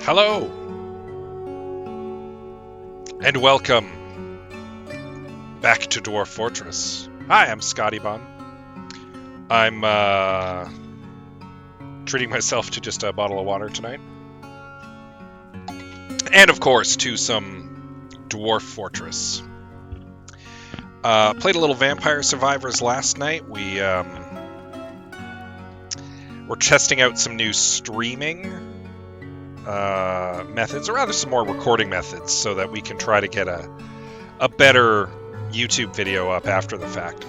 Hello, and welcome back to Dwarf Fortress. Hi, I'm Scotty Bum. I'm treating myself to just a bottle of water tonight. And of course, to some Dwarf Fortress. Played a little Vampire Survivors last night. We're testing out some new streaming methods, or rather some more recording methods, so that we can try to get a better YouTube video up after the fact.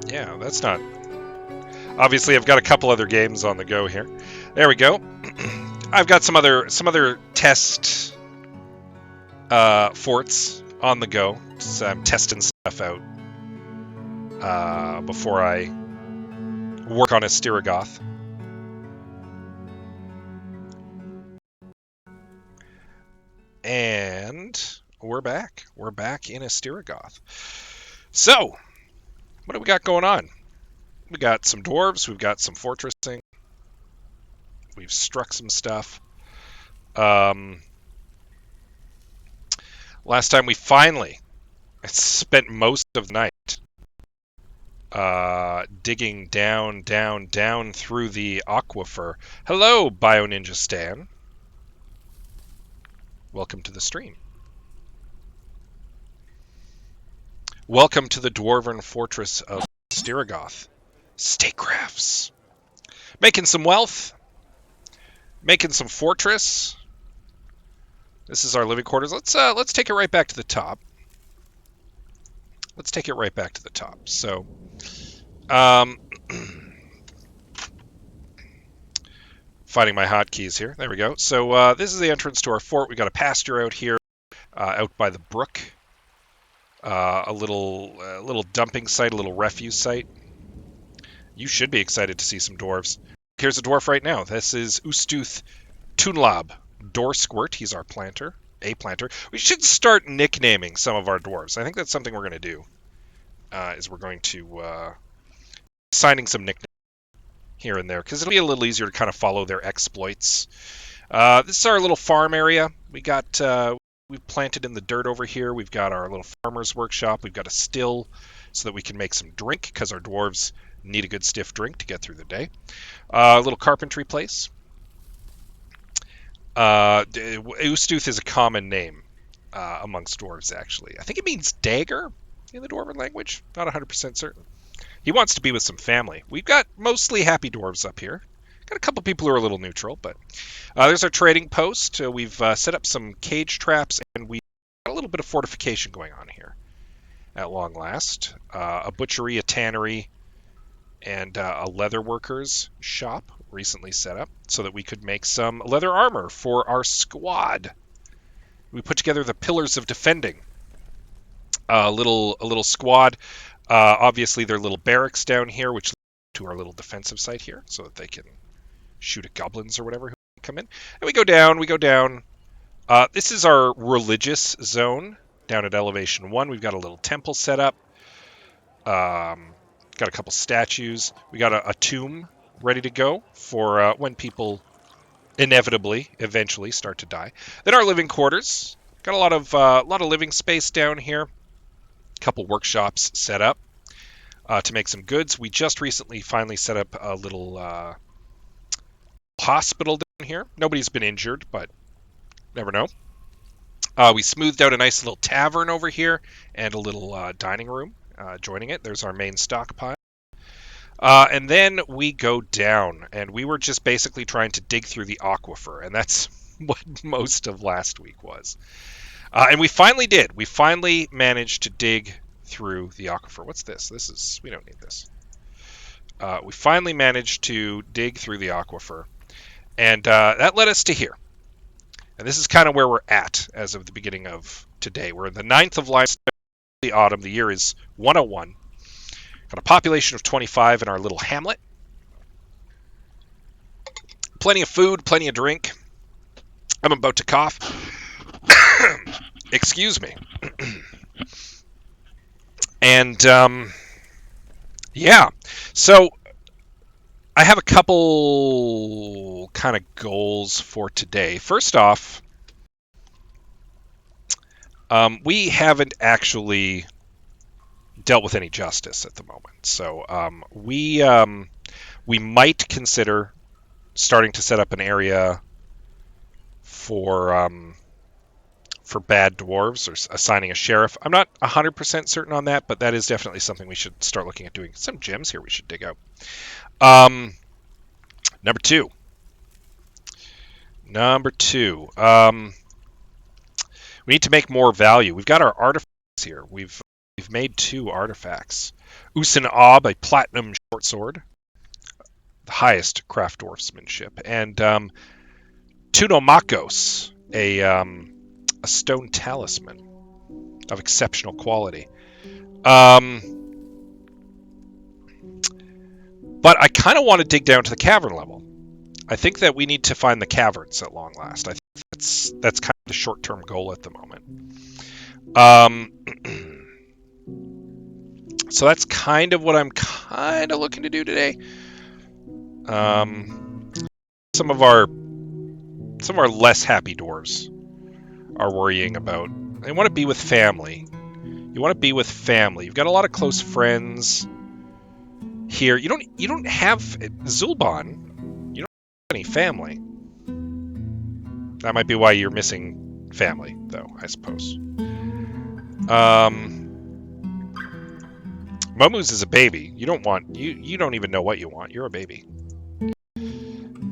Yeah, that's not... Obviously, I've got a couple other games on the go here. There we go. I've got some other test forts on the go. So I'm testing stuff out before I work on a Styragoth. And we're back. We're back in a Styragoth. So, what do we got going on? We got some dwarves. We've got some fortressing. We've struck some stuff. Last time we finally spent most of the night digging down through the aquifer. Hello, Bio Ninja Stan. Welcome to the stream. Welcome to the Dwarven Fortress of Styragoth. Statecrafts. Making some wealth. Making some fortress. This is our living quarters. Let's take it right back to the top. Let's take it right back to the top. So, finding my hotkeys here. There we go. So this is the entrance to our fort. We got a pasture out here, out by the brook. A little dumping site, a little refuse site. You should be excited to see some dwarves. Here's a dwarf right now. This is Ustuth Tunlab Dorsquirt. He's our planter. A planter. We should start nicknaming some of our dwarves. I think that's something we're going to do. Is we're going to assigning some nicknames here and there, because it'll be a little easier to kind of follow their exploits. This is our little farm area. We've planted in the dirt over here. We've got our little farmer's workshop. We've got a still so that we can make some drink, because our dwarves need a good stiff drink to get through the day. A little carpentry place. Ustuth is a common name amongst dwarves, actually. I think it means dagger in the dwarven language. Not 100% certain. He wants to be with some family. We've got mostly happy dwarves up here. Got a couple people who are a little neutral, but there's our trading post. We've set up some cage traps, and we've got a little bit of fortification going on here at long last. A butchery, a tannery, and a leather workers shop recently set up so that we could make some leather armor for our squad. We put together the pillars of defending. A little squad. Obviously, their little barracks down here, which leads to our little defensive site here, so that they can shoot at goblins or whatever who come in. And we go down. This is our religious zone down at elevation 1. We've got a little temple set up. Got a couple statues. We got a tomb ready to go for when people inevitably, eventually start to die. Then our living quarters. Got a lot of living space down here. A couple workshops set up to make some goods. We just recently finally set up a little hospital down here. Nobody's been injured, but never know. We smoothed out a nice little tavern over here and a little dining room joining it. There's our main stockpile. And then we go down, and we were just basically trying to dig through the aquifer, and that's what most of last week was. And we finally did. We finally managed to dig through the aquifer. What's this? We don't need this. We finally managed to dig through the aquifer, and that led us to here. And this is kind of where we're at as of the beginning of today. We're in the 9th of the autumn. The year is 101. Got a population of 25 in our little hamlet. Plenty of food, plenty of drink. I'm about to cough. Excuse me. And, yeah. So, I have a couple kind of goals for today. First off, we haven't actually dealt with any justice at the moment, so we might consider starting to set up an area for bad dwarves or assigning a sheriff. I'm not 100% certain on that, but that is definitely something we should start looking at doing. Some gems here we should dig out. Number two. We need to make more value. We've got our artifacts here. We've made 2 artifacts. Usin Ob, a platinum short sword, the highest craft dwarfsmanship, and Tunomakos, a stone talisman of exceptional quality. But I kind of want to dig down to the cavern level. I think that we need to find the caverns at long last. I think that's kind of the short-term goal at the moment. So that's kind of what I'm kind of looking to do today. Some of our less happy dwarves are worrying about. They want to be with family. You want to be with family. You've got a lot of close friends here. You don't have Zulban. You don't have any family. That might be why you're missing family, though, I suppose. Momu's is a baby. You don't even know what you want. You're a baby.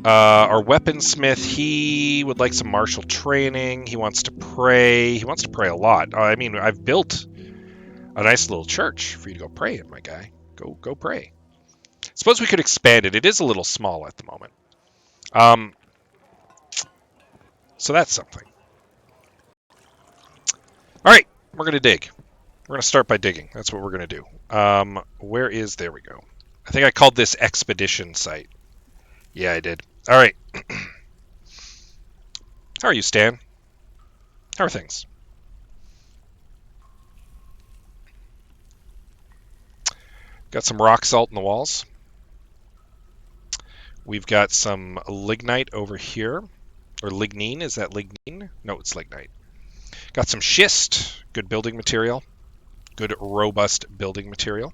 Our weaponsmith, he would like some martial training. He wants to pray. He wants to pray a lot. I mean, I've built a nice little church for you to go pray in, my guy. Go pray. Suppose we could expand it. It is a little small at the moment. So that's something. All right, we're going to dig. We're going to start by digging. That's what we're going to do. There we go. I think I called this expedition site. Yeah, I did. All right. How are you, Stan? How are things? Got some rock salt in the walls. We've got some lignite over here. Or lignine. Is that lignine? No, it's lignite. Got some schist. Good building material. Good, robust building material.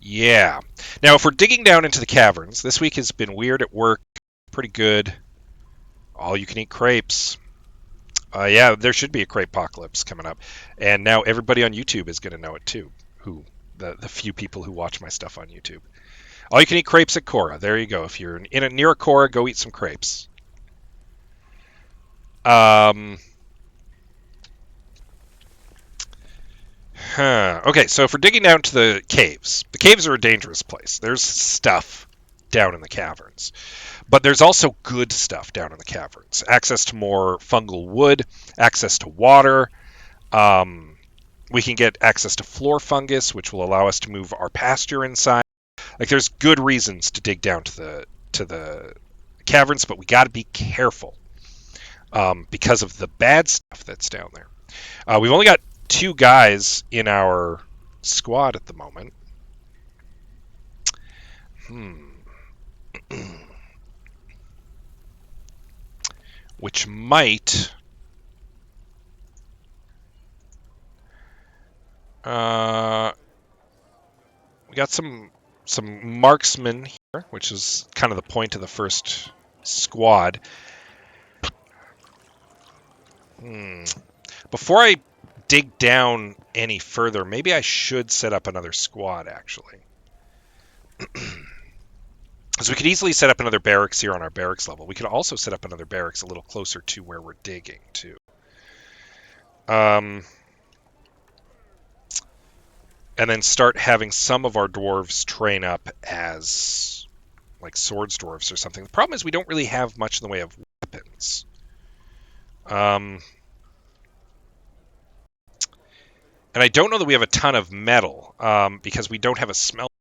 Yeah. Now, if we're digging down into the caverns, this week has been weird at work. Pretty good. All you can eat crepes. Yeah, there should be a crepe apocalypse coming up. And now everybody on YouTube is going to know it too. The few people who watch my stuff on YouTube. All you can eat crepes at Cora. There you go. If you're near a Cora, go eat some crepes. Okay, so if we're digging down to the caves are a dangerous place. There's stuff down in the caverns. But there's also good stuff down in the caverns. Access to more fungal wood, access to water. We can get access to floor fungus, which will allow us to move our pasture inside. Like, there's good reasons to dig down to the caverns, but we got to be careful because of the bad stuff that's down there. We've only got 2 guys in our squad at the moment. Which might... we got some marksmen here, which is kind of the point of the first squad. Before I dig down any further, maybe I should set up another squad, actually. Because we could easily set up another barracks here on our barracks level. We could also set up another barracks a little closer to where we're digging, too. And then start having some of our dwarves train up as, like, swords dwarves or something. The problem is we don't really have much in the way of weapons. And I don't know that we have a ton of metal, because we don't have a smelt.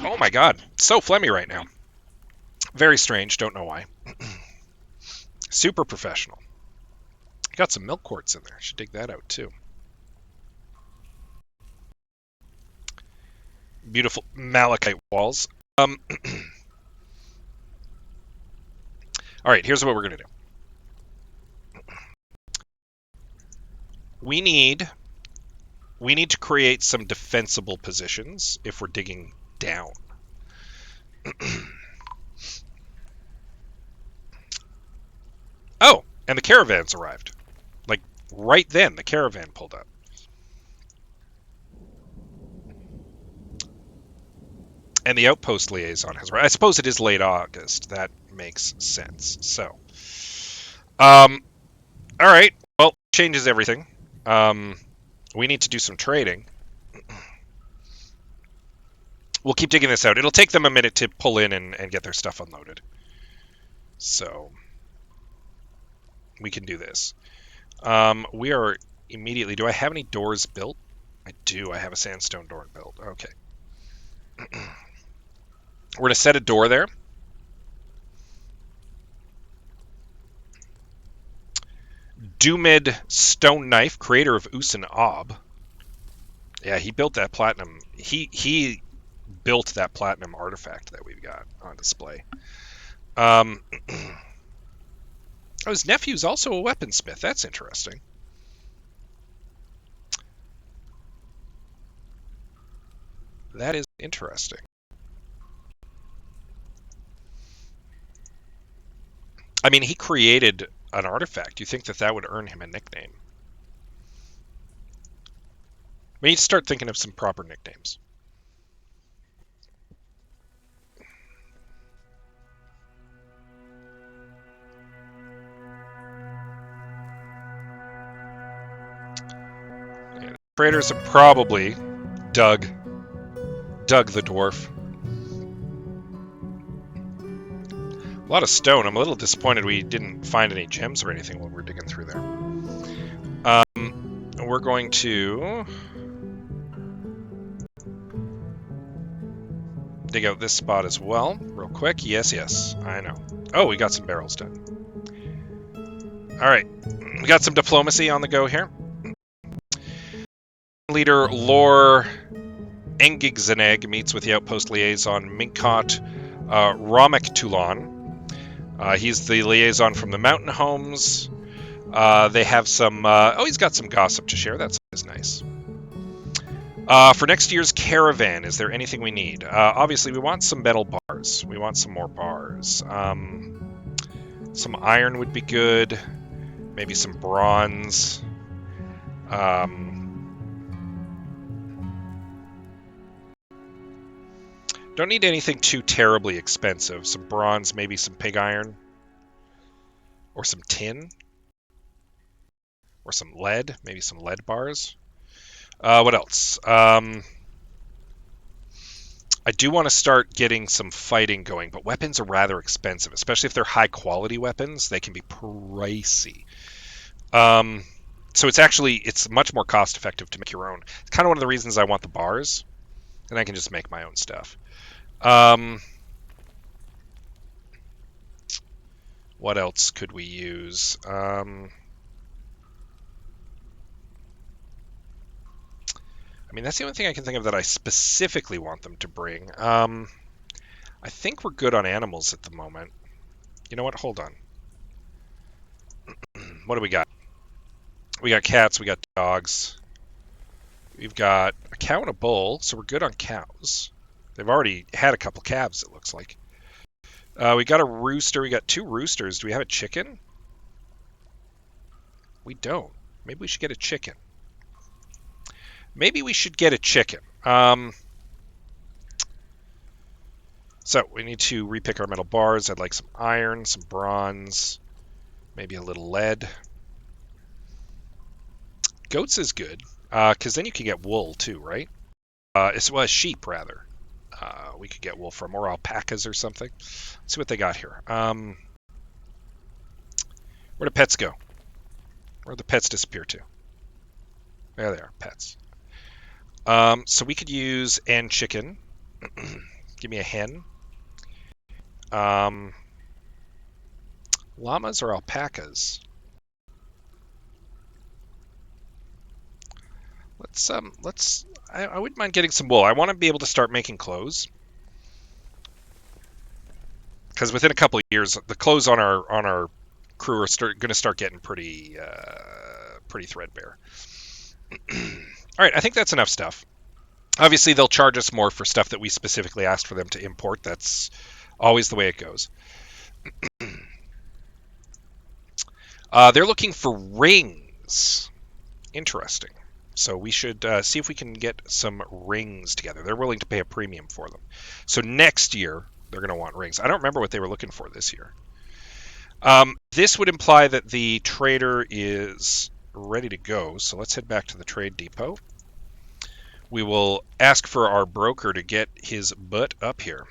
Oh my god, so phlegmy right now. Very strange, don't know why. Super professional. Got some milk quartz in there. Should dig that out too. Beautiful malachite walls. All right, here's what we're gonna do. We need to create some defensible positions if we're digging down. Oh, and the caravans arrived. Like right then, the caravan pulled up. And the outpost liaison has arrived. I suppose it is late August. That makes sense. So, all right. Well, changes everything. We need to do some trading. We'll keep digging this out. It'll take them a minute to pull in and get their stuff unloaded. So, we can do this. We are immediately... Do I have any doors built? I do. I have a sandstone door built. Okay. We're going to set a door there. Doomid Stone Knife, creator of Usan Ob. Yeah, he built that platinum. He built that platinum artifact that we've got on display. Oh, his nephew's also a weaponsmith. That's interesting. That is interesting. I mean, he created an artifact. You think that would earn him a nickname? We need to start thinking of some proper nicknames. Yeah, the creators have probably dug the dwarf. A lot of stone. I'm a little disappointed we didn't find any gems or anything when we were digging through there. We're going to dig out this spot as well, real quick. Yes, I know. Oh, we got some barrels done. All right, we got some diplomacy on the go here. Leader Lor Engigzeneg meets with the outpost liaison Minkot Ramektulan. He's the liaison from the mountain homes. They have some... he's got some gossip to share. That's nice. For next year's caravan, is there anything we need? Obviously, we want some metal bars. We want some more bars. Some iron would be good. Maybe some bronze. Don't need anything too terribly expensive. Some bronze, maybe some pig iron. Or some tin. Or some lead. Maybe some lead bars. What else? I do want to start getting some fighting going, but weapons are rather expensive, especially if they're high-quality weapons. They can be pricey. So it's much more cost-effective to make your own. It's kind of one of the reasons I want the bars, and I can just make my own stuff. What else could we use? I mean, that's the only thing I can think of that I specifically want them to bring. I think we're good on animals at the moment. You know what? Hold on. What do we got? We got cats, we got dogs. We've got a cow and a bull, so we're good on cows. They've already had a couple calves, it looks like. We got a rooster. We got 2 roosters. Do we have a chicken? We don't. Maybe we should get a chicken. Maybe we should get a chicken. So we need to repick our metal bars. I'd like some iron, some bronze, maybe a little lead. Goats is good, because then you can get wool too, right? Sheep, rather. We could get wool from, or alpacas or something. Let's see what they got here. Where do pets go? Where do the pets disappear to? There they are, pets. So we could use and chicken. Give me a hen. Llamas or alpacas? I wouldn't mind getting some wool. I want to be able to start making clothes. Because within a couple of years, the clothes on our crew are going to start getting pretty threadbare. All right, I think that's enough stuff. Obviously, they'll charge us more for stuff that we specifically asked for them to import. That's always the way it goes. They're looking for rings. Interesting. So we should see if we can get some rings together. They're willing to pay a premium for them. So next year, they're going to want rings. I don't remember what they were looking for this year. This would imply that the trader is ready to go. So let's head back to the trade depot. We will ask for our broker to get his butt up here.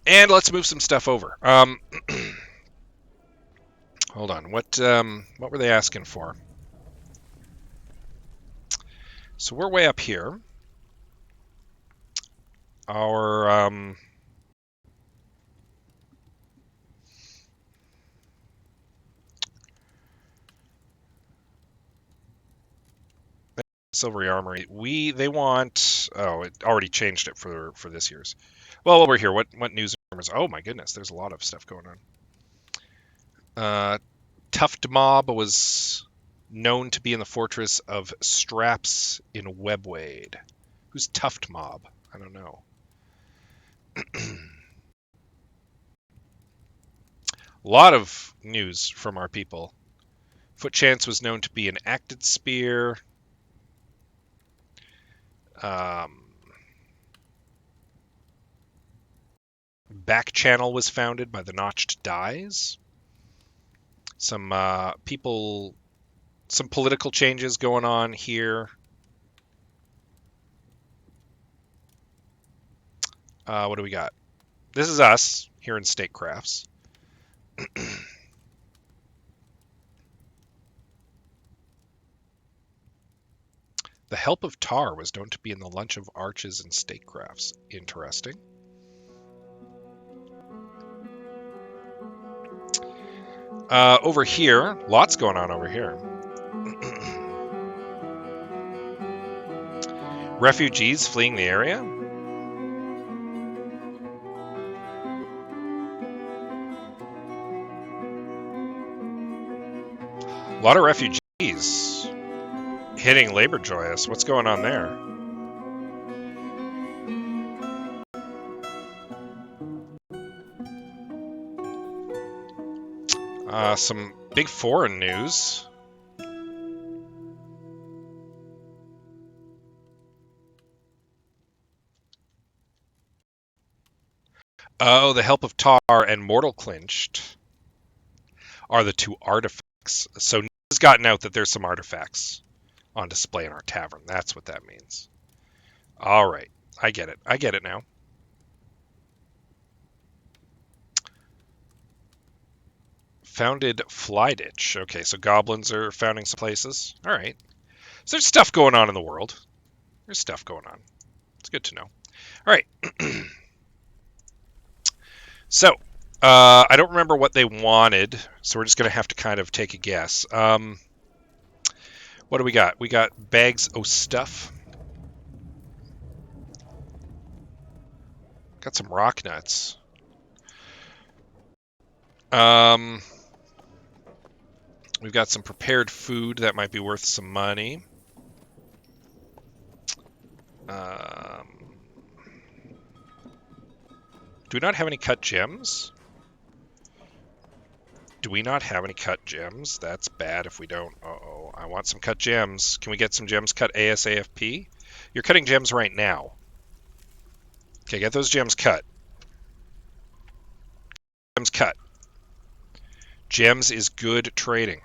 And let's move some stuff over. Hold on. What were they asking for? So we're way up here. Our Silvery Armory. They want. Oh, it already changed it for this year's. Well, while we're here, what news? Oh my goodness, there's a lot of stuff going on. Tuft Mob was known to be in the fortress of Straps in Webwade. Who's Tuft Mob? I don't know. A lot of news from our people. Foot Chance was known to be an acted spear. Back Channel was founded by the Notched Dies. Some some political changes going on here. What do we got? This is us here in Statecrafts. The help of Tar was known to be in the Lunch of Arches and Statecrafts. Interesting. Over here, lots going on over here. Refugees fleeing the area. A lot of refugees hitting Labor Joyous. What's going on there? Some big foreign news. Oh, the help of Tar and Mortal Clinched are the two artifacts. So news has gotten out that there's some artifacts on display in our tavern. That's what that means. All right. I get it. I get it now. Founded Flyditch. Okay, so goblins are founding some places. All right. So there's stuff going on in the world. There's stuff going on. It's good to know. All right. So, I don't remember what they wanted, so we're just going to have to kind of take a guess. What do we got? We got bags of stuff. Got some rock nuts. We've got some prepared food that might be worth some money. Do we not have any cut gems? Do we not have any cut gems? That's bad if we don't. Uh-oh. I want some cut gems. Can we get some gems cut ASAFP? You're cutting gems right now. Okay, get those gems cut. Gems cut. Gems is good trading.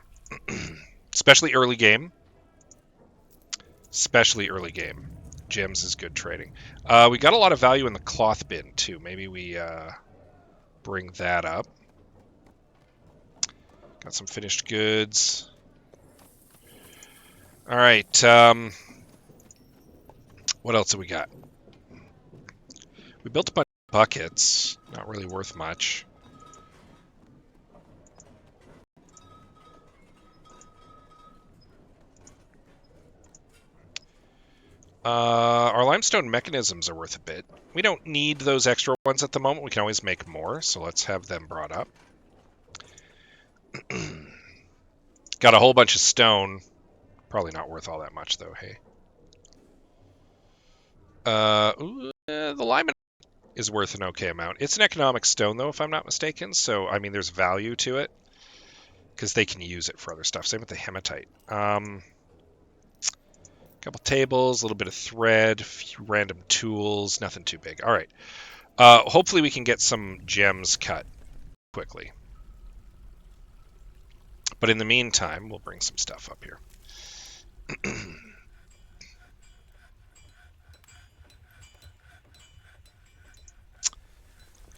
Especially early game. Especially early game. Gems is good trading. We got a lot of value in the cloth bin, too. Maybe we bring that up. Got some finished goods. All right. What else have we got? We built a bunch of buckets. Not really worth much. Our limestone mechanisms are worth a bit. We don't need those extra ones at the moment. We can always make more, so let's have them brought up. Got a whole bunch of stone. Probably not worth all that much, though, hey. The lime is worth an okay amount. It's an economic stone, though, if I'm not mistaken. So, I mean, there's value to it because they can use it for other stuff. Same with the hematite. Couple tables, a little bit of thread, a few random tools, nothing too big. All right. Hopefully we can get some gems cut quickly. But in the meantime, we'll bring some stuff up here.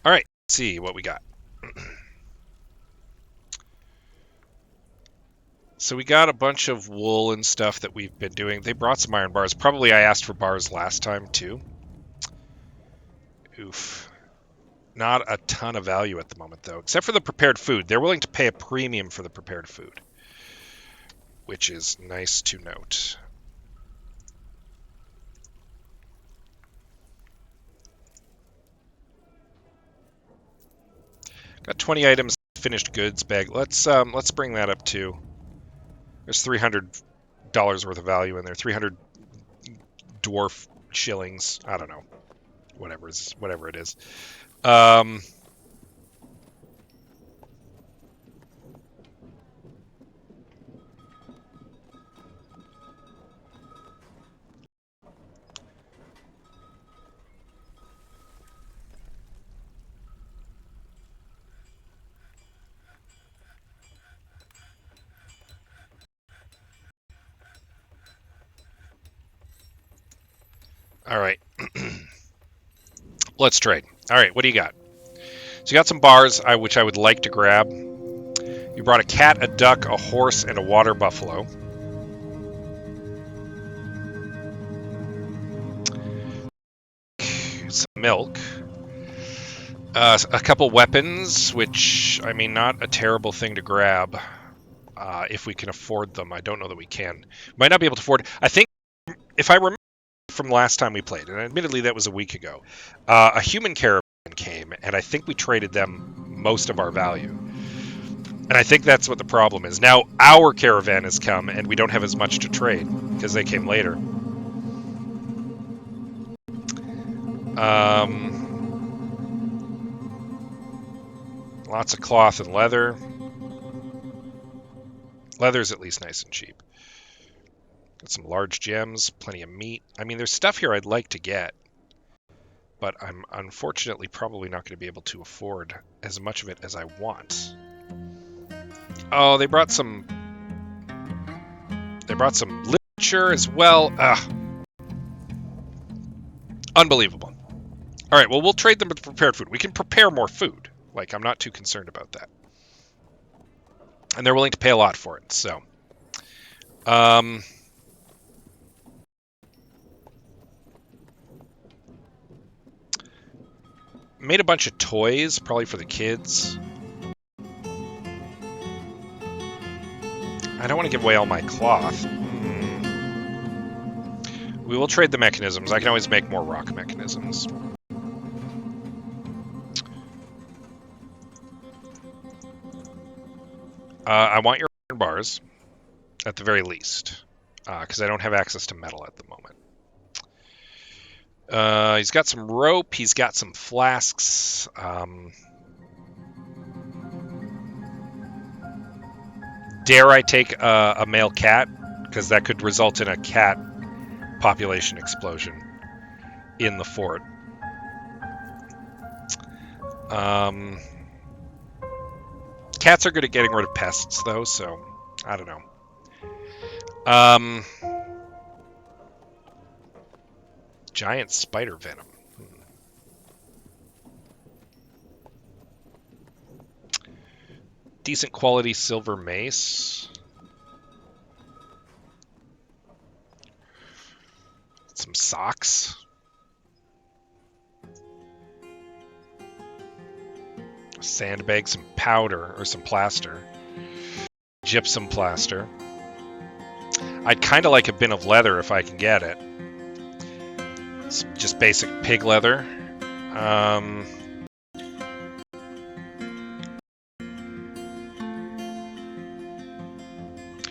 All right, let's see what we got. So we got a bunch of wool and stuff that we've been doing. They brought some iron bars. Probably I asked for bars last time too. Oof. Not a ton of value at the moment though, except for the prepared food. They're willing to pay a premium for the prepared food, which is nice to note. Got 20 items, finished goods bag. Let's bring that up too. There's $300 worth of value in there. 300 dwarf shillings. I don't know. Whatever it is. All right. Let's trade. All right, what do you got? So you got some bars, which I would like to grab. You brought a cat, a duck, a horse, and a water buffalo. Some milk. A couple weapons, which, I mean, not a terrible thing to grab if we can afford them. I don't know that we can. Might not be able to afford. I think, if I remember from last time we played, and admittedly that was a week ago, a human caravan came, and I think we traded them most of our value. And I think that's what the problem is. Now our caravan has come, and we don't have as much to trade because they came later. Lots of cloth and leather. Leather's at least nice and cheap. Got some large gems, plenty of meat. I mean, there's stuff here I'd like to get, but I'm unfortunately probably not going to be able to afford as much of it as I want. Oh, they brought some literature as well. Unbelievable. All right, well, we'll trade them with prepared food. We can prepare more food. Like, I'm not too concerned about that. And they're willing to pay a lot for it, so. Made a bunch of toys, probably for the kids. I don't want to give away all my cloth. We will trade the mechanisms. I can always make more rock mechanisms. I want your iron bars, at the very least, because I don't have access to metal at the moment. He's got some rope. He's got some flasks. Dare I take a male cat? Because that could result in a cat population explosion in the fort. Cats are good at getting rid of pests, though, so I don't know. Giant spider venom. Decent quality silver mace. Some socks. A sandbag, some powder, or some plaster. Gypsum plaster. I'd kind of like a bin of leather if I can get it. Some just basic pig leather.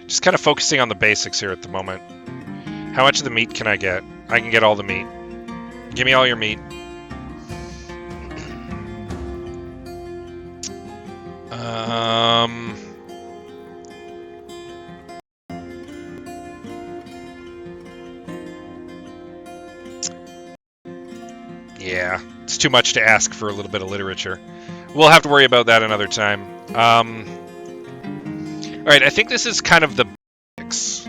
Just kind of focusing on the basics here at the moment. How much of the meat can I get? I can get all the meat. Give me all your meat. Yeah, it's too much to ask for a little bit of literature. We'll have to worry about that another time. Alright, I think this is kind of the basics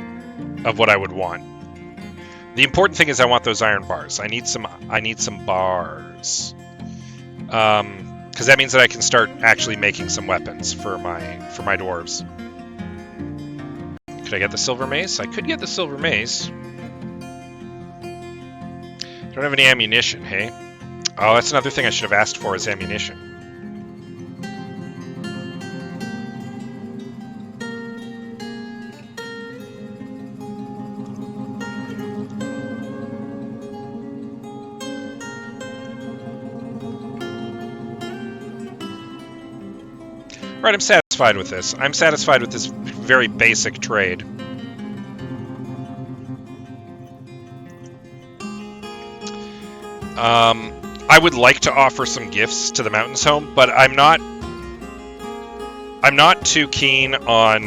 of what I would want. The important thing is I want those iron bars. I need some bars. Because that means that I can start actually making some weapons for my dwarves. Could I get the silver mace? I could get the silver mace. Don't have any ammunition, hey? Oh, that's another thing I should have asked for is ammunition. Right, I'm satisfied with this. I'm satisfied with this very basic trade. I would like to offer some gifts to the Mountains Home, but I'm not too keen on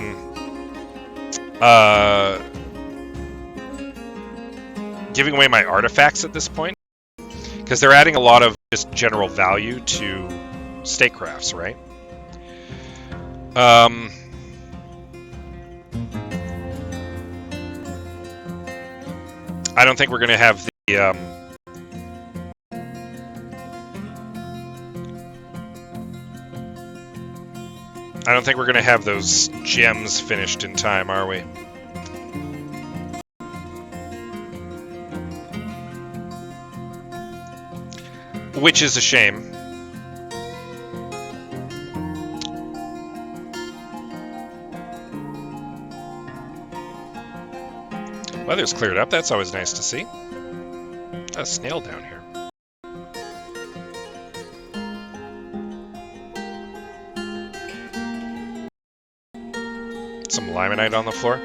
giving away my artifacts at this point, because they're adding a lot of just general value to statecrafts, right? I don't think we're going to have the I don't think we're going to have those gems finished in time, are we? Which is a shame. Weather's cleared up. That's always nice to see. A snail down here. Some limonite on the floor.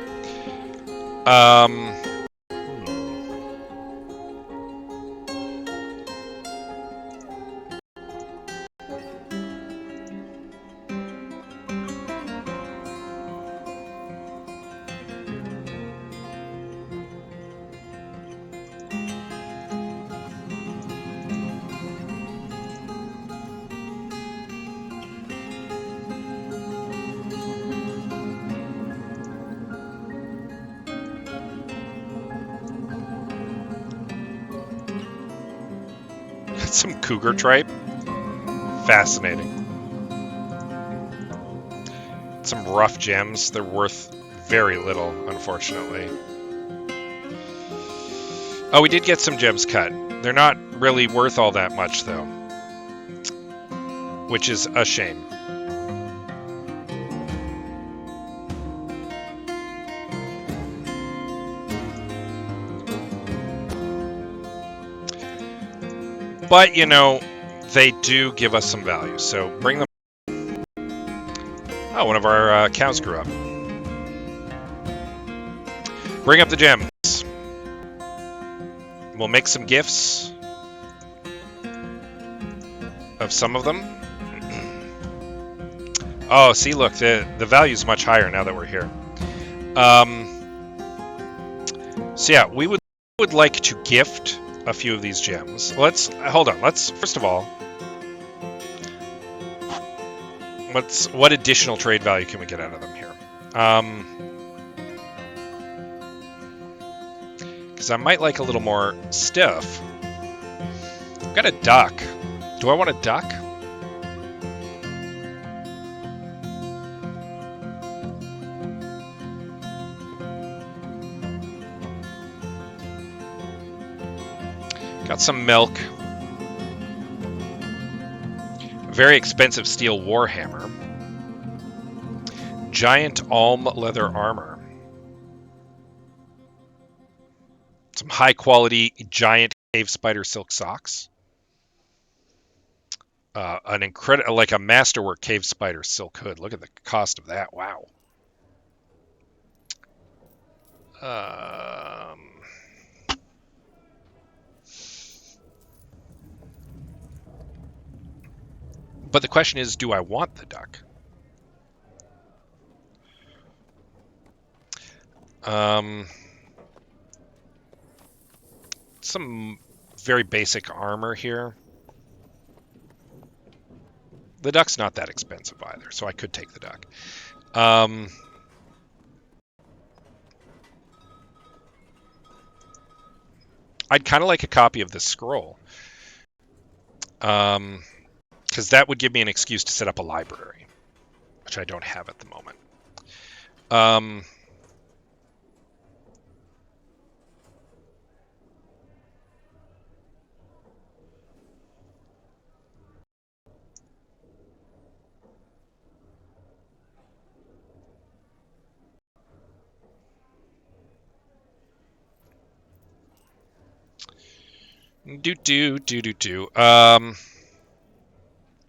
Some cougar tripe. Fascinating. Some rough gems. They're worth very little, unfortunately. Oh, we did get some gems cut. They're not really worth all that much, though. Which is a shame. But, you know, they do give us some value, so bring them. Oh, one of our cows grew up. Bring up the gems. We'll make some gifts of some of them. Oh, see, look, the value's much higher now that we're here. So yeah, we would like to gift a few of these gems. Let's hold on. Let's first of all, what additional trade value can we get out of them here? Because I might like a little more stuff. I've got a duck. Do I want a duck? Got some milk. A very expensive steel warhammer. Giant alm leather armor. Some high quality giant cave spider silk socks. An incredible, like a masterwork cave spider silk hood. Look at the cost of that. Wow. But the question is, do I want the duck? Some very basic armor here. The duck's not that expensive either, so I could take the duck. I'd kind of like a copy of this scroll. Because that would give me an excuse to set up a library, which I don't have at the moment.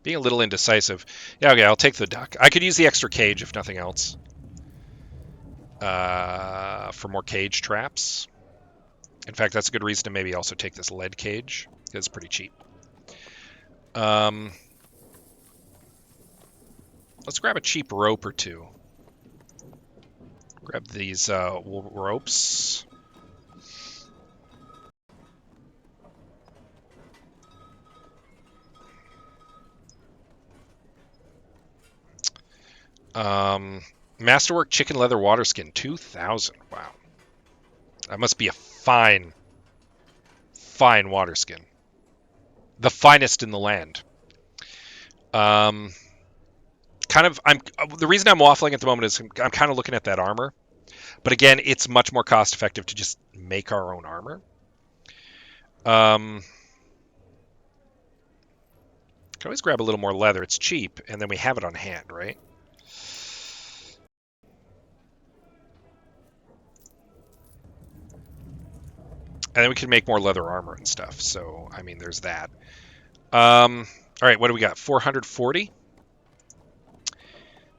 Being a little indecisive. Yeah, okay, I'll take the duck. I could use the extra cage if nothing else. For more cage traps. In fact, that's a good reason to maybe also take this lead cage. It's pretty cheap. Let's grab a cheap rope or two. Grab these ropes. Masterwork chicken leather water skin, 2,000. Wow. That must be a fine water skin. The finest in the land. The reason I'm waffling at the moment is I'm kind of looking at that armor. But again, it's much more cost effective to just make our own armor. Can always grab a little more leather. It's cheap, and then we have it on hand, right? And then we can make more leather armor and stuff. So, I mean, there's that. All right, what do we got? 440?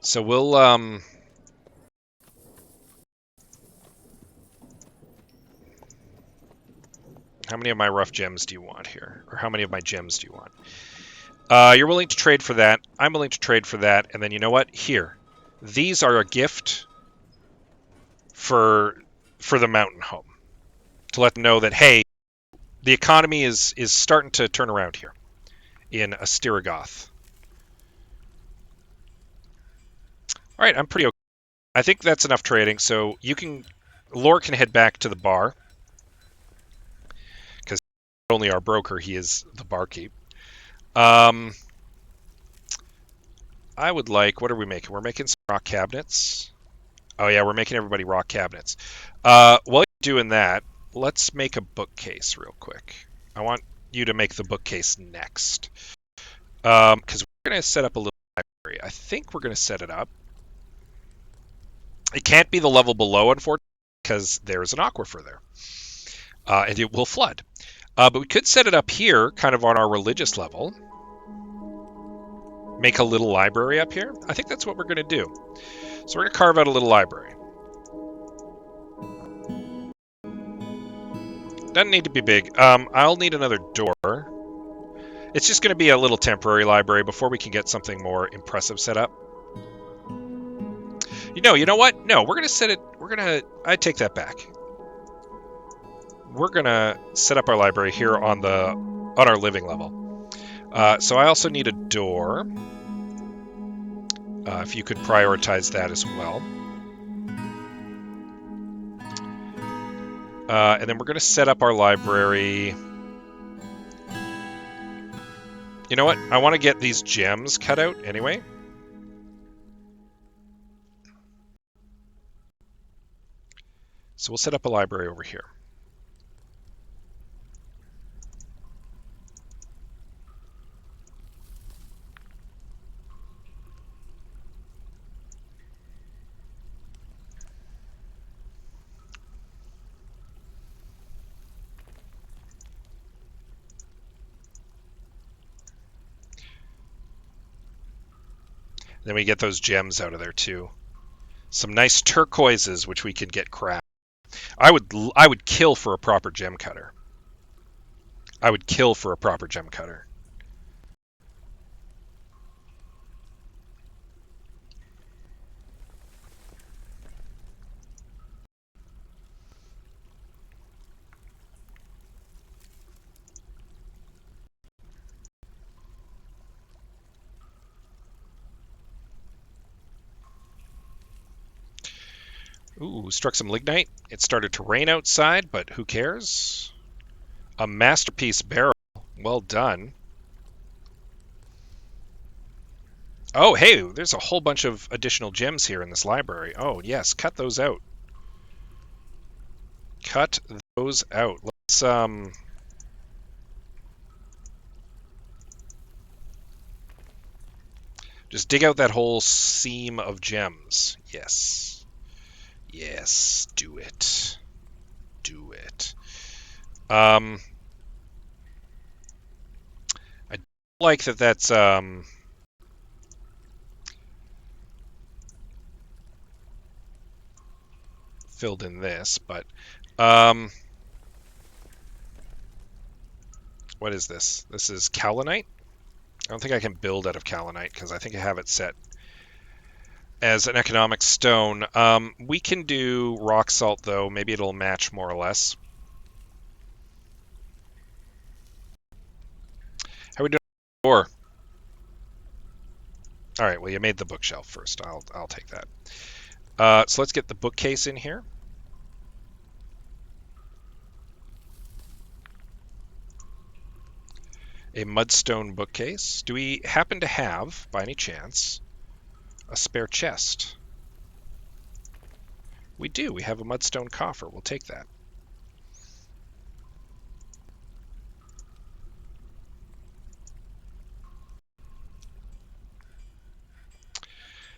So we'll... How many of my rough gems do you want here? Or how many of my gems do you want? You're willing to trade for that. I'm willing to trade for that. And then you know what? Here. These are a gift for the mountain home. To let them know that, hey, the economy is starting to turn around here in Astiragoth. All right, I'm pretty okay. I think that's enough trading. So Lore can head back to the bar. Because not only our broker, he is the barkeep. I would like, what are we making? We're making some rock cabinets. Oh yeah, we're making everybody rock cabinets. While you're doing that, let's make a bookcase real quick. I want you to make the bookcase next. Because we're going to set up a little library. I think we're going to set it up. It can't be the level below, unfortunately, because there's an aquifer there. And it will flood. But we could set it up here, kind of on our religious level. Make a little library up here. I think that's what we're going to do. So we're going to carve out a little library. Doesn't need to be big. I'll need another door. It's just going to be a little temporary library before we can get something more impressive set up. You know what? No, we're going to set it... I take that back. We're going to set up our library here on our living level. So I also need a door. If you could prioritize that as well. And then we're going to set up our library. You know what? I want to get these gems cut out anyway. So we'll set up a library over here. Then we get those gems out of there too. Some nice turquoises, which we can get crap. I would kill for a proper gem cutter. I would kill for a proper gem cutter. Ooh, struck some lignite. It started to rain outside, but who cares? A masterpiece barrel. Well done. Oh, hey, there's a whole bunch of additional gems here in this library. Oh, yes, cut those out. Cut those out. Let's just dig out that whole seam of gems. Yes. Yes, do it. Do it. I like that that's filled in this, but what is this? This is kaolinite? I don't think I can build out of kaolinite because I think I have it set as an economic stone. We can do rock salt though. Maybe it'll match more or less. How are we doing? Door. All right. Well, you made the bookshelf first. I'll take that. So let's get the bookcase in here. A mudstone bookcase. Do we happen to have, by any chance, a spare chest? We do. We have a mudstone coffer. We'll take that.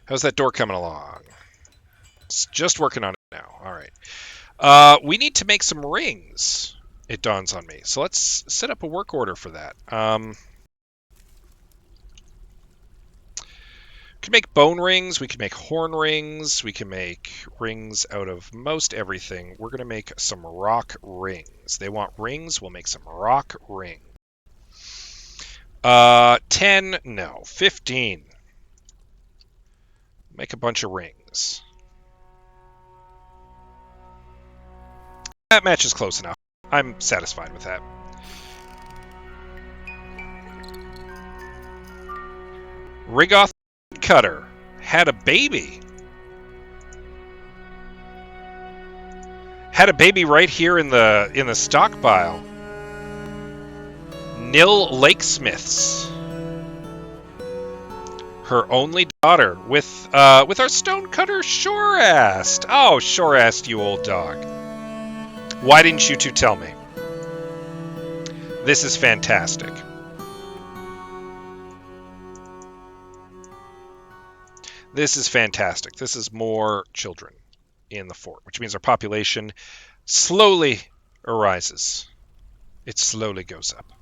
How's that door coming along? It's just working on it now. All right. We need to make some rings. It dawns on me. So let's set up a work order for that. We can make bone rings. We can make horn rings. We can make rings out of most everything. We're going to make some rock rings. They want rings. We'll make some rock rings. 10. No. 15. Make a bunch of rings. That match is close enough. I'm satisfied with that. Rigoth Cutter had a baby. Had a baby right here in the stockpile. Nil Lakesmiths. Her only daughter with our stonecutter Shorast. Oh, Shorast, you old dog. Why didn't you two tell me? This is fantastic. This is fantastic. This is more children in the fort, which means our population slowly arises. It slowly goes up.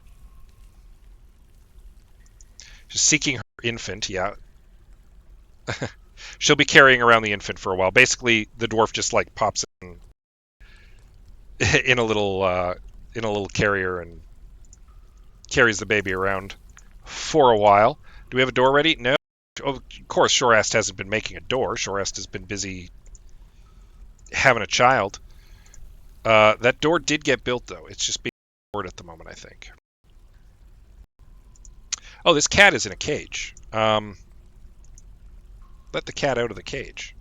She's seeking her infant, yeah. She'll be carrying around the infant for a while. Basically, the dwarf just like pops in a little carrier and carries the baby around for a while. Do we have a door ready? No. Of course, Shorast hasn't been making a door. Shorast has been busy having a child. That door did get built, though. It's just being stored at the moment, I think. Oh, this cat is in a cage. Let the cat out of the cage.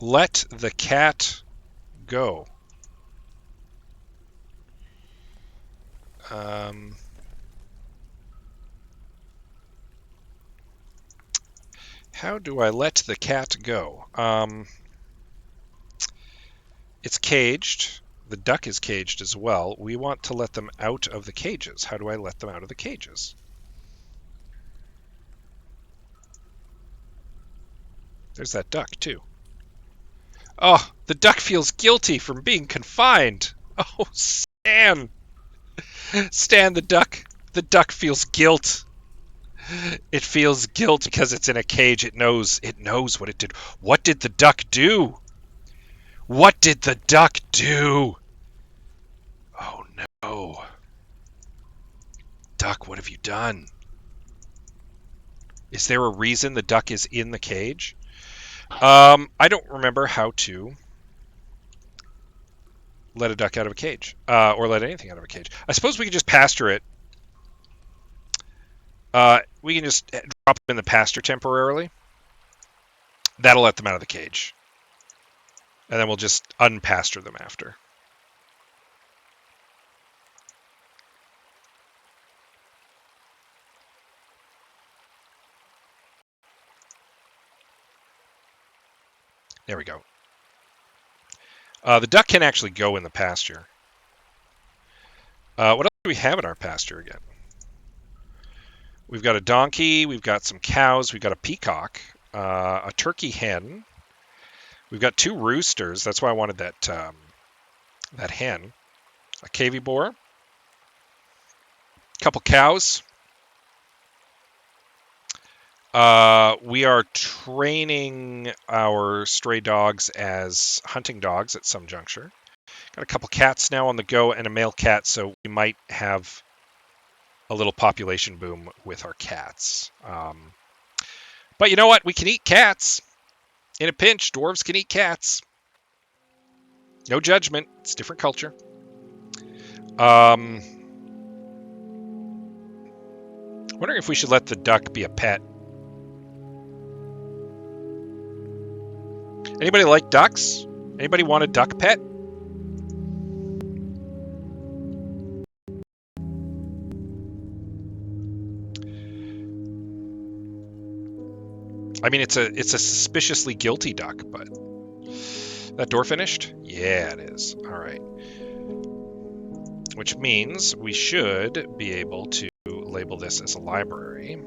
Let the cat go. How do I let the cat go? It's caged. The duck is caged as well. We want to let them out of the cages. How do I let them out of the cages? There's that duck, too. Oh, the duck feels guilty from being confined. Oh, Stan. Stan the duck. The duck feels guilt. It feels guilt because it's in a cage. It knows what it did. What did the duck do? What did the duck do? Oh no. Duck, what have you done? Is there a reason the duck is in the cage? I don't remember how to let a duck out of a cage, or let anything out of a cage. I suppose we could just pasture it. We can just drop them in the pasture temporarily. That'll let them out of the cage. And then we'll just unpasture them after. There we go. The duck can actually go in the pasture. What else do we have in our pasture again? We've got a donkey, we've got some cows, we've got a peacock, a turkey hen. We've got 2 roosters. That's why I wanted that hen. A cavy boar. A couple cows. We are training our stray dogs as hunting dogs at some juncture. Got a couple cats now on the go and a male cat, so we might have a little population boom with our cats. But you know what? We can eat cats. In a pinch, dwarves can eat cats. No judgment. It's a different culture. Wondering if we should let the duck be a pet. Anybody like ducks? Anybody want a duck pet? I mean, it's a suspiciously guilty duck, but that door finished? Yeah, it is. All right. Which means we should be able to label this as a library.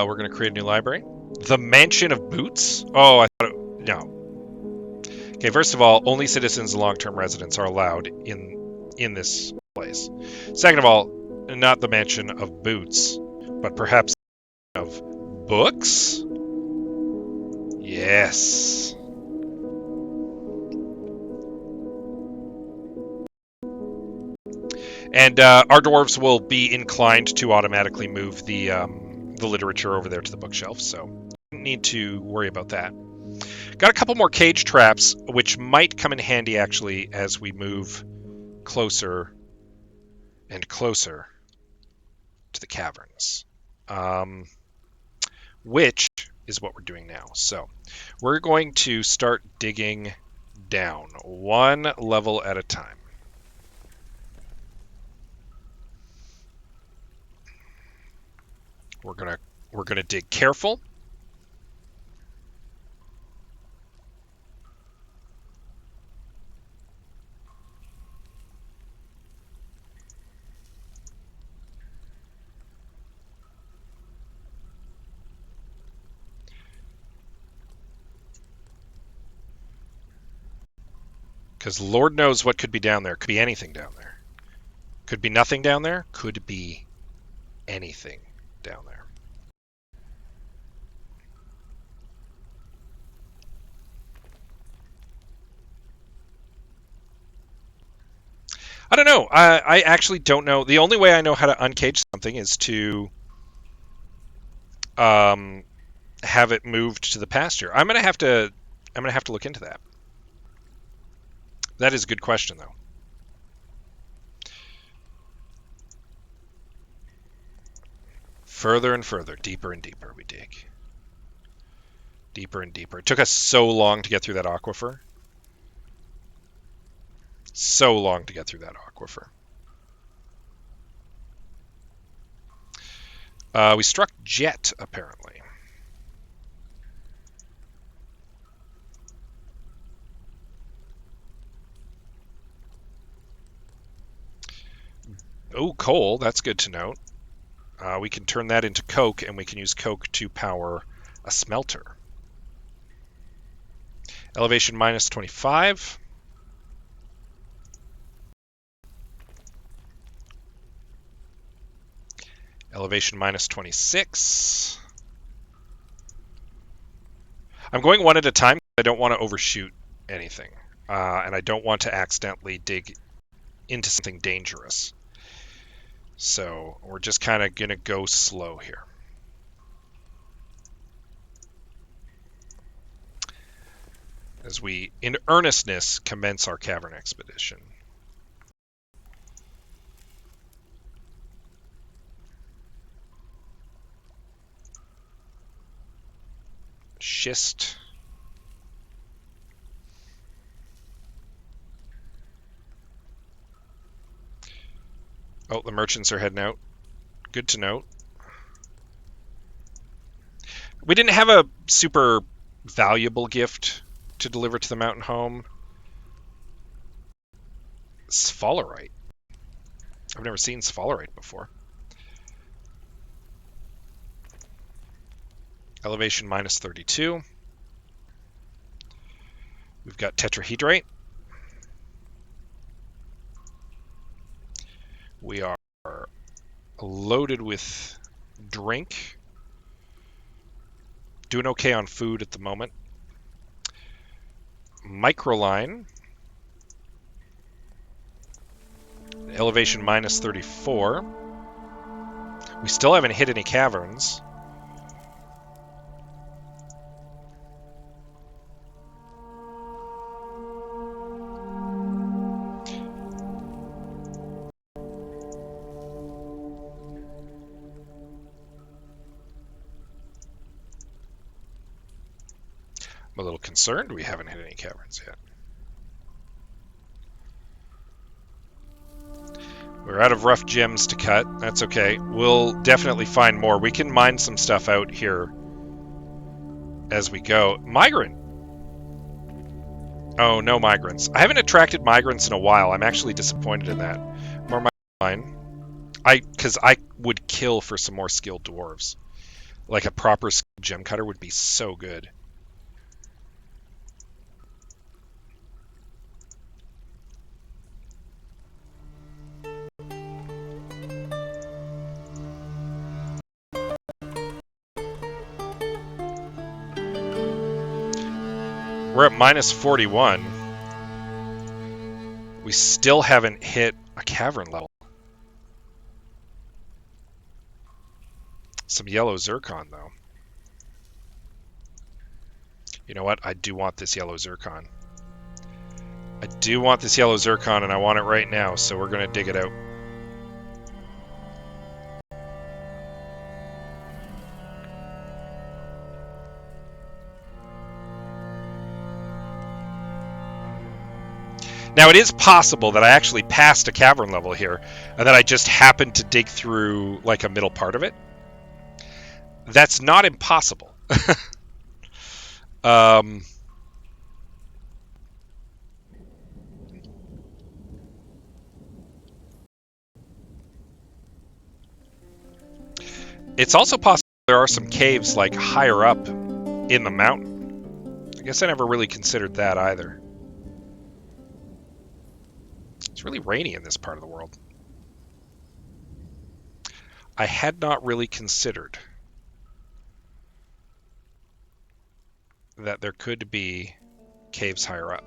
We're going to create a new library. The Mansion of Boots? Oh, I thought no. Okay, first of all, only citizens and long-term residents are allowed in this place. Second of all, not the Mansion of Boots, but perhaps of books? Yes. And our dwarves will be inclined to automatically move the literature over there to the bookshelf, so don't need to worry about that. Got a couple more cage traps, which might come in handy actually as we move closer and closer to the caverns, which is what we're doing now. So we're going to start digging down one level at a time. We're gonna dig careful. Because Lord knows what could be down there. Could be anything down there. Could be nothing down there. Could be anything down there. I don't know. I actually don't know. The only way I know how to uncage something is to have it moved to the pasture. I'm gonna have to look into that. That is a good question, though. Further and further, deeper and deeper we dig. Deeper and deeper. It took us so long to get through that aquifer. So long to get through that aquifer. We struck jet, apparently. Oh, coal. That's good to note. We can turn that into coke, and we can use coke to power a smelter. Elevation minus 25. Elevation minus 26. I'm going one at a time. I don't want to overshoot anything. And I don't want to accidentally dig into something dangerous. So we're just kind of going to go slow here. As we, in earnestness, commence our cavern expedition. Schist. Oh, the merchants are heading out. Good to note. We didn't have a super valuable gift to deliver to the mountain home. Sphalerite. I've never seen sphalerite before. Elevation minus 32. We've got tetrahedrite. We are loaded with drink. Doing okay on food at the moment. Microline. Elevation minus 34. We still haven't hit any caverns. I'm a little concerned we haven't hit any caverns yet. We're out of rough gems to cut. That's okay. We'll definitely find more. We can mine some stuff out here as we go. Migrant. Oh, no migrants. I haven't attracted migrants in a while. I'm actually disappointed in that. More mine. Because I would kill for some more skilled dwarves. Like a proper skilled gem cutter would be so good. We're at minus 41. We still haven't hit a cavern level. Some yellow zircon, though. You know what? I do want this yellow zircon. I do want this yellow zircon, and I want it right now, so we're going to dig it out. Now, it is possible that I actually passed a cavern level here, and that I just happened to dig through, like, a middle part of it. That's not impossible. It's also possible there are some caves, like, higher up in the mountain. I guess I never really considered that either. It's really rainy in this part of the world. I had not really considered that there could be caves higher up.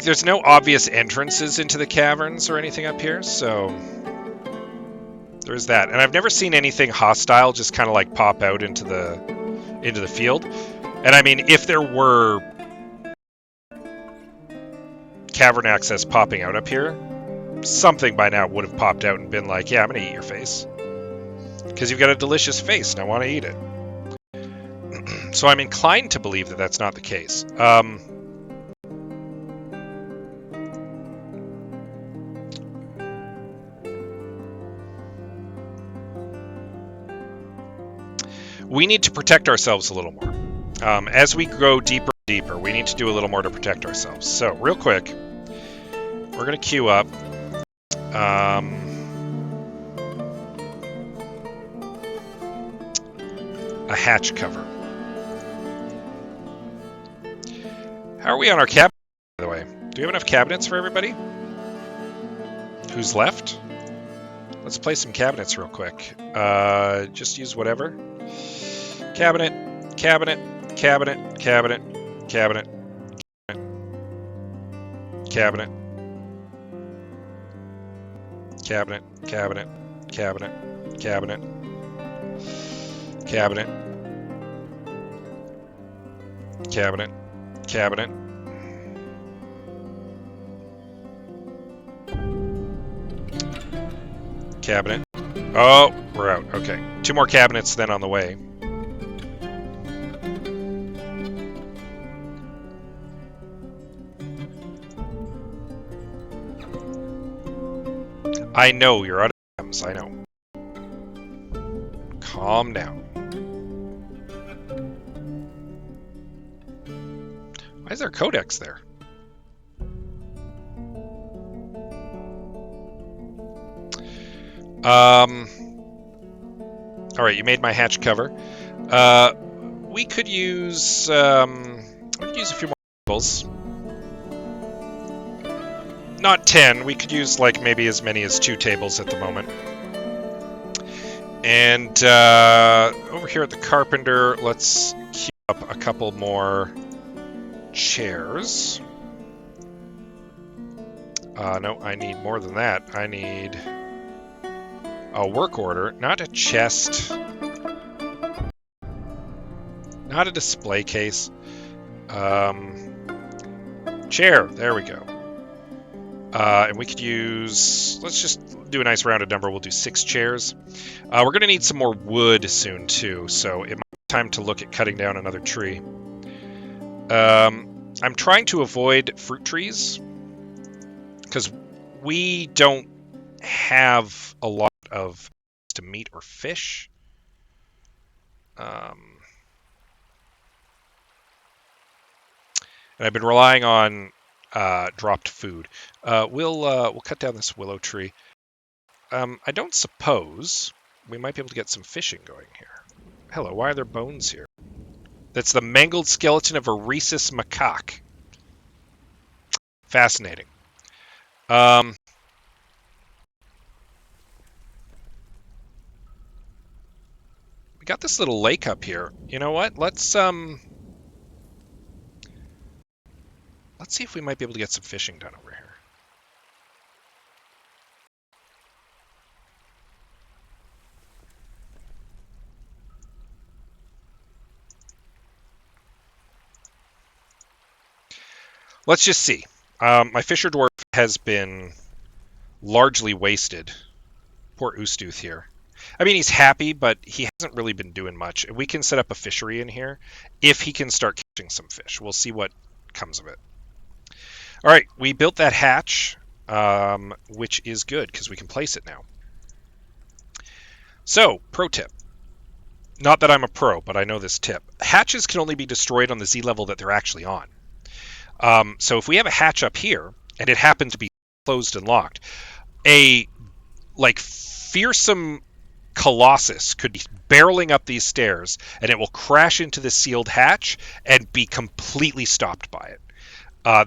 There's no obvious entrances into the caverns or anything up here, so there's that. And I've never seen anything hostile just kind of like pop out into the field. And I mean, if there were cavern access popping out up here, something by now would have popped out and been like, yeah, I'm going to eat your face. Because you've got a delicious face and I want to eat it. So I'm inclined to believe that that's not the case. We need to protect ourselves a little more. As we go deeper and deeper, we need to do a little more to protect ourselves. So, real quick, we're going to queue up. A hatch cover. How are we on our cabinet, by the way? Do we have enough cabinets for everybody? Who's left? Let's play some cabinets real quick. Just use whatever. Cabinet, cabinet, cabinet, cabinet, cabinet, cabinet, cabinet, cabinet, cabinet, cabinet, cabinet, cabinet, cabinet. Cabinet. Oh, we're out. Okay. 2 more cabinets then on the way. I know, you're out of items. I know. Calm down. Why is there a codex there? Alright, you made my hatch cover. We could use a few more tables. Not 10, we could use like maybe as many as 2 tables at the moment. And over here at the carpenter, let's queue up a couple more chairs. No, I need more than that. I need a work order, not a chest, not a display case. Chair, there we go. And we could use, let's just do a nice rounded number. We'll do 6 chairs. We're going to need some more wood soon too, so it might be time to look at cutting down another tree. I'm trying to avoid fruit trees because we don't have a lot of to meat or fish. And I've been relying on dropped food. We'll cut down this willow tree. I don't suppose we might be able to get some fishing going here. Hello, why are there bones here? That's the mangled skeleton of a rhesus macaque. Fascinating. We got this little lake up here. You know what? Let's see if we might be able to get some fishing done over here. Let's just see. My fisher dwarf has been largely wasted. Poor Oostooth here. I mean, he's happy, but he hasn't really been doing much. We can set up a fishery in here if he can start catching some fish. We'll see what comes of it. All right, we built that hatch, which is good because we can place it now. So, pro tip. Not that I'm a pro, but I know this tip. Hatches can only be destroyed on the Z level that they're actually on. So if we have a hatch up here, and it happened to be closed and locked, a fearsome colossus could be barreling up these stairs, and it will crash into the sealed hatch and be completely stopped by it.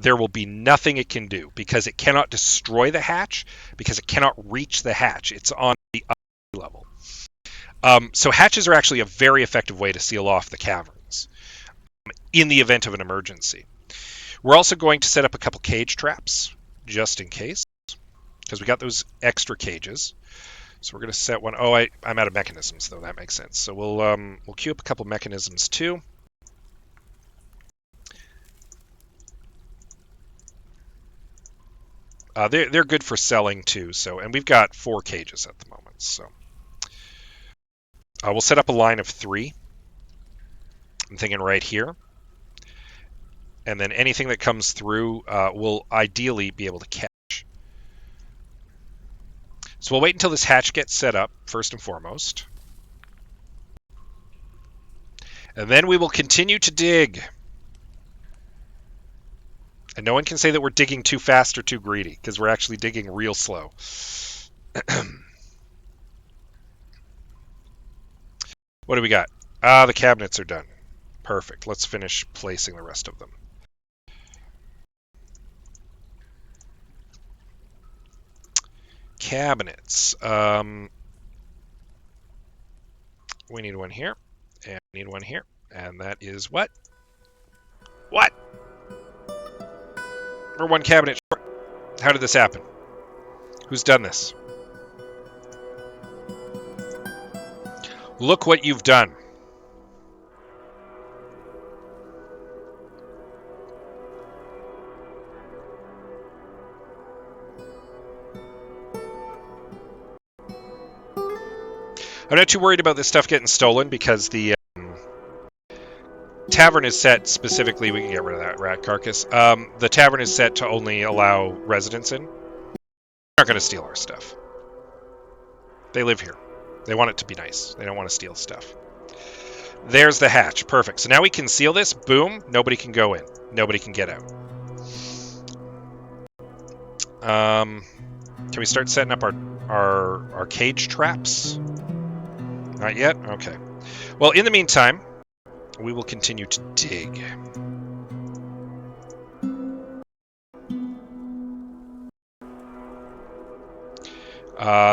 There will be nothing it can do because it cannot destroy the hatch, because it cannot reach the hatch. It's on the upper level. So hatches are actually a very effective way to seal off the caverns in the event of an emergency. We're also going to set up a couple cage traps, just in case, because we got those extra cages. So we're going to set one. Oh, I'm out of mechanisms, though. That makes sense. So we'll queue up a couple mechanisms, too. They're good for selling, too. So, and we've got 4 cages at the moment. So we'll set up a line of 3. I'm thinking right here. And then anything that comes through will ideally be able to catch. So we'll wait until this hatch gets set up, first and foremost. And then we will continue to dig. And no one can say that we're digging too fast or too greedy, because we're actually digging real slow. What do we got? The cabinets are done. Perfect. Let's finish placing the rest of them. cabinets. We need one here, and we need one here, and that is what? What? We're one cabinet short. How did this happen? Who's done this? Look what you've done. I'm not too worried about this stuff getting stolen because the tavern is set specifically. We can get rid of that rat carcass. The tavern is set to only allow residents in. They're not going to steal our stuff. They live here. They want it to be nice. They don't want to steal stuff. There's the hatch. Perfect. So now we can seal this. Boom. Nobody can go in. Nobody can get out. Can we start setting up our cage traps? Not yet? Okay. Well, in the meantime, we will continue to dig.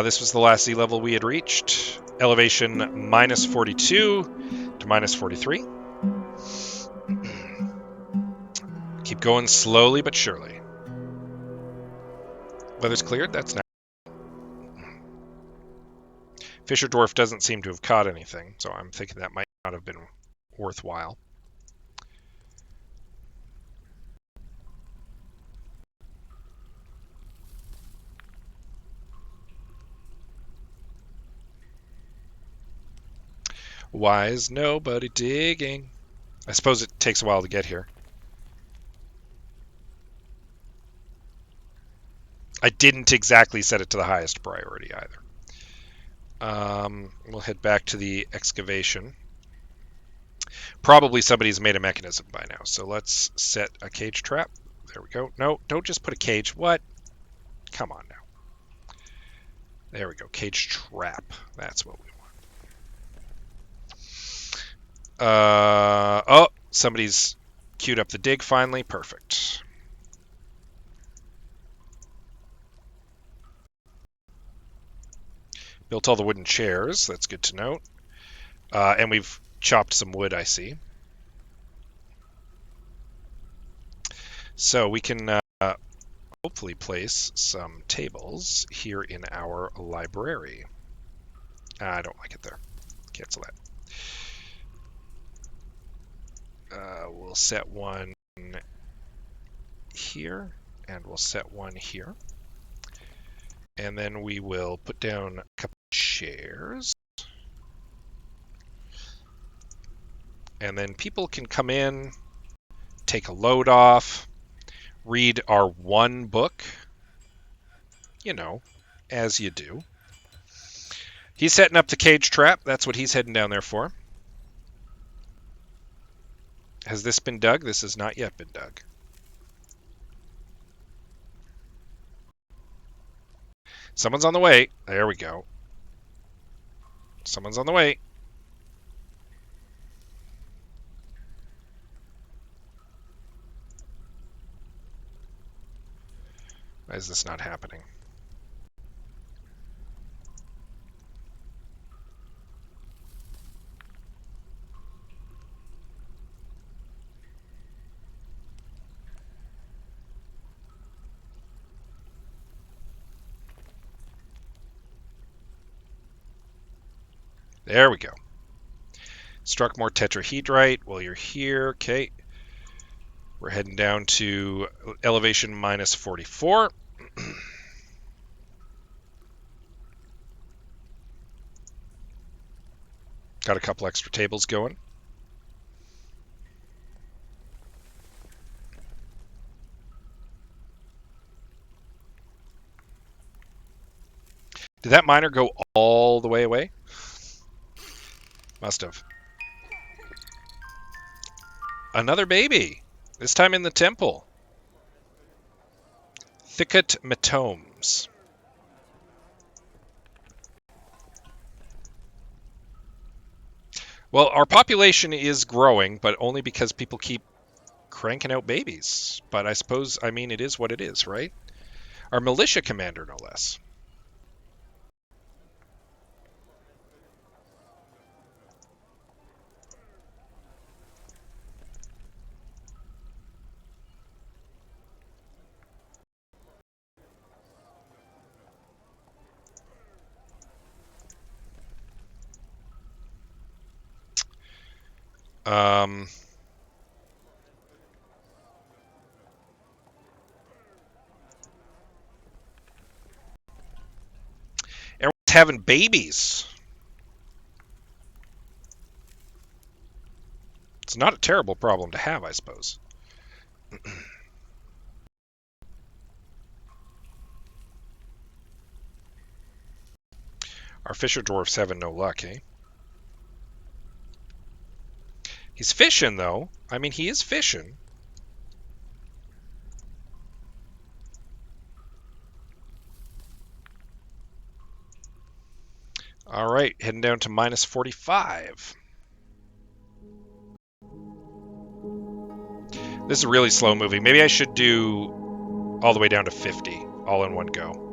This was the last sea level we had reached. Elevation minus 42 to minus 43. Keep going slowly but surely. Weather's cleared? That's nice. Fisher Dwarf doesn't seem to have caught anything, so I'm thinking that might not have been worthwhile. Why is nobody digging? I suppose it takes a while to get here. I didn't exactly set it to the highest priority either. We'll head back to the excavation. Probably somebody's made a mechanism by now, so let's set a cage trap. There we go. No, don't just put a cage. What? Come on now. There we go. Cage trap. That's what we want. Oh, somebody's queued up the dig finally. Perfect. Built all the wooden chairs. That's good to note. And we've chopped some wood, I see. So we can hopefully place some tables here in our library. I don't like it there. Cancel that. We'll set one here, and we'll set one here. And then we will put down a couple of chairs. And then people can come in, take a load off, read our one book. You know, as you do. He's setting up the cage trap. That's what he's heading down there for. Has this been dug? This has not yet been dug. Someone's on the way. There we go. Someone's on the way. Why is this not happening? There we go. Struck more tetrahedrite while you're here. Okay. We're heading down to elevation minus 44. Got a couple extra tables going. Did that miner go all the way away? Must have. Another baby. This time in the temple. Thicket metomes. Well, our population is growing, but only because people keep cranking out babies. But I suppose, I mean, it is what it is, right? Our militia commander, no less. Um, everyone's having babies. It's not a terrible problem to have, I suppose. Our fisher dwarf's having no luck, eh? He's fishing, though. I mean, he is fishing. All right, heading down to minus 45. This is really slow moving. Maybe I should do all the way down to 50, all in one go.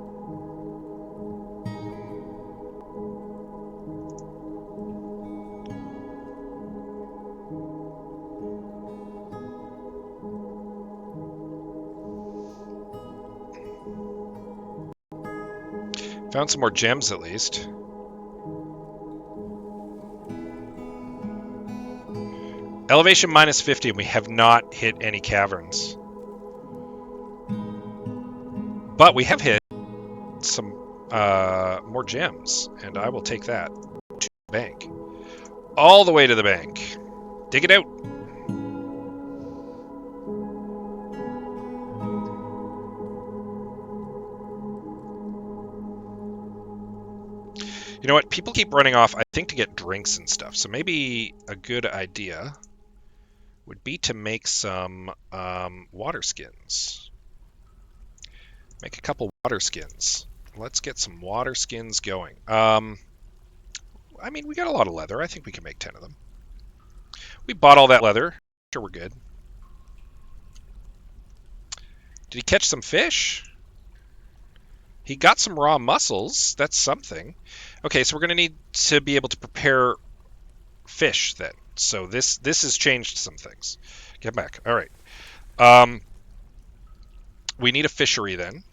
Found some more gems, at least. Elevation minus 50, and we have not hit any caverns. But we have hit some more gems, and I will take that to the bank. All the way to the bank. Dig it out. You know what? People keep running off, I think, to get drinks and stuff. So maybe a good idea would be to make some water skins. Make a couple water skins. Let's get some water skins going. I mean, we got a lot of leather. I think we can make 10 of them. We bought all that leather. Sure, we're good. Did he catch some fish? He got some raw mussels. That's something. Okay, so we're going to need to be able to prepare fish then. So this has changed some things. Get back. All right. We need a fishery then.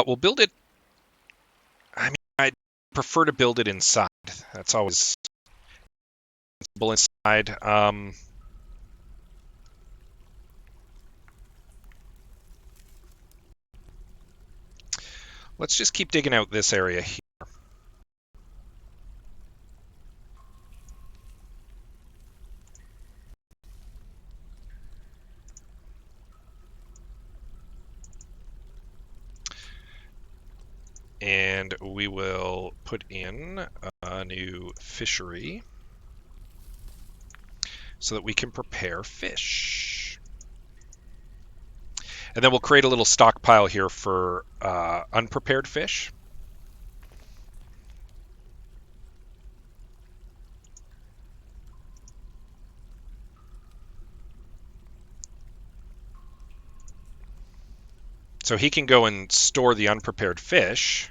We'll build it. I mean, I prefer to build it inside. That's always inside. Let's just keep digging out this area here. And we will put in a new fishery so that we can prepare fish. And then we'll create a little stockpile here for unprepared fish. So he can go and store the unprepared fish.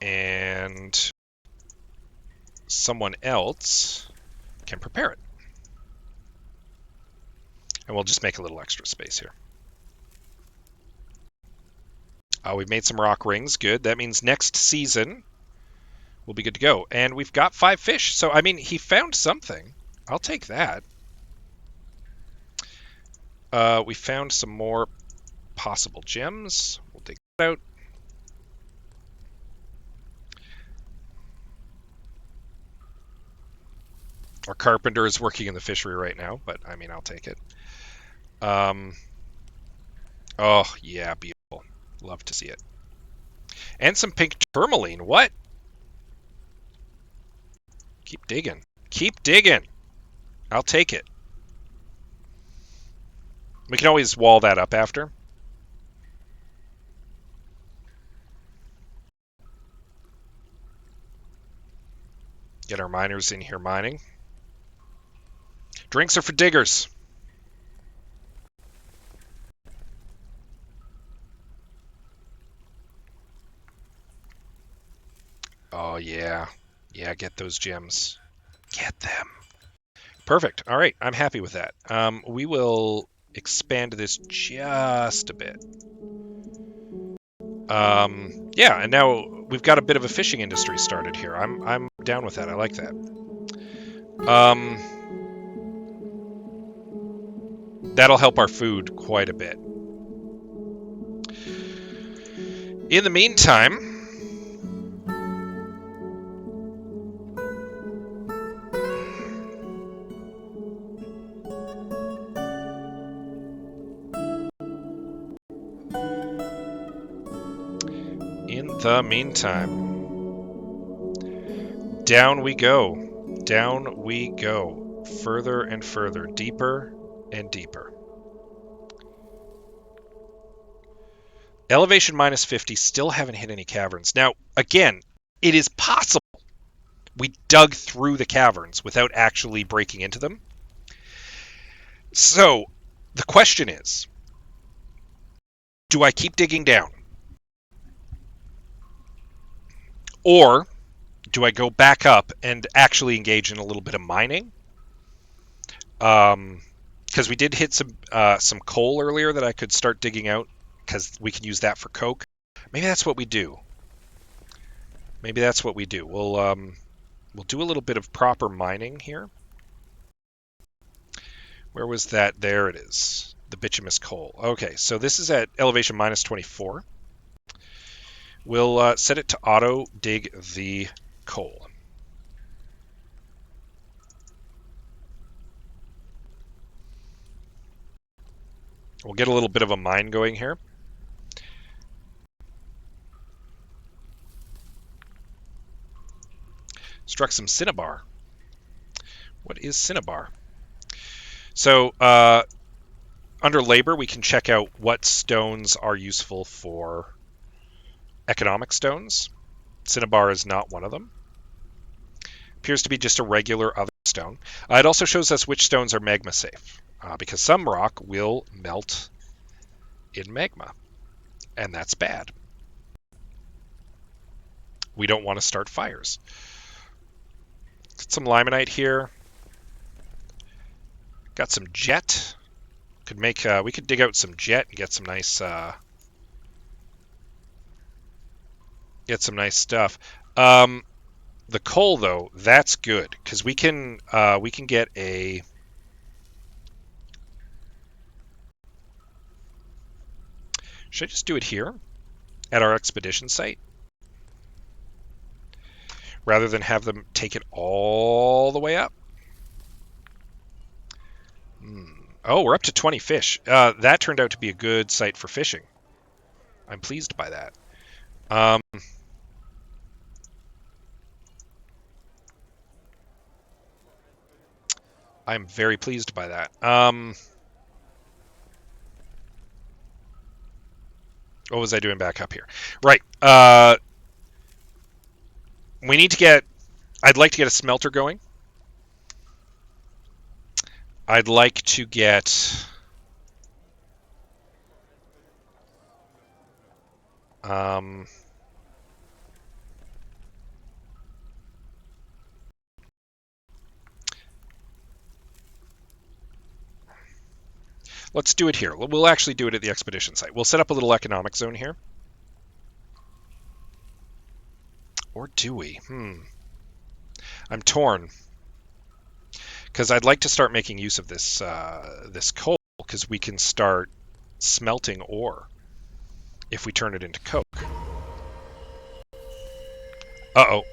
And someone else can prepare it. And we'll just make a little extra space here. We've made some rock rings. Good. That means next season we'll be good to go. And we've got 5 fish. So, I mean, he found something. I'll take that. We found some more possible gems. We'll dig that out. Our carpenter is working in the fishery right now, but I mean, I'll take it. Oh, yeah, beautiful. Love to see it. And some pink tourmaline. What? Keep digging. Keep digging. I'll take it. We can always wall that up after. Get our miners in here mining. Drinks are for diggers. Yeah, get those gems. Get them. Perfect. All right, I'm happy with that. We will expand this just a bit. Yeah, and now we've got a bit of a fishing industry started here. I'm down with that. I like that. That'll help our food quite a bit. In the meantime, down we go. Down we go. Further and further. Deeper and deeper. Elevation minus 50. Still haven't hit any caverns. Now, again, it is possible we dug through the caverns without actually breaking into them. So, the question is, do I keep digging down? Or do I go back up and actually engage in a little bit of mining? Because we did hit some coal earlier that I could start digging out because we can use that for coke. Maybe that's what we do. We'll do a little bit of proper mining here. Where was that? There it is. The bituminous coal. Okay, so this is at elevation minus 24. We'll set it to auto dig the coal. We'll get a little bit of a mine going here. Struck some cinnabar. What is cinnabar? So under labor, we can check out what stones are useful for economic stones. Cinnabar is not one of them. Appears to be just a regular other stone. It also shows us which stones are magma safe, because some rock will melt in magma, and that's bad. We don't want to start fires. Got some limonite here. Got some jet. We could dig out some jet and get some nice stuff. The coal though, that's good because we can get a. Should I just do it here at our expedition site rather than have them take it all the way up? Oh, we're up to 20 fish. That turned out to be a good site for fishing. I'm pleased by that. I'm very pleased by that. What was I doing back up here? Right. We need to get. I'd like to get a smelter going. I'd like to get. Let's do it here. We'll actually do it at the expedition site. We'll set up a little economic zone here. Or do we? I'm torn. Because I'd like to start making use of this this coal, because we can start smelting ore if we turn it into coke. Uh-oh.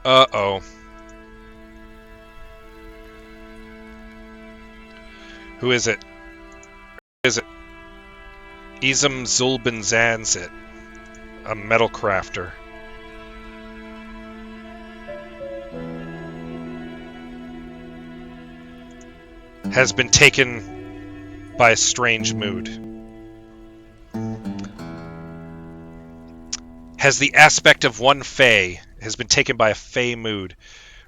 Uh-oh. Who is it? Who is it? Izum Zulbenzanzit, a metal crafter. Has been taken by a strange mood. Has the aspect of one Fae. Has been taken by a Fae mood.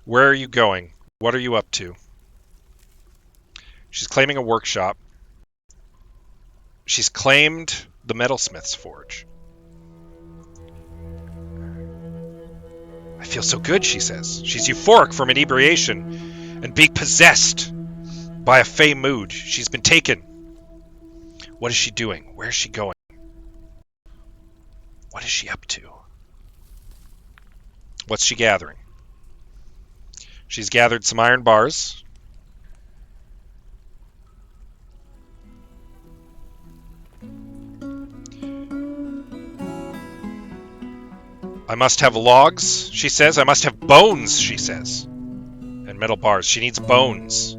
Where are you going? What are you up to? She's claiming a workshop. She's claimed the metalsmith's forge. I feel so good, she says. She's euphoric from inebriation and being possessed by a fey mood. She's been taken. What is she doing? Where is she going? What is she up to? What's she gathering? She's gathered some iron bars. I must have logs, she says. I must have bones, she says. And metal bars. She needs bones.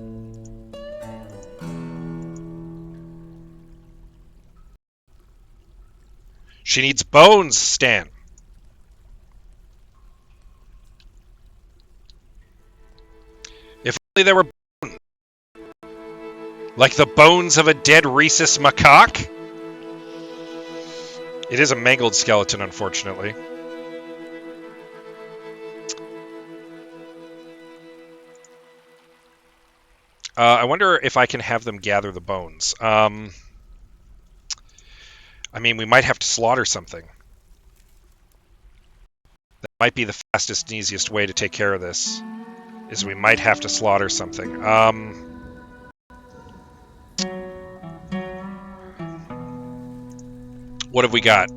She needs bones, Stan. If only there were bones. Like the bones of a dead rhesus macaque? It is a mangled skeleton, unfortunately. I wonder if I can have them gather the bones. I mean, we might have to slaughter something. That might be the fastest and easiest way to take care of this. Is we might have to slaughter something. What have we got?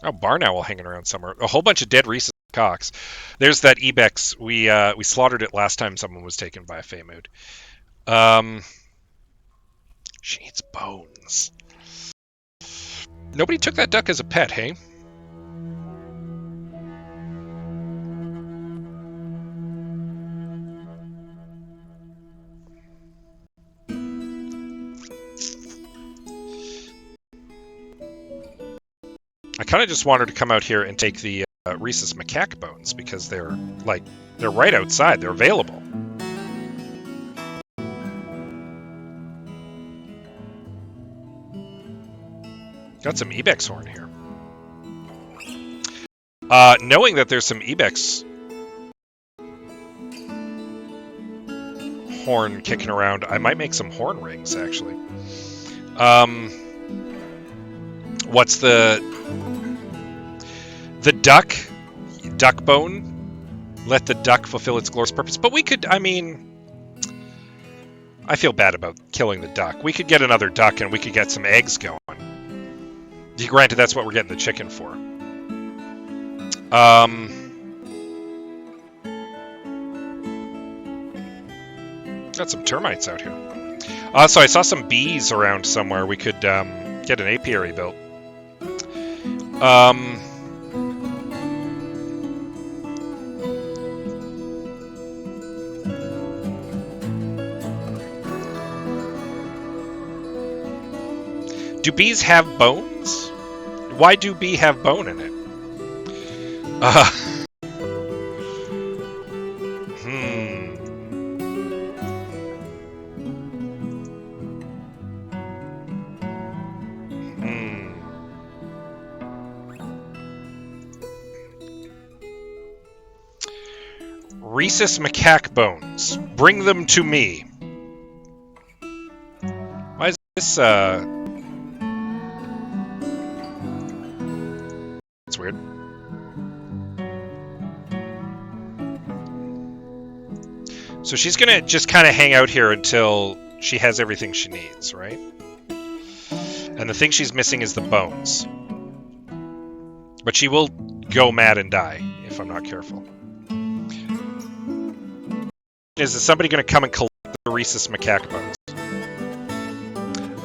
Oh, barn owl hanging around somewhere. A whole bunch of dead rhesus cocks. There's that ibex. We slaughtered it last time someone was taken by a fey mood. She needs bones. Nobody took that duck as a pet, hey? I kind of just wanted to come out here and take the rhesus macaque bones because they're right outside. They're available. Got some ibex horn here. Knowing that there's some ibex horn kicking around, I might make some horn rings actually. What's the duck bone? Let the duck fulfill its glorious purpose. But we could, I mean, I feel bad about killing the duck. We could get another duck and we could get some eggs going. Granted, that's what we're getting the chicken for. Got some termites out here. So I saw some bees around somewhere. We could get an apiary built. Do bees have bones? Why do bee have bone in it? Rhesus macaque bones. Bring them to me. Why is this, That's weird. So she's gonna just kind of hang out here until she has everything she needs, right? And the thing she's missing is the bones. But she will go mad and die if I'm not careful. Is somebody going to come and collect the rhesus macaque bones?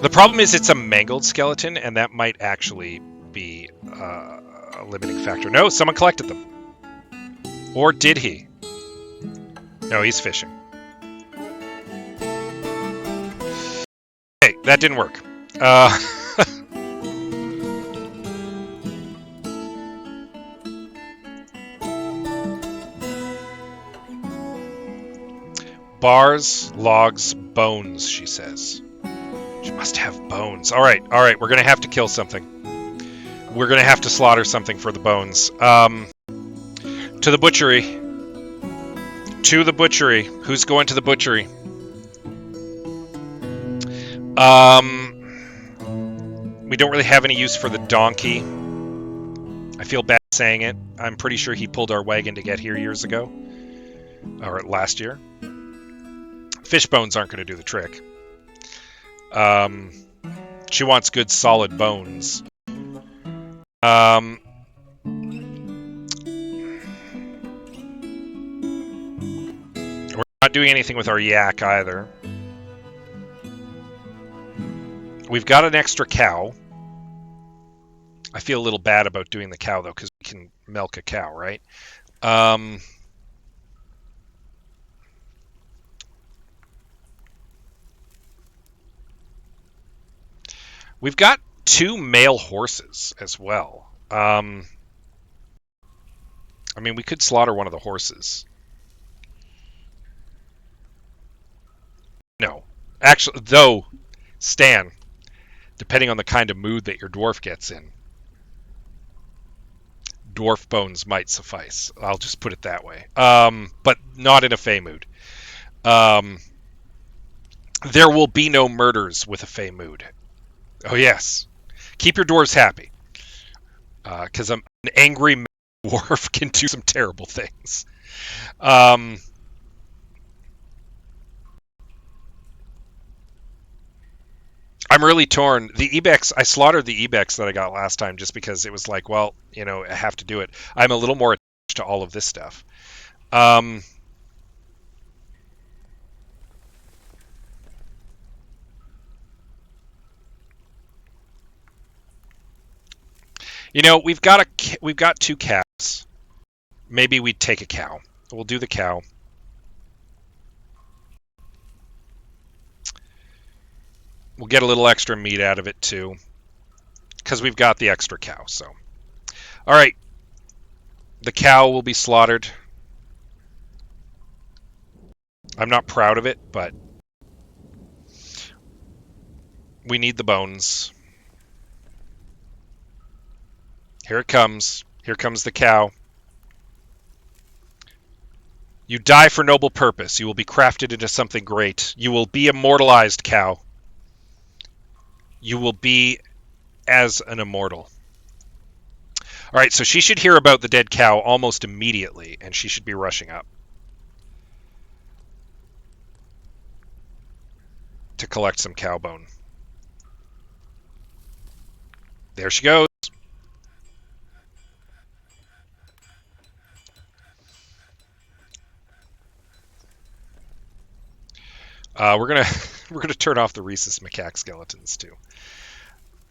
The problem is it's a mangled skeleton, and that might actually be a limiting factor. No, someone collected them. Or did he? No, he's fishing. Hey, that didn't work. Bars, logs, bones, she says. She must have bones. All right, we're going to have to kill something. We're going to have to slaughter something for the bones. To the butchery. To the butchery. Who's going to the butchery? We don't really have any use for the donkey. I feel bad saying it. I'm pretty sure he pulled our wagon to get here years ago. Or last year. Fish bones aren't going to do the trick. She wants good solid bones. We're not doing anything with our yak either. We've got an extra cow. I feel a little bad about doing the cow, though, because we can milk a cow, right? We've got 2 male horses as well. I mean, we could slaughter one of the horses. No. Actually, though, Stan, depending on the kind of mood that your dwarf gets in, dwarf bones might suffice. I'll just put it that way. But not in a Fey mood. There will be no murders with a Fey mood. Oh, yes. Keep your dwarves happy. Because an angry dwarf can do some terrible things. I'm really torn. The Ibex, I slaughtered the Ibex that I got last time just because it was like, well, you know, I have to do it. I'm a little more attached to all of this stuff. You know, we've got 2 cows. Maybe we'd take a cow. We'll do the cow. We'll get a little extra meat out of it too, because we've got the extra cow. So, all right, the cow will be slaughtered. I'm not proud of it, but we need the bones. Here it comes. Here comes the cow. You die for noble purpose. You will be crafted into something great. You will be immortalized, cow. You will be as an immortal. All right, so she should hear about the dead cow almost immediately, and she should be rushing up to collect some cow bone. There she goes. We're gonna turn off the rhesus macaque skeletons too.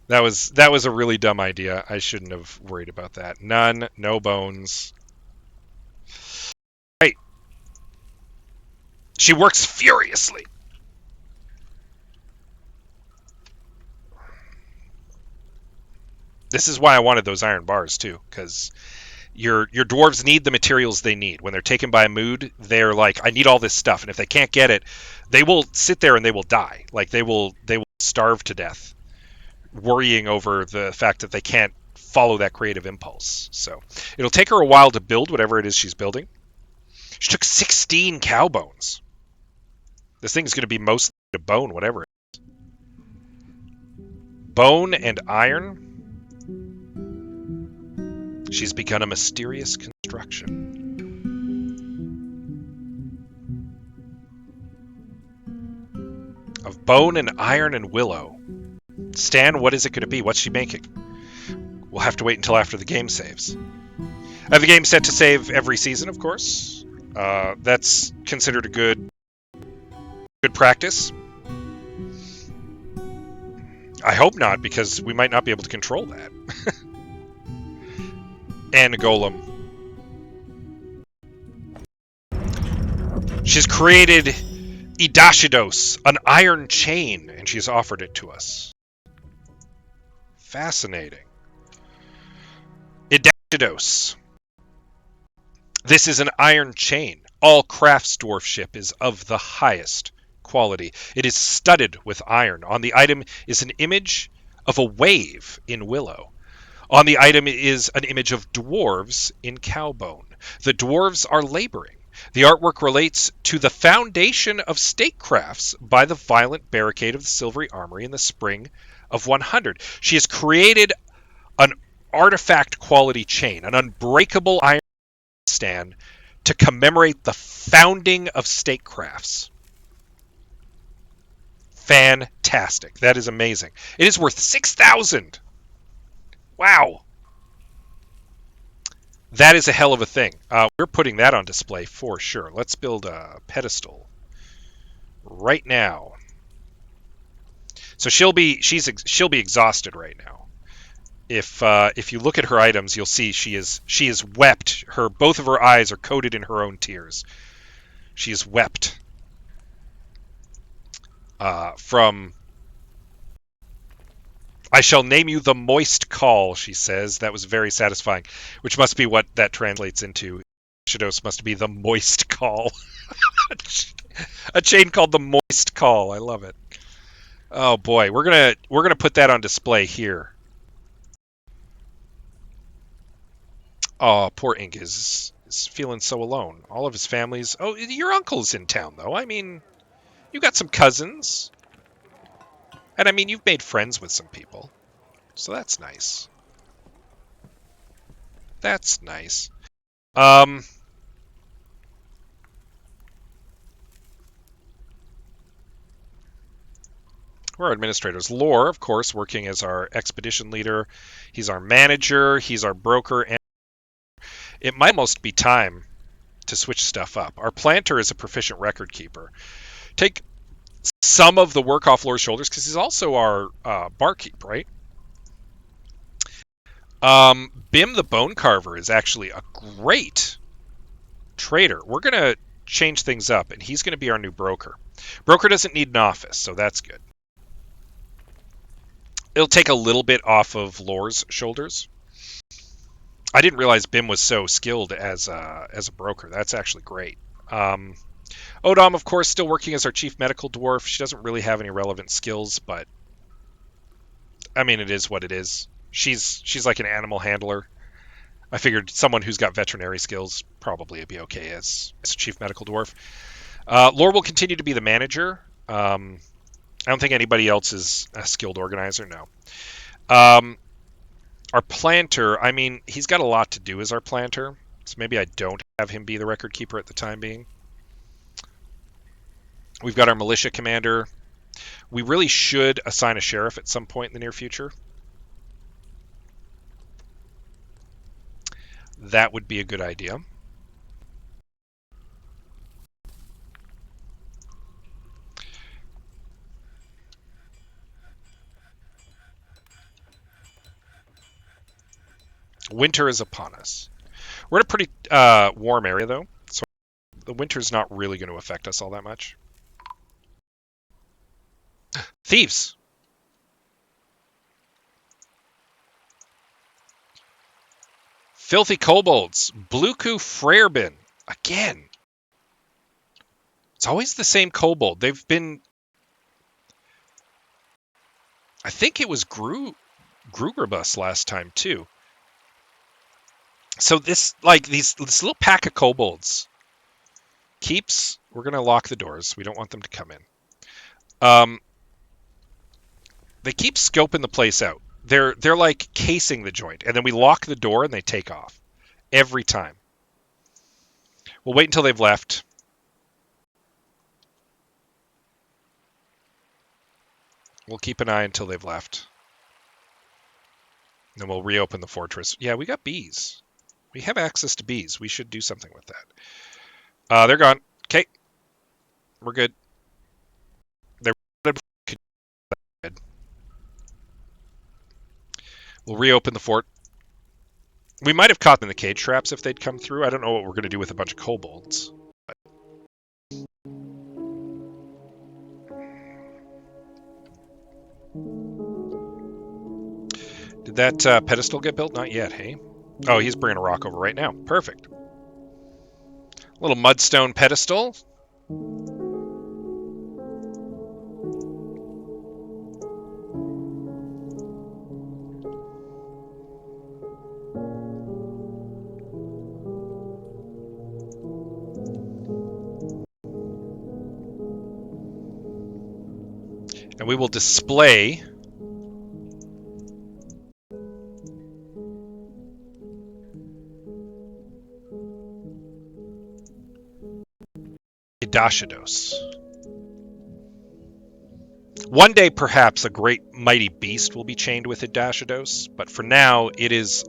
That was a really dumb idea. I shouldn't have worried about that. None, no bones. Right. She works furiously. This is why I wanted those iron bars too, because your dwarves need the materials they need. When they're taken by a mood, they're like, I need all this stuff, and if they can't get it, they will sit there and they will die. Like they will starve to death, worrying over the fact that they can't follow that creative impulse. So it'll take her a while to build whatever it is she's building. She took 16 cow bones. This thing's going to be mostly a bone, whatever it is. Bone and iron. She's begun a mysterious construction. Of bone and iron and willow. Stan, what is it going to be? What's she making? We'll have to wait until after the game saves. I have the game set to save every season, of course. That's considered a good practice. I hope not, because we might not be able to control that. And a golem. She's created Idashidos, an iron chain, and she's offered it to us. Fascinating. Idashidos. This is an iron chain. All crafts dwarfship is of the highest quality. It is studded with iron. On the item is an image of a wave in willow. On the item is an image of dwarves in cowbone. The dwarves are laboring. The artwork relates to the foundation of statecrafts by the violent barricade of the Silvery Armory in the spring of 100. She has created an artifact quality chain, an unbreakable iron stand to commemorate the founding of statecrafts. Fantastic. That is amazing. It is worth 6,000. Wow. That is a hell of a thing. We're putting that on display for sure. Let's build a pedestal right now. So she'll be exhausted right now. If you look at her items, you'll see she is wept. Both of her eyes are coated in her own tears. She is wept from. I shall name you the moist call, she says. That was very satisfying, which must be what that translates into. Shadows must be the moist call. A chain called the moist call. I love it. Oh boy, we're gonna put that on display here. Oh, poor Ink is feeling so alone. All of his family's. Oh, your uncle's in town though. I mean, you got some cousins, and I mean you've made friends with some people, so that's nice. That's nice. We're our administrators. Lore, of course, working as our expedition leader. He's our manager. He's our broker. And it might almost be time to switch stuff up. Our planter is a proficient record keeper. Take some of the work off Lore's shoulders because he's also our barkeep, right? Bim the Bone Carver is actually a great trader. We're going to change things up, and he's going to be our new broker. Broker doesn't need an office, so that's good. It'll take a little bit off of Lore's shoulders. I didn't realize Bim was so skilled as a broker. That's actually great. Odom, of course, still working as our chief medical dwarf. She doesn't really have any relevant skills, but I mean, it is what it is. She's like an animal handler. I figured someone who's got veterinary skills probably would be okay as a chief medical dwarf. Lore will continue to be the manager. I don't think anybody else is a skilled organizer, no. Our planter, I mean, he's got a lot to do as our planter, so maybe I don't have him be the record keeper at the time being. We've got our militia commander. We really should assign a sheriff at some point in the near future. That would be a good idea. Winter is upon us. We're in a pretty warm area, though, so the winter's not really going to affect us all that much. Thieves! Filthy kobolds. Bluku Frerebin. Again. It's always the same kobold. They've been... I think it was Grugerbus last time, too. So this little pack of kobolds keeps... We're going to lock the doors. We don't want them to come in. They keep scoping the place out. They're like casing the joint, and then we lock the door and they take off. Every time. We'll wait until they've left. We'll keep an eye until they've left. Then we'll reopen the fortress. Yeah, we got bees. We have access to bees. We should do something with that. They're gone. Okay. We're good. They're good. We'll reopen the fort. We might have caught them in the cage traps if they'd come through. I don't know what we're going to do with a bunch of kobolds. But... Did that pedestal get built? Not yet, hey? Oh, he's bringing a rock over right now. Perfect. Little mudstone pedestal. And we will display Dashados. One day, perhaps, a great mighty beast will be chained with Dashados, but for now, it is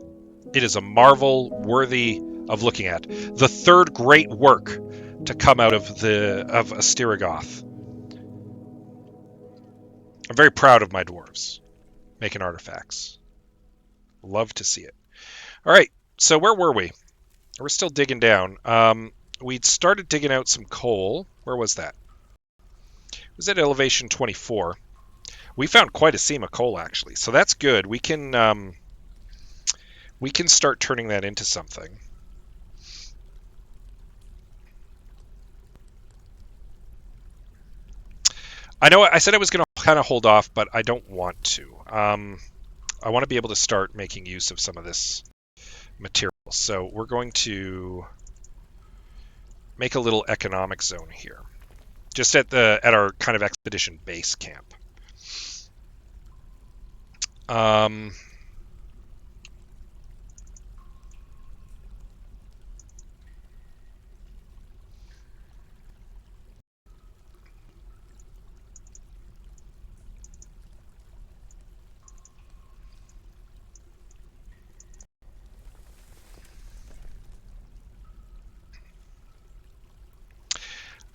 a marvel worthy of looking at. The third great work to come out of Astiragoth. I'm very proud of my dwarves making artifacts. Love to see it. All right, so where were we? We're still digging down. We'd started digging out some coal. Where was that? It was at elevation 24. We found quite a seam of coal, actually, so that's good. We can start turning that into something. I know I said I was going to kind of hold off, but I don't want to. I want to be able to start making use of some of this material. So we're going to make a little economic zone here, just at our kind of expedition base camp.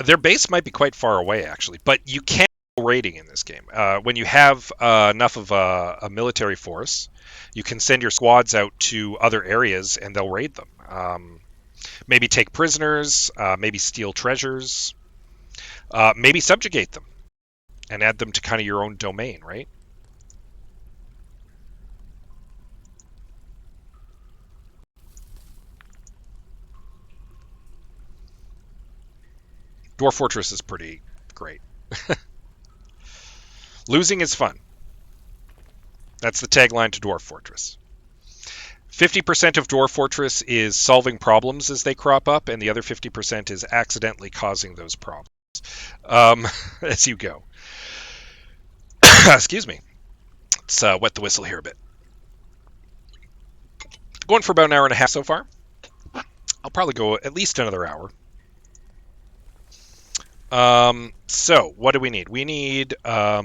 Their base might be quite far away, actually, but you can go raiding in this game. When you have enough of a military force, you can send your squads out to other areas and they'll raid them. Maybe take prisoners, maybe steal treasures, maybe subjugate them and add them to kind of your own domain, right? Dwarf Fortress is pretty great. Losing is fun. That's the tagline to Dwarf Fortress. 50% of Dwarf Fortress is solving problems as they crop up, and the other 50% is accidentally causing those problems as you go. Excuse me. Let's wet the whistle here a bit. Going for about an hour and a half so far. I'll probably go at least another hour. So what do we need? We need a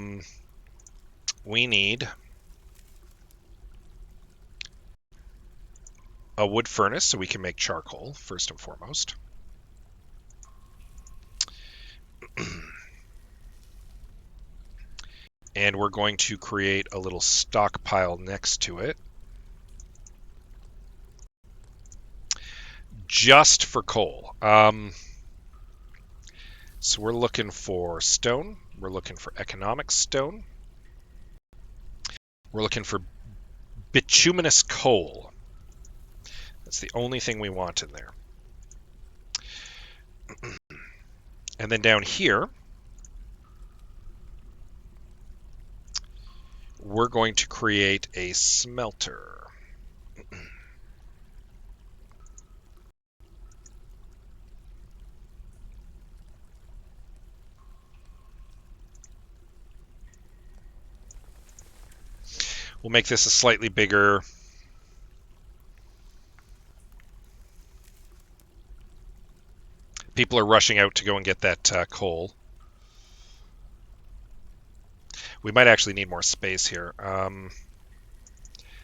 wood furnace so we can make charcoal first and foremost. And we're going to create a little stockpile next to it. Just for coal. So we're looking for stone. We're looking for economic stone. We're looking for bituminous coal. That's the only thing we want in there. And then down here, we're going to create a smelter. We'll make this a slightly bigger. People are rushing out to go and get that coal. We might actually need more space here.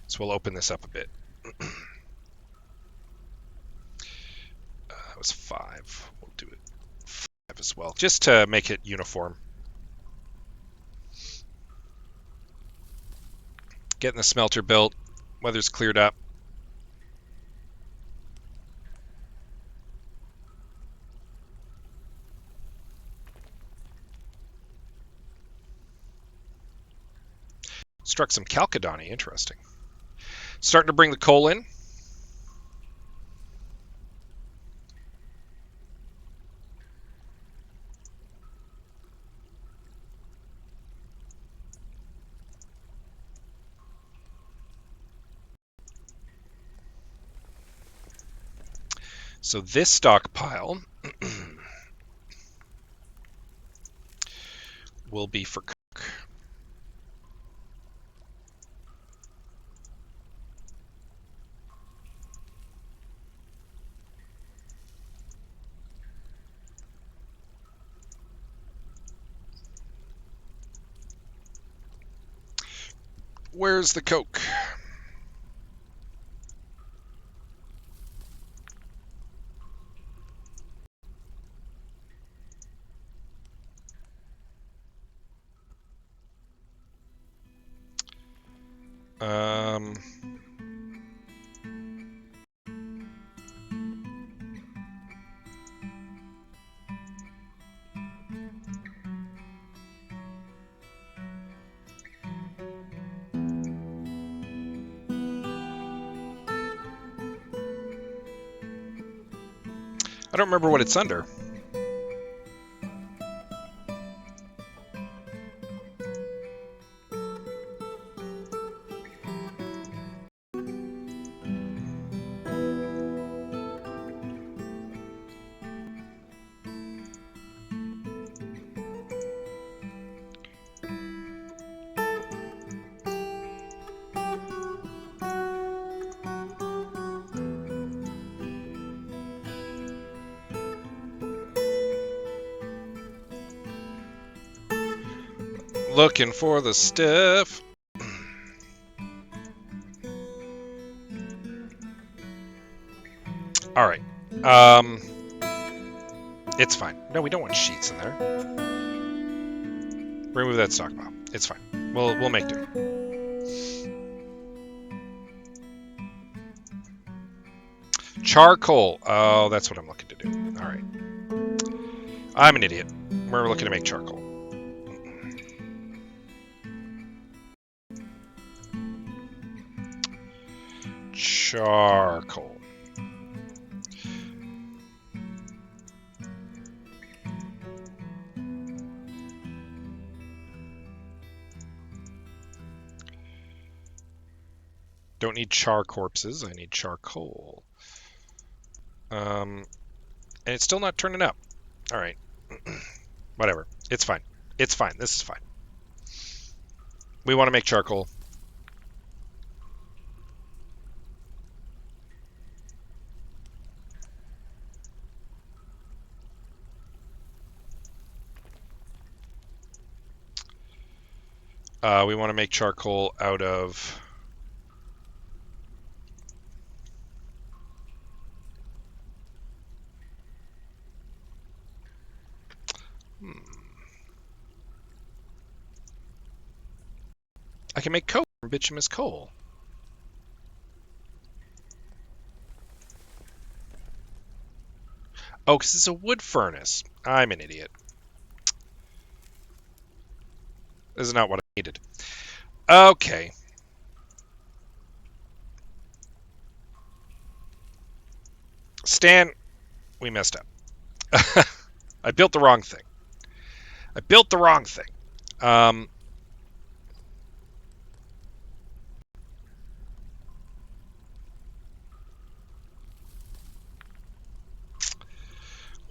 So we'll open this up a bit. That was 5. We'll do it 5 as well, just to make it uniform. Getting the smelter built. Weather's cleared up. Struck some Chalcedony, interesting. Starting to bring the coal in. So this stockpile will be for cook. Where's the coke? Um, I don't remember what it's under. Looking for the stuff. All right. It's fine. No, we don't want sheets in there. Remove that stockpile. It's fine. We'll make do. Charcoal. Oh, that's what I'm looking to do. All right. I'm an idiot. We're looking to make charcoal. Charcoal. Don't need char corpses. I need charcoal. And it's still not turning up. All right. Whatever. It's fine. It's fine. This is fine. We want to make charcoal. We want to make charcoal out of... I can make coke from bituminous coal. Oh, because it's a wood furnace. I'm an idiot. This is not what I needed. Okay. Stan, we messed up. I built the wrong thing.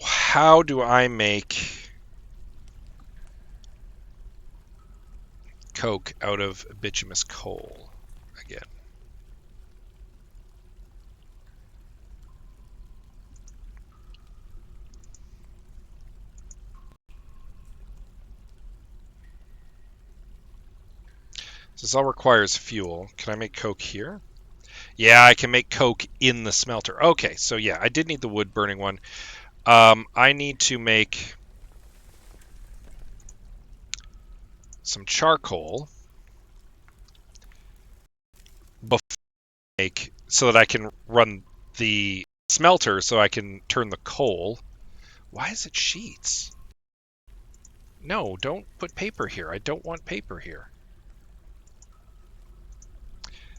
How do I make coke out of bituminous coal again? This all requires fuel. Can I make coke here? Yeah, I can make coke in the smelter. Okay, so yeah, I did need the wood burning one. I need to make some charcoal before I make, so that I can run the smelter so I can turn the coal. Why is it sheets? No, don't put paper here. I don't want paper here.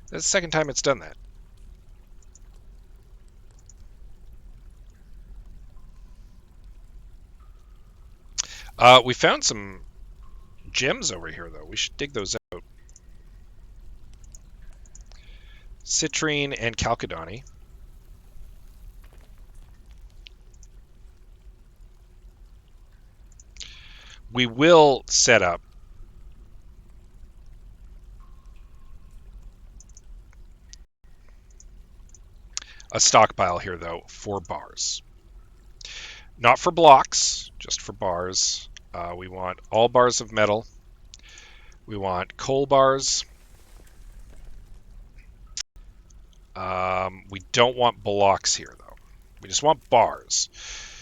That's the second time it's done that. We found some gems over here, though. We should dig those out. Citrine and chalcedony. We will set up a stockpile here, though, for bars. Not for blocks, just for bars. We want all bars of metal. We want coal bars. We don't want blocks here, though. We just want bars.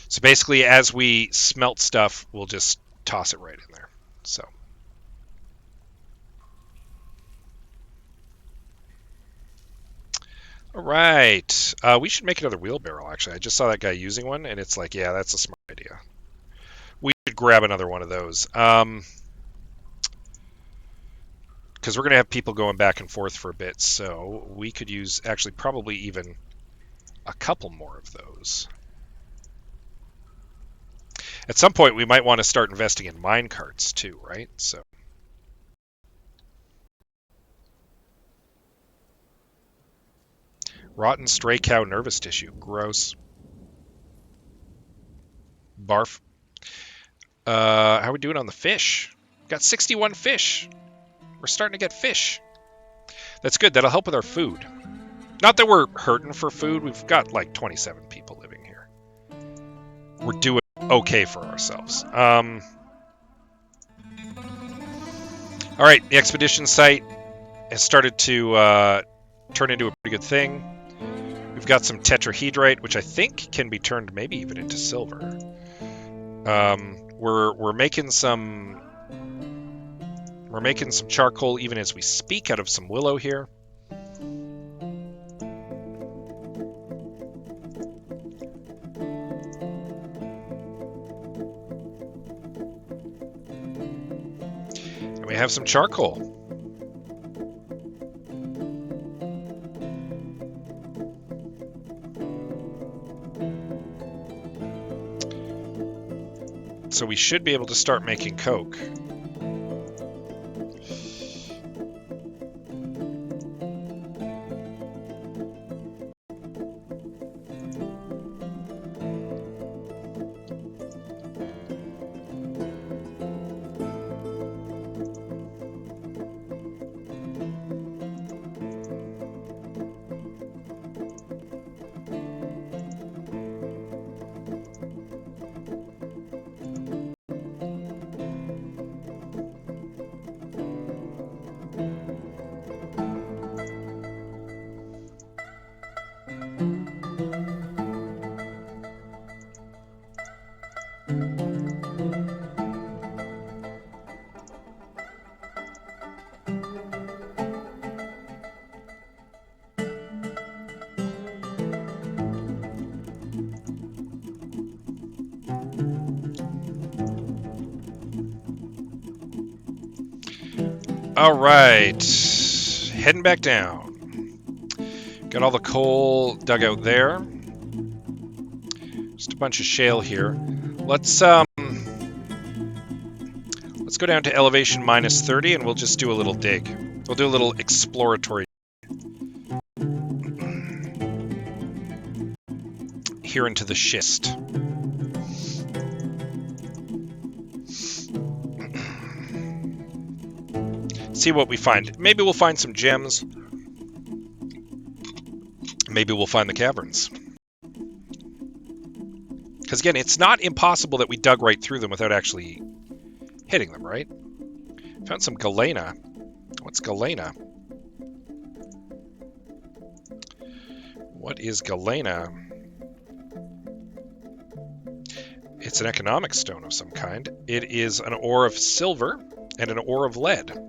So basically, as we smelt stuff, we'll just toss it right in there. So. All right. We should make another wheelbarrow, actually. I just saw that guy using one, and it's like, yeah, that's a smart idea. We should grab another one of those. Because we're going to have people going back and forth for a bit, so we could use, actually, probably even a couple more of those. At some point, we might want to start investing in mine carts, too, right? So. Rotten stray cow nervous tissue. Gross. Barf. How are we doing on the fish? Got 61 fish. We're starting to get fish. That's good. That'll help with our food. Not that we're hurting for food. We've got like 27 people living here. We're doing okay for ourselves. All right, the expedition site has started to turn into a pretty good thing. We've got some tetrahedrite, which I think can be turned maybe even into silver. We're making some charcoal even as we speak out of some willow here. And we have some charcoal. So we should be able to start making coke. All right, heading back down. Got all the coal dug out there. Just a bunch of shale here. Let's go down to elevation minus 30, and we'll just do a little dig. We'll do a little exploratory here into the schist. See what we find. Maybe we'll find some gems. Maybe we'll find the caverns. Because again, it's not impossible that we dug right through them without actually hitting them, right? Found some galena. What's galena? What is galena? It's an economic stone of some kind. It is an ore of silver and an ore of lead.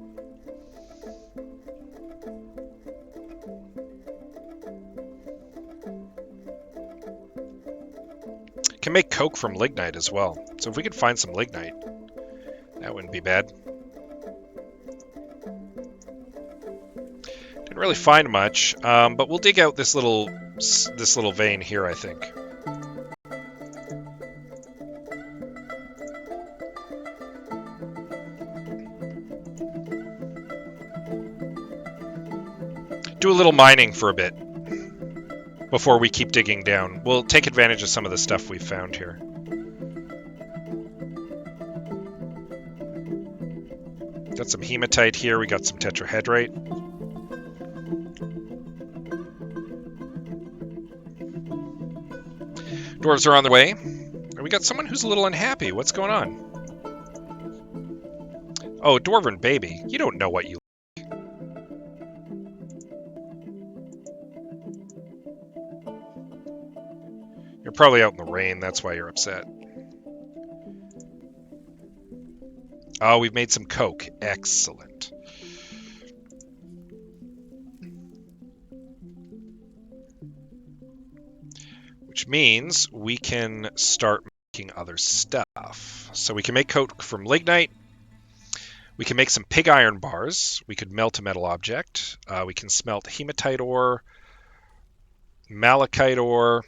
Can make coke from lignite as well. So if we could find some lignite, that wouldn't be bad. Didn't really find much, but we'll dig out this little vein here, I think. Do a little mining for a bit before we keep digging down. We'll take advantage of some of the stuff we've found here. Got some hematite here. We got some tetrahedrite. Dwarves are on their way. And we got someone who's a little unhappy. What's going on? Oh, Dwarven baby. You don't know what you You're probably out in the rain. That's why you're upset. Oh, we've made some coke. Excellent. Which means we can start making other stuff. So we can make coke from lignite. We can make some pig iron bars. We could melt a metal object. We can smelt hematite ore, malachite ore,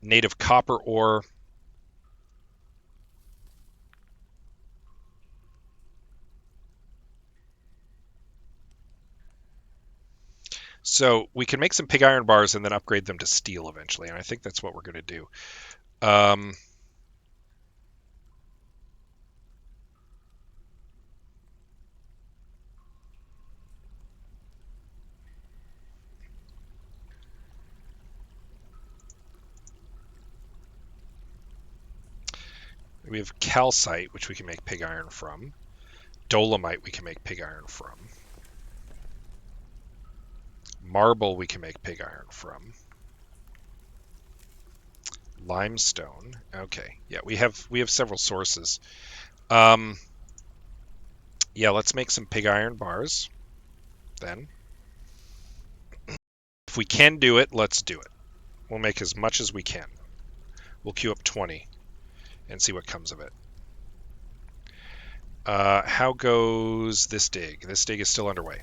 native copper ore. So we can make some pig iron bars and then upgrade them to steel eventually. And I think that's what we're going to do. We have calcite, which we can make pig iron from. Dolomite, we can make pig iron from. Marble, we can make pig iron from. Limestone. Okay, yeah, we have several sources. Yeah, let's make some pig iron bars. Then, if we can do it, let's do it. We'll make as much as we can. We'll queue up 20 and see what comes of it. How goes this dig? This dig is still underway.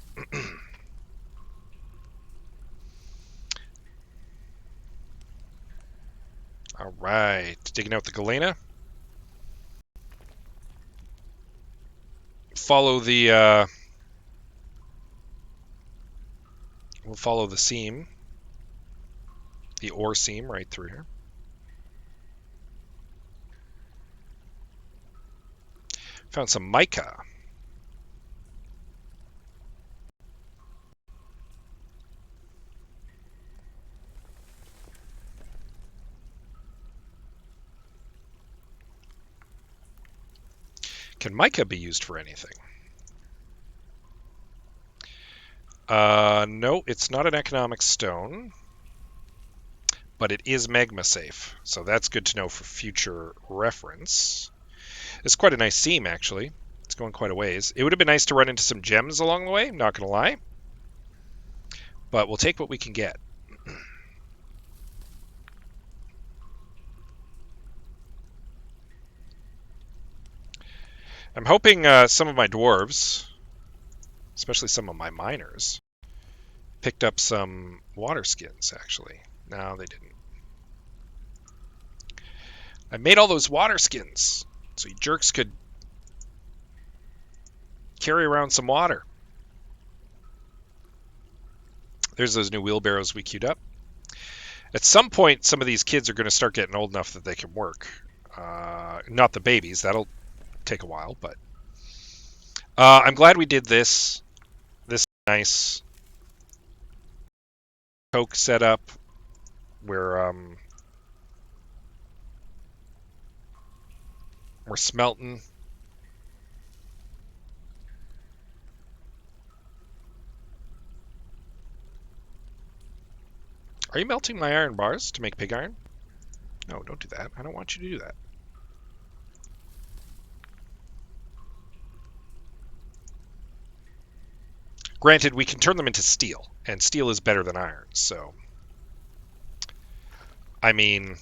All right, digging out the galena. Follow the. We'll follow the seam, the ore seam right through here. Found some mica. Can mica be used for anything? No, it's not an economic stone, but it is magma safe, so that's good to know for future reference. It's quite a nice seam, actually. It's going quite a ways. It would have been nice to run into some gems along the way, not gonna lie, but we'll take what we can get. I'm hoping some of my dwarves, especially some of my miners, picked up some water skins, actually. No, they didn't. I made all those water skins, so you jerks could carry around some water. There's those new wheelbarrows we queued up. At some point, some of these kids are going to start getting old enough that they can work. Not the babies. That'll take a while, but I'm glad we did this. This nice coke setup where we're smelting. Are you melting my iron bars to make pig iron? No, don't do that. I don't want you to do that. Granted, we can turn them into steel, and steel is better than iron, so... I mean...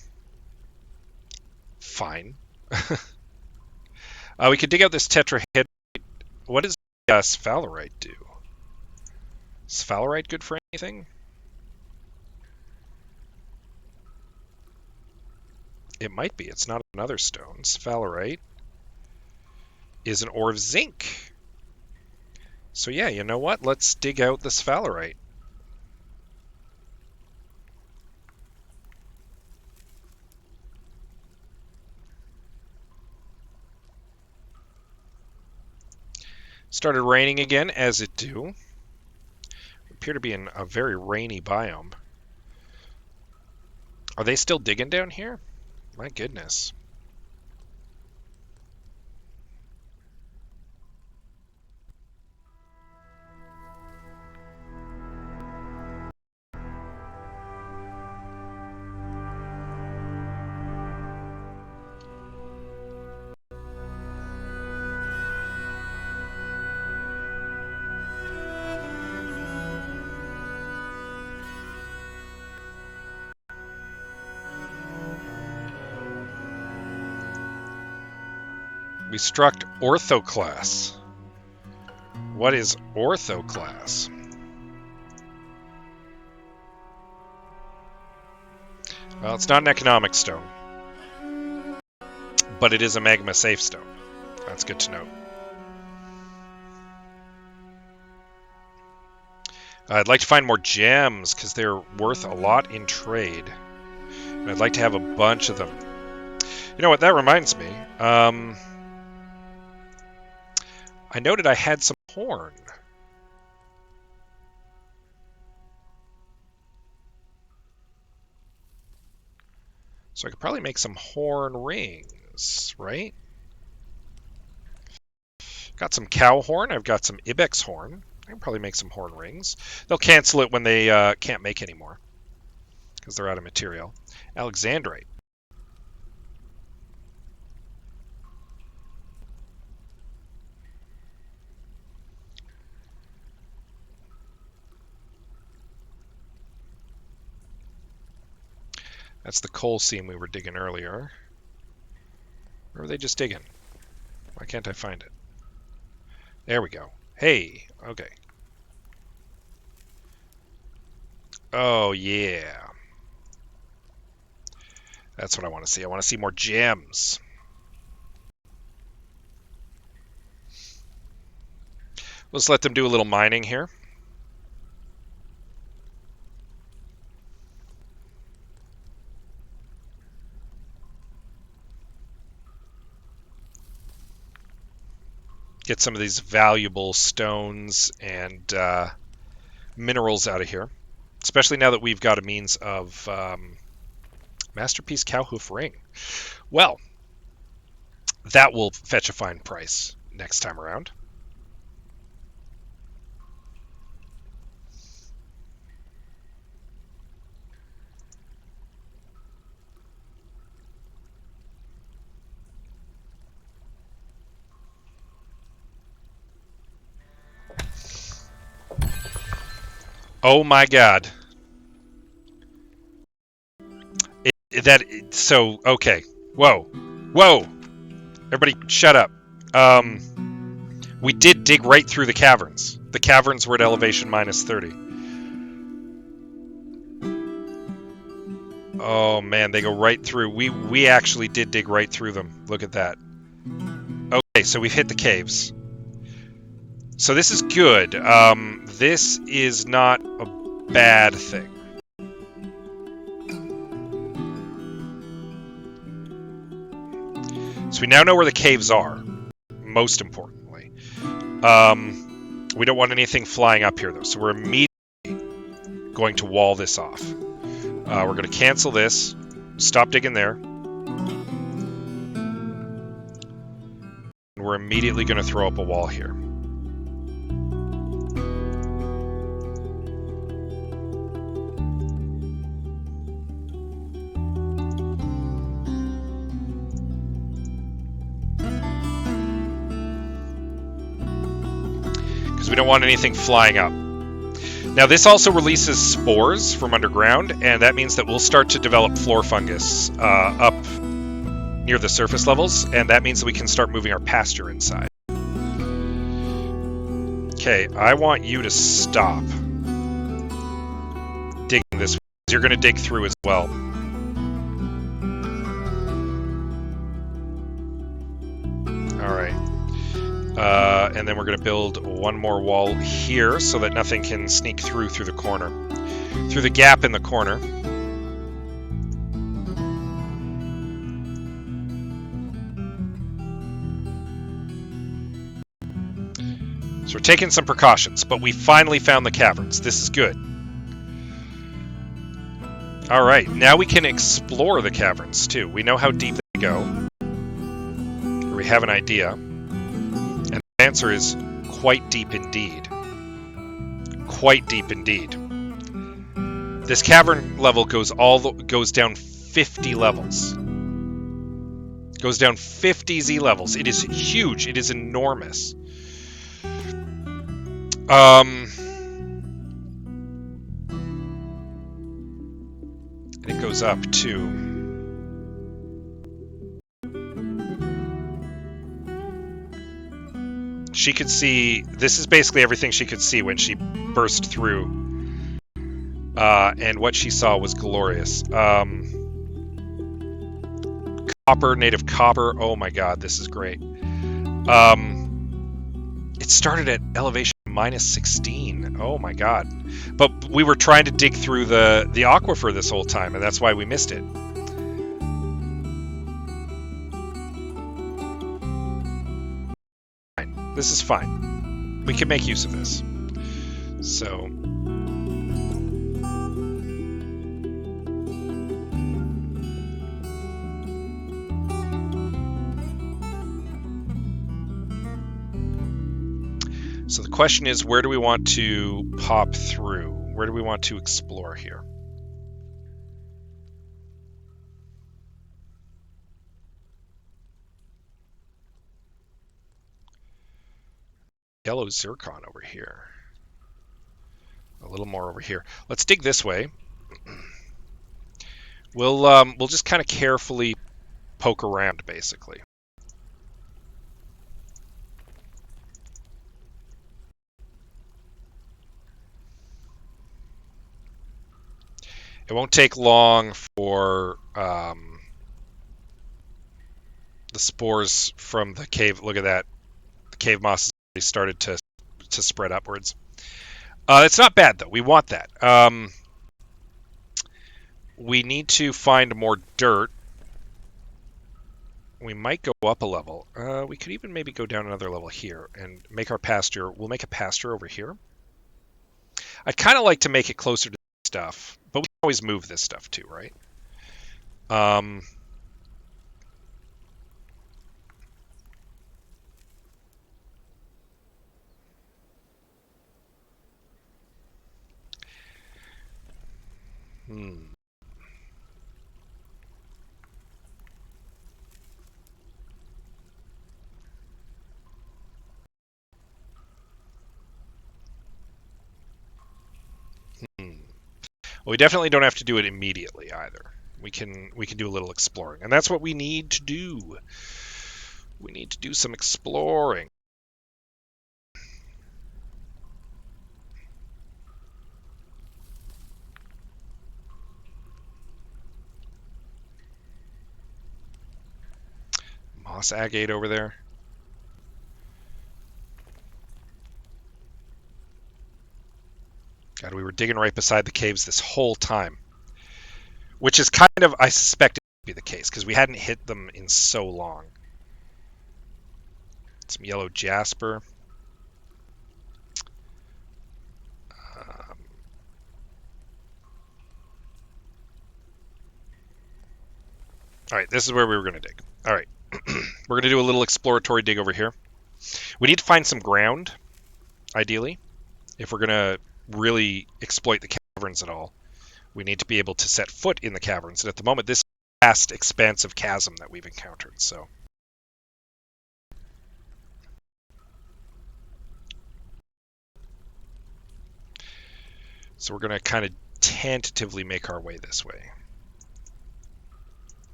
Fine. We could dig out this tetrahedrite. What does sphalerite do? Is sphalerite good for anything? It might be. It's not another stone. Sphalerite is an ore of zinc. So yeah, you know what? Let's dig out the sphalerite. Started raining again, as it do. We appear to be in a very rainy biome. Are they still digging down here? My goodness. We struck orthoclass. What is orthoclass? Well, it's not an economic stone, but it is a magma safe stone. That's good to know. I'd like to find more gems because they're worth a lot in trade. And I'd like to have a bunch of them. You know what? That reminds me. I noted I had some horn. So I could probably make some horn rings, right? Got some cow horn. I've got some ibex horn. I can probably make some horn rings. They'll cancel it when they can't make any more because they're out of material. Alexandrite. That's the coal seam we were digging earlier. Or were they just digging? Why can't I find it? There we go. Hey, okay. Oh, yeah. That's what I want to see. I want to see more gems. Let's let them do a little mining here. Get some of these valuable stones and minerals out of here. Especially now that we've got a means of Masterpiece Cowhoof Ring. Well, that will fetch a fine price next time around. Oh my god. Okay. Whoa. Whoa. Everybody shut up. We did dig right through the caverns. The caverns were at elevation minus 30. Oh man, they go right through. We actually did dig right through them. Look at that. Okay, so we've hit the caves. So this is good. This is not a bad thing. So we now know where the caves are, most importantly. We don't want anything flying up here, though, so we're immediately going to wall this off. We're going to cancel this, stop digging there. And we're immediately going to throw up a wall here. We don't want anything flying up. Now this also releases spores from underground, and that means that we'll start to develop floor fungus up near the surface levels, and that means that we can start moving our pasture inside. Okay, I want you to stop digging this way. You're going to dig through as well. Alright. And then we're going to build one more wall here so that nothing can sneak through the corner. Through the gap in the corner. So we're taking some precautions, but we finally found the caverns. This is good. Alright, now we can explore the caverns too. We know how deep they go. Or we have an idea. And the answer is quite deep indeed. Quite deep indeed. This cavern level goes down 50 levels. Goes down 50 Z levels. It is huge. It is enormous. And it goes up to She could see. This is basically everything she could see when she burst through. And what she saw was glorious. Copper, native copper. Oh my god, this is great. It started at elevation -16. Oh my god. But we were trying to dig through the aquifer this whole time, and that's why we missed it. Fine. This is fine. We can make use of this. So... So the question is, where do we want to pop through? Where do we want to explore here? Yellow zircon over here. A little more over here. Let's dig this way. We'll just kind of carefully poke around, basically. It won't take long for the spores from the cave. Look at that. The cave moss has already started to spread upwards. It's not bad, though. We want that. We need to find more dirt. We might go up a level. We could even maybe go down another level here and make our pasture. We'll make a pasture over here. I'd kind of like to make it closer to stuff, but we can always move this stuff too, right? Well, we definitely don't have to do it immediately either. We can do a little exploring, and that's what we need to do. We need to do some exploring. Moss agate over there. God, we were digging right beside the caves this whole time. Which is kind of, I suspect, it would be the case, because we hadn't hit them in so long. Some yellow jasper. Alright, this is where we were going to dig. Alright, we're going to do a little exploratory dig over here. We need to find some ground, ideally, if we're going to really exploit the caverns at all. We need to be able to set foot in the caverns, and at the moment, this vast, expansive chasm that we've encountered, so... So we're going to kind of tentatively make our way this way.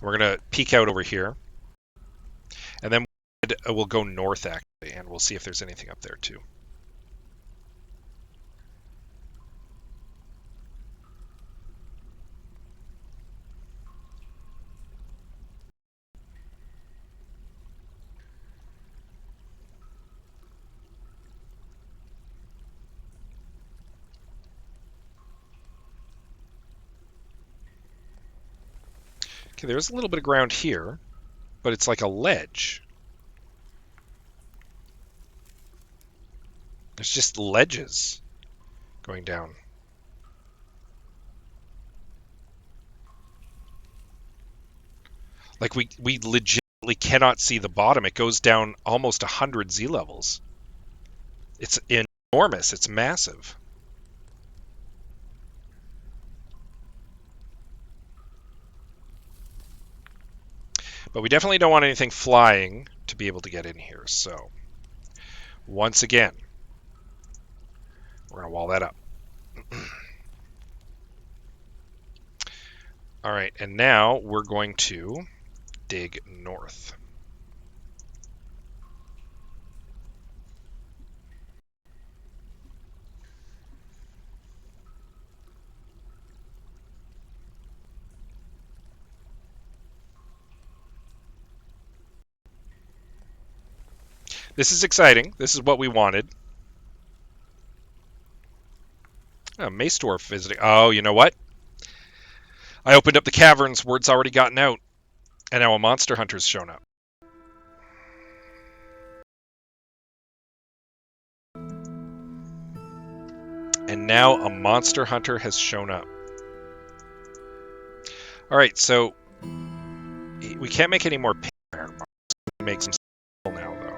We're going to peek out over here. And then we'll go north, actually, and we'll see if there's anything up there, too. Okay, there's a little bit of ground here, but it's like a ledge. There's just ledges going down. Like we legitimately cannot see the bottom. It goes down almost 100 Z levels. It's enormous. It's massive. But we definitely don't want anything flying to be able to get in here. So once again, we're going to wall that up. All right, and now we're going to dig north. This is exciting. This is what we wanted. Oh, Mace Dwarf visiting. Oh, you know what? I opened up the caverns. Word's already gotten out. And now a monster hunter's shown up. And now a monster hunter has shown up. All right, so we can't make any more iron bars. We make some steel now, though.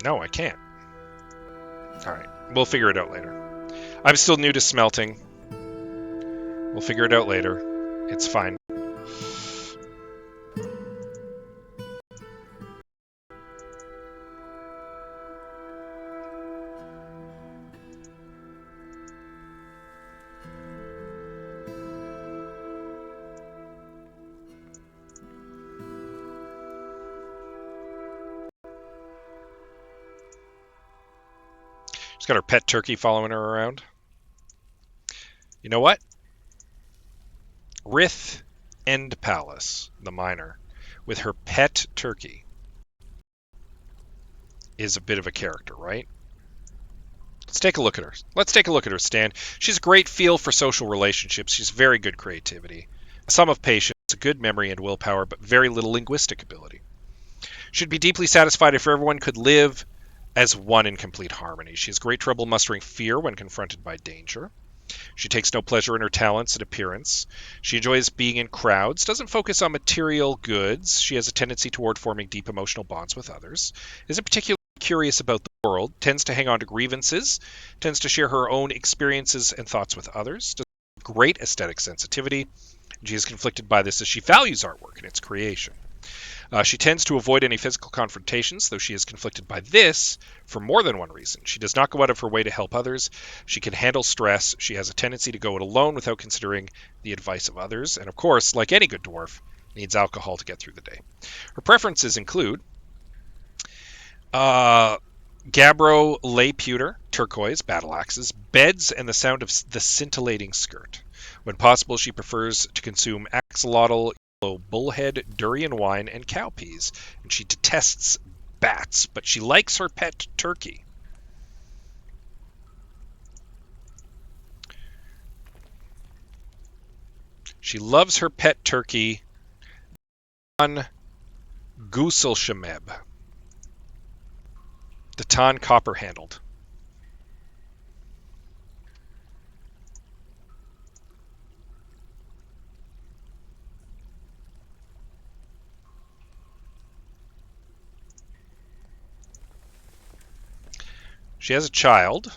No, I can't. All right, we'll figure it out later. I'm still new to smelting. We'll figure it out later. It's fine. She's got her pet turkey following her around. You know what? Rith End Palace, the miner, with her pet turkey, is a bit of a character, right? Let's take a look at her. Let's take a look at her stand. She's a great feel for social relationships. She's very good creativity, a sum of patience, a good memory and willpower, but very little linguistic ability. She'd be deeply satisfied if everyone could live as one in complete harmony. She has great trouble mustering fear when confronted by danger. She takes no pleasure in her talents and appearance. She enjoys being in crowds, doesn't focus on material goods. She has a tendency toward forming deep emotional bonds with others, isn't particularly curious about the world, tends to hang on to grievances, tends to share her own experiences and thoughts with others, does great aesthetic sensitivity. She is conflicted by this as she values artwork and its creation. She tends to avoid any physical confrontations, though she is conflicted by this for more than one reason. She does not go out of her way to help others. She can handle stress. She has a tendency to go it alone without considering the advice of others. And of course, like any good dwarf, needs alcohol to get through the day. Her preferences include Gabbro lay pewter, turquoise, battle axes, beds, and the sound of the scintillating skirt. When possible, she prefers to consume axolotl, bullhead, durian wine, and cowpeas, and she detests bats, but she likes her pet turkey. She loves her pet turkey on Gooselshemeb, the Tan copper-handled. She has a child.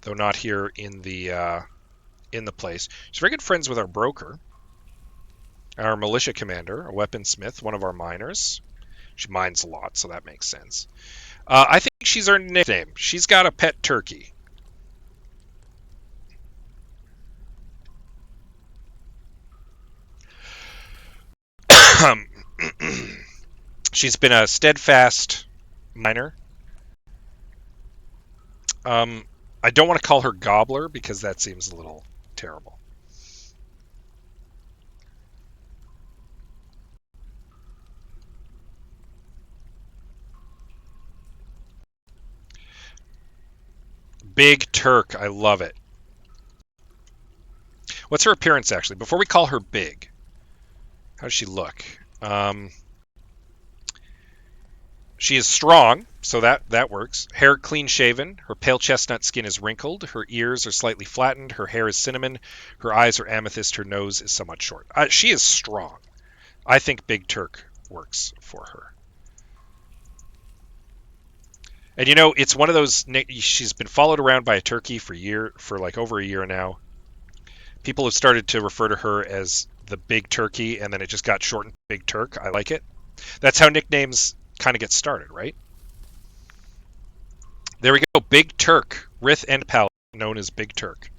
Though not here in the place. She's very good friends with our broker, our militia commander, a weaponsmith, one of our miners. She mines a lot, so that makes sense. I think she's earned a nickname. She's got a pet turkey. She's been a steadfast miner. I don't want to call her Gobbler because that seems a little terrible. Big Turk. I love it. What's her appearance, actually? Before we call her big, how does she look? She is strong, so that works. Hair clean shaven. Her pale chestnut skin is wrinkled. Her ears are slightly flattened. Her hair is cinnamon. Her eyes are amethyst. Her nose is somewhat short. She is strong. I think Big Turk works for her. And you know, it's one of those. She's been followed around by a turkey for like over a year now. People have started to refer to her as the Big Turkey, and then it just got shortened to Big Turk. I like it. That's how nicknames kind of get started, right? There we go. Big Turk. Rith and Pal, known as Big Turk.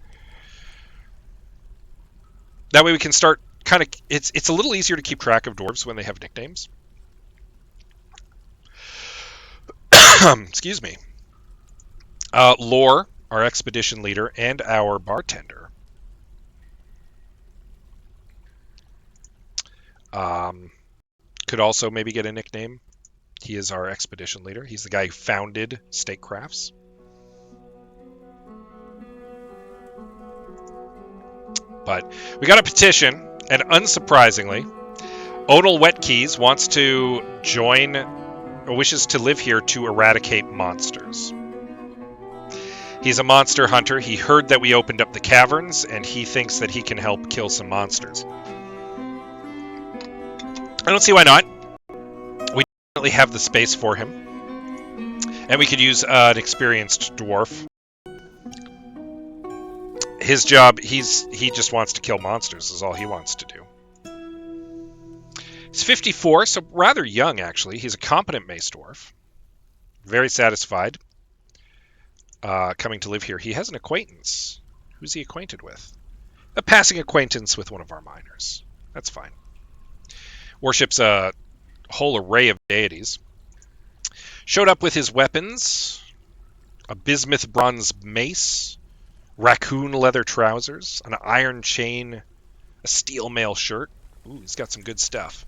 That way we can start kind of. It's a little easier to keep track of dwarves when they have nicknames. Excuse me. Lore, our expedition leader, and our bartender. Could also maybe get a nickname. He is our expedition leader. He's the guy who founded Statecrafts. But we got a petition, and unsurprisingly, Onal Wetkeys wants to join, or wishes to live here to eradicate monsters. He's a monster hunter. He heard that we opened up the caverns, and he thinks that he can help kill some monsters. I don't see why not. We definitely have the space for him. And we could use an experienced dwarf. His job, he just wants to kill monsters, is all he wants to do. He's 54, so rather young, actually. He's a competent mace dwarf. Very satisfied coming to live here. He has an acquaintance. Who's he acquainted with? A passing acquaintance with one of our miners. That's fine. Worships a whole array of deities. Showed up with his weapons. A bismuth bronze mace. Raccoon leather trousers. An iron chain. A steel mail shirt. Ooh, he's got some good stuff.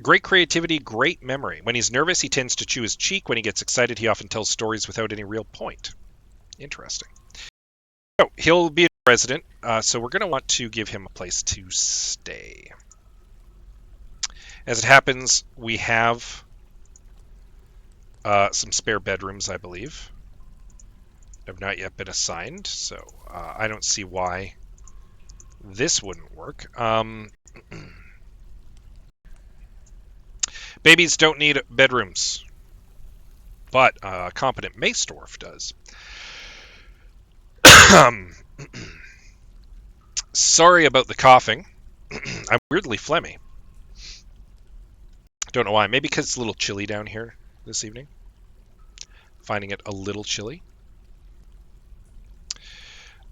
Great creativity, great memory. When he's nervous, he tends to chew his cheek. When he gets excited, he often tells stories without any real point. Interesting. So, he'll be a resident, so we're going to want to give him a place to stay. As it happens, we have some spare bedrooms, I believe. Have not yet been assigned, so I don't see why this wouldn't work. Babies don't need bedrooms, but a competent mace dwarf does. Sorry about the coughing. I'm weirdly phlegmy. Don't know why. Maybe because it's a little chilly down here this evening. Finding it a little chilly.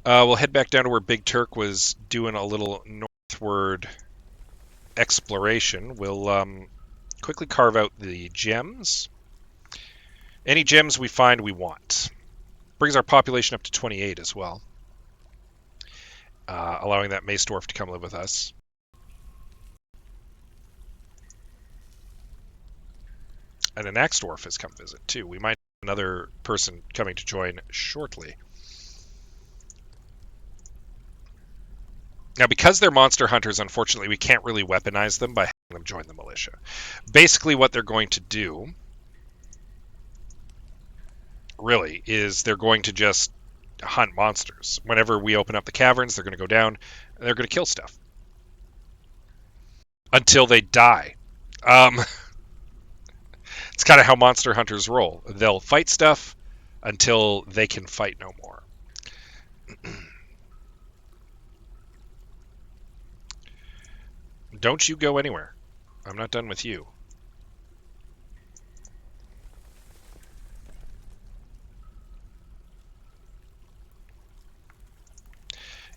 We'll head back down to where Big Turk was doing a little northward exploration. We'll quickly carve out the gems. Any gems we find we want. Brings our population up to 28 as well. Allowing that mace dwarf to come live with us. And an axe dwarf has come visit too. We might have another person coming to join shortly. Now, because they're monster hunters, unfortunately, we can't really weaponize them by having them join the militia. Basically, what they're going to do, really, is they're going to just hunt monsters. Whenever we open up the caverns, they're going to go down, and they're going to kill stuff. Until they die. It's kind of how monster hunters roll. They'll fight stuff until they can fight no more. Don't you go anywhere. I'm not done with you.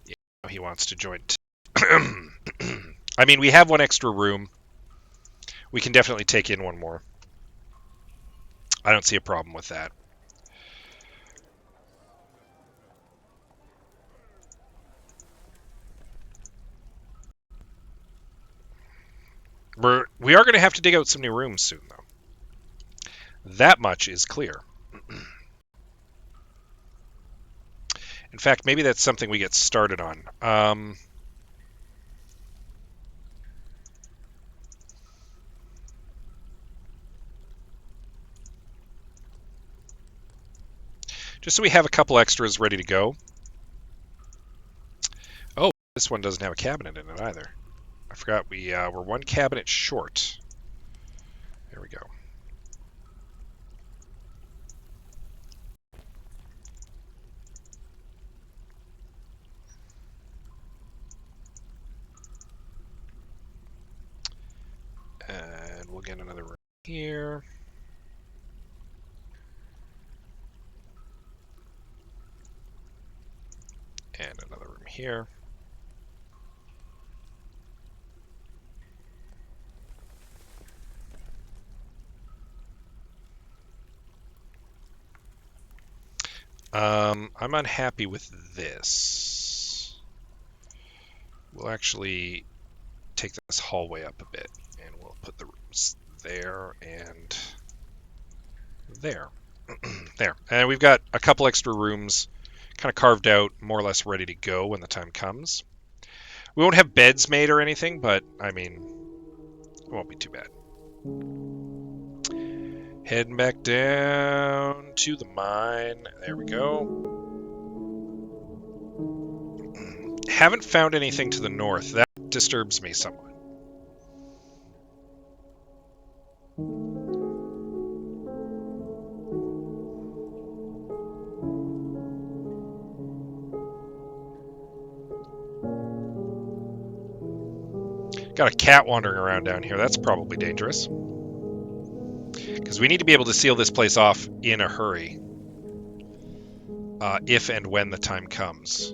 Yeah, he wants to join. I mean, we have one extra room. We can definitely take in one more. I don't see a problem with that. We are going to have to dig out some new rooms soon, though. That much is clear. In fact, maybe that's something we get started on. Just so we have a couple extras ready to go. Oh, this one doesn't have a cabinet in it either. I forgot we're one cabinet short. There we go. And we'll get another room here. And another room here. I'm unhappy with this. We'll actually take this hallway up a bit, and we'll put the rooms there and there. There. And we've got a couple extra rooms kind of carved out, more or less ready to go when the time comes. We won't have beds made or anything, but, I mean, it won't be too bad. Heading back down to the mine. There we go. Haven't found anything to the north. That disturbs me somewhat. Got a cat wandering around down here. That's probably dangerous. Because we need to be able to seal this place off in a hurry. If and when the time comes.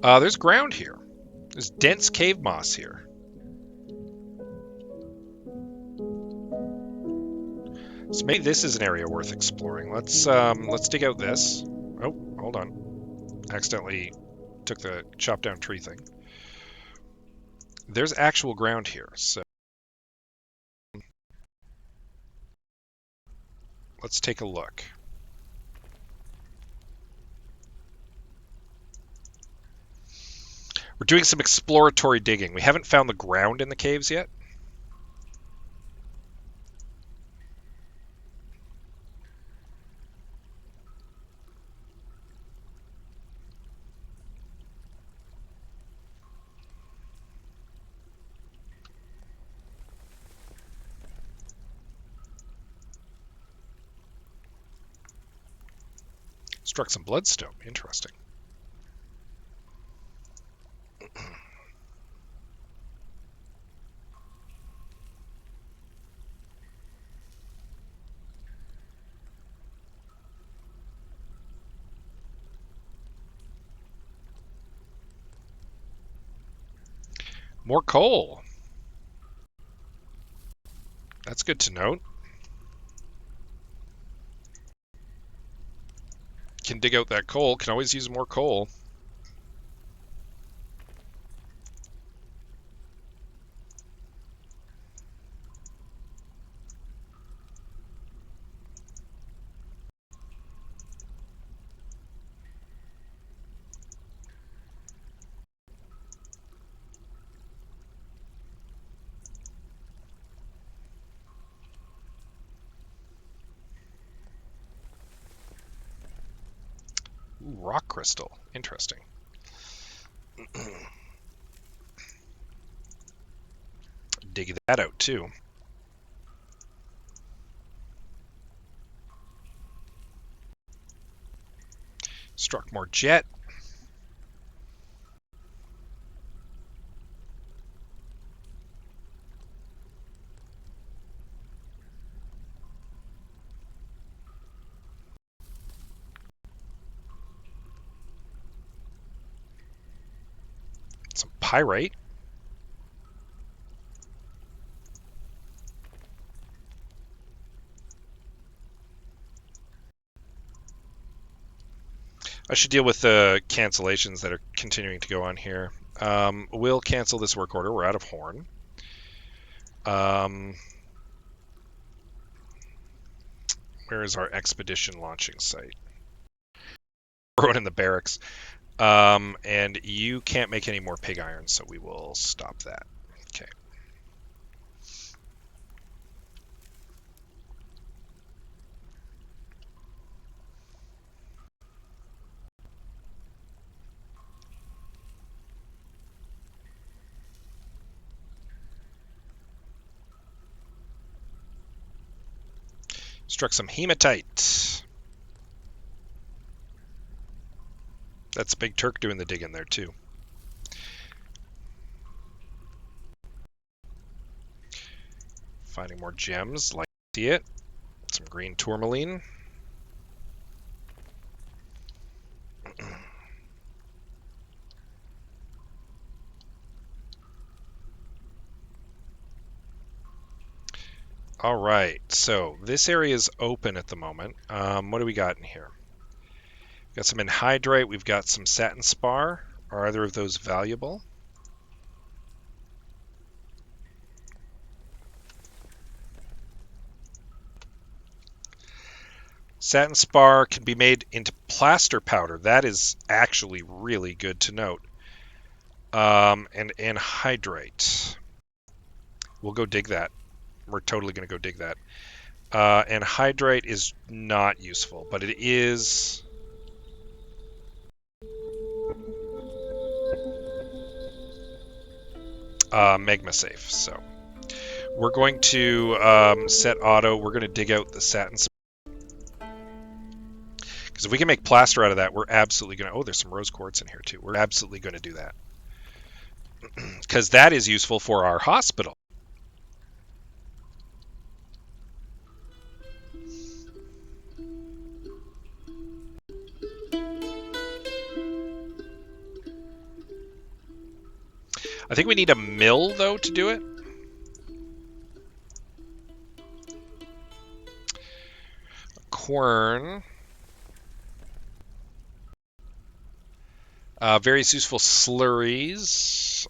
There's ground here. There's dense cave moss here. So maybe this is an area worth exploring. Let's dig out this. Oh, hold on. Accidentally took the chop down tree thing. There's actual ground here, so let's take a look. We're doing some exploratory digging. We haven't found the ground in the caves yet. Struck some bloodstone. Interesting. More coal. That's good to note. Can dig out that coal. Can always use more coal. Ooh, rock crystal. Interesting. Dig that out too. Struck more jet. Some pyrite. I should deal with the cancellations that are continuing to go on here. We'll cancel this work order. We're out of horn. Where is our expedition launching site? We're in the barracks. And you can't make any more pig iron, so we will stop that. Okay. Struck some hematite. That's Big Turk doing the digging there too. Finding more gems, like to see it. Some green tourmaline. All right, so this area is open at the moment. What do we got in here? We've got some anhydrite. We've got some satin spar. Are either of those valuable? Satin spar can be made into plaster powder. That is actually really good to note. And anhydrite. We'll go dig that. We're totally going to go dig that. Anhydrite is not useful, but it is... magma safe. So we're going to set auto. We're going to dig out the satin spar. Because if we can make plaster out of that, we're absolutely going to... Oh, there's some rose quartz in here too. We're absolutely going to do that. Because that is useful for our hospital. I think we need a mill, though, to do it. Quern. Various useful slurries.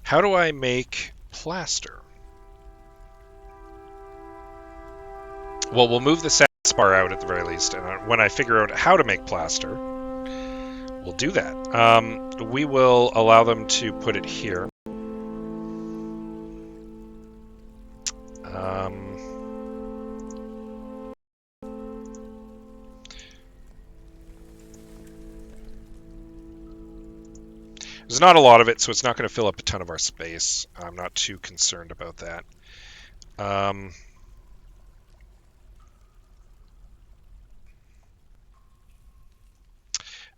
How do I make plaster? Well, we'll move the satin spar out at the very least, and when I figure out how to make plaster, we'll do that. We will allow them to put it here. There's not a lot of it, so it's not going to fill up a ton of our space. I'm not too concerned about that.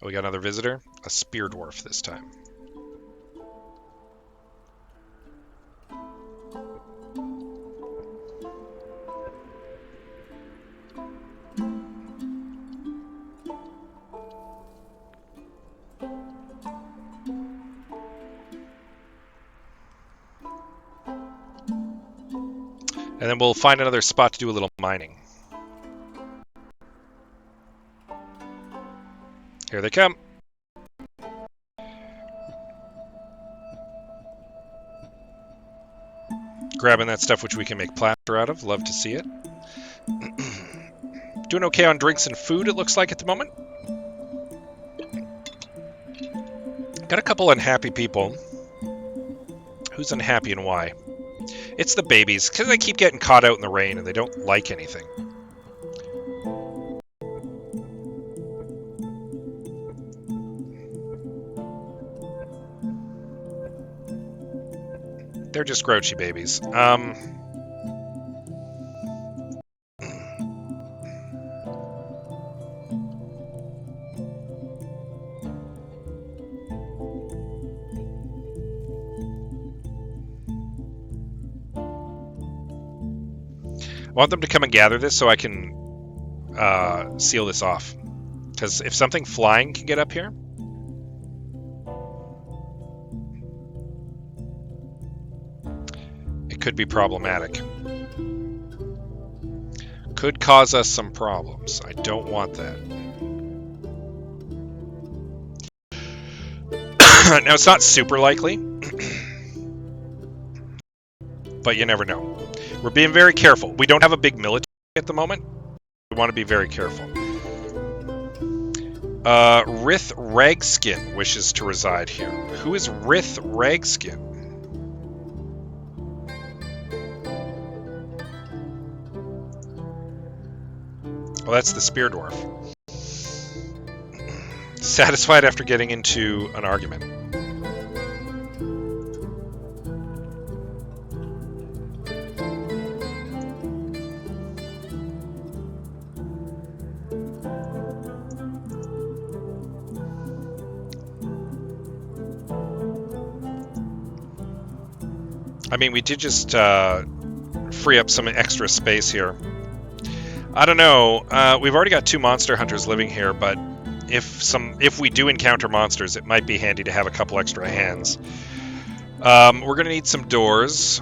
We got another visitor, a spear dwarf this time. And then we'll find another spot to do a little mining. Here they come. Grabbing that stuff which we can make plaster out of. Love to see it. Doing okay on drinks and food, it looks like, at the moment. Got a couple unhappy people. Who's unhappy and why? It's the babies, because they keep getting caught out in the rain and they don't like anything. They're just grouchy babies. I want them to come and gather this so I can seal this off. Because if something flying can get up here, it could be problematic. Could cause us some problems. I don't want that. Now, it's not super likely. but you never know. We're being very careful. We don't have a big military at the moment. We want to be very careful. Rith Ragskin wishes to reside here. Who is Rith Ragskin? Well, that's the Spear Dwarf. Satisfied after getting into an argument. I mean, we did just free up some extra space here. I don't know. We've already got 2 monster hunters living here, but if we do encounter monsters, it might be handy to have a couple extra hands. We're gonna need some doors.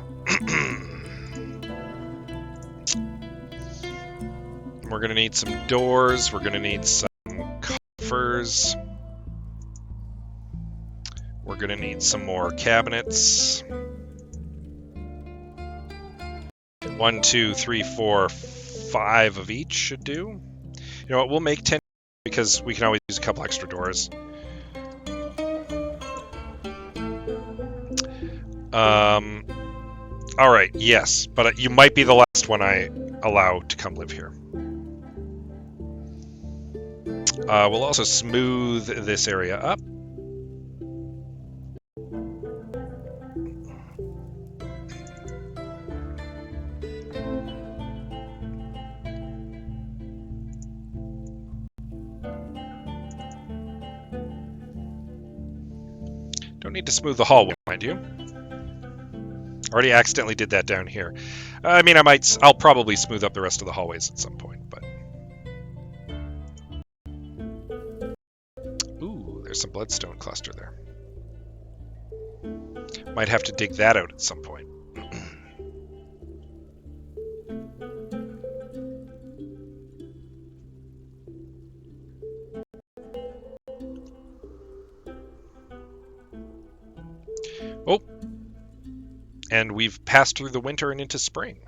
We're gonna need some doors. We're gonna need some coffers. We're gonna need some more cabinets. 1, 2, 3, 4, 5 of each should do. You know what? We'll make 10 because we can always use a couple extra doors. All right. Yes, but you might be the last one I allow to come live here. We'll also smooth this area up. Don't need to smooth the hallway, mind you. Already accidentally did that down here. I mean, I'll probably smooth up the rest of the hallways at some point, but... Ooh, there's some bloodstone cluster there. Might have to dig that out at some point. Oh! And we've passed through the winter and into spring.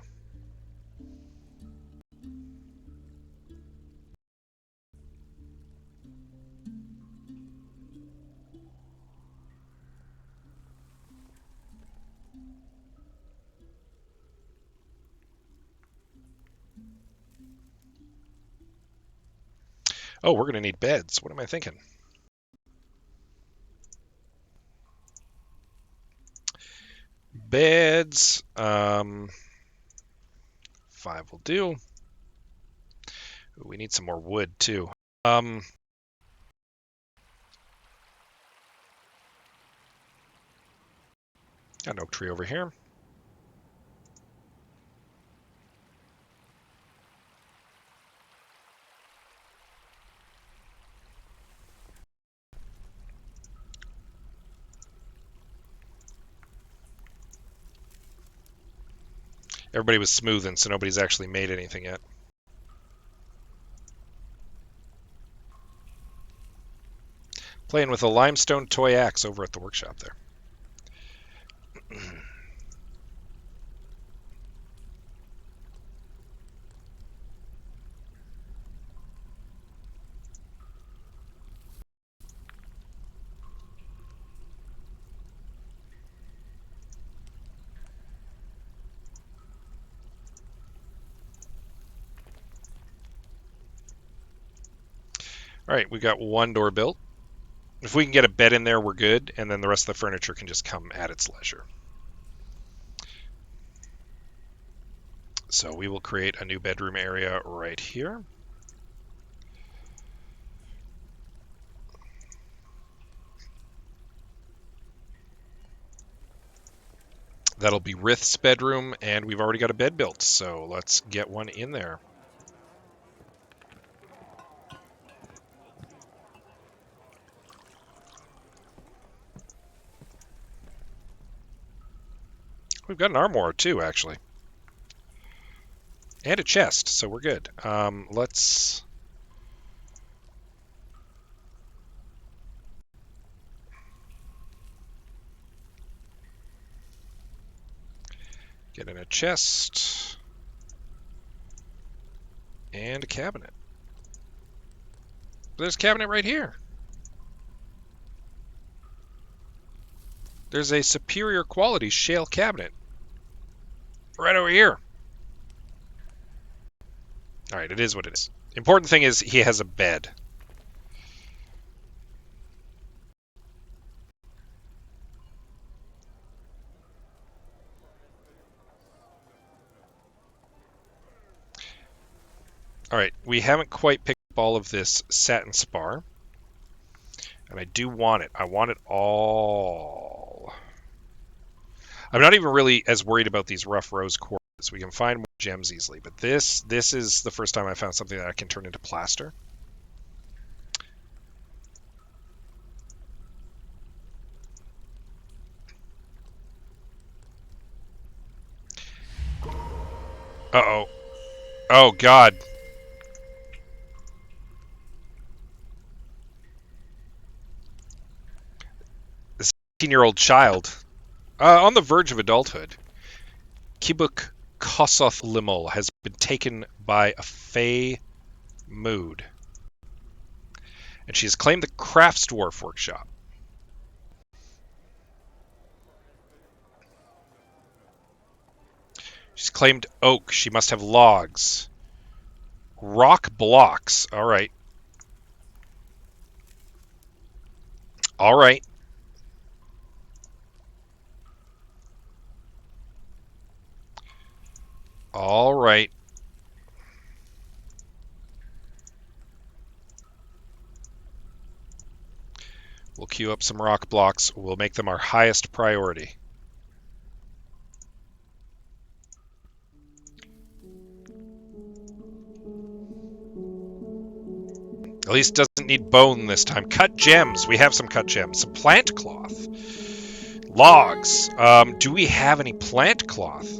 Oh, we're going to need beds. What am I thinking? Beds. 5 will do. We need some more wood, too. Got an oak tree over here. Everybody was smoothing, so nobody's actually made anything yet. Playing with a limestone toy axe over at the workshop there. All right, we got 1 door built. If we can get a bed in there, we're good, and then the rest of the furniture can just come at its leisure. So we will create a new bedroom area right here. That'll be Rith's bedroom, and we've already got a bed built, so let's get one in there. We've got an armoire too, actually. And a chest, so we're good. Let's... Get in a chest. And a cabinet. There's a cabinet right here. There's a superior quality shale cabinet. Right over here. Alright, it is what it is. Important thing is he has a bed. Alright, we haven't quite picked up all of this satin spar. And I do want it. I want it all. I'm not even really as worried about these rough rose quartz. We can find more gems easily. But this is the first time I found something that I can turn into plaster. Uh-oh. Oh, God. This 18-year-old child. On the verge of adulthood. Kibuk Kosoth Limol has been taken by a Fey mood. And she has claimed the Crafts Dwarf Workshop. She's claimed oak. She must have logs. Rock blocks. All right. All right. All right. We'll queue up some rock blocks. We'll make them our highest priority. At least doesn't need bone this time. Cut gems. We have some cut gems. Some plant cloth. Logs. Do we have any plant cloth?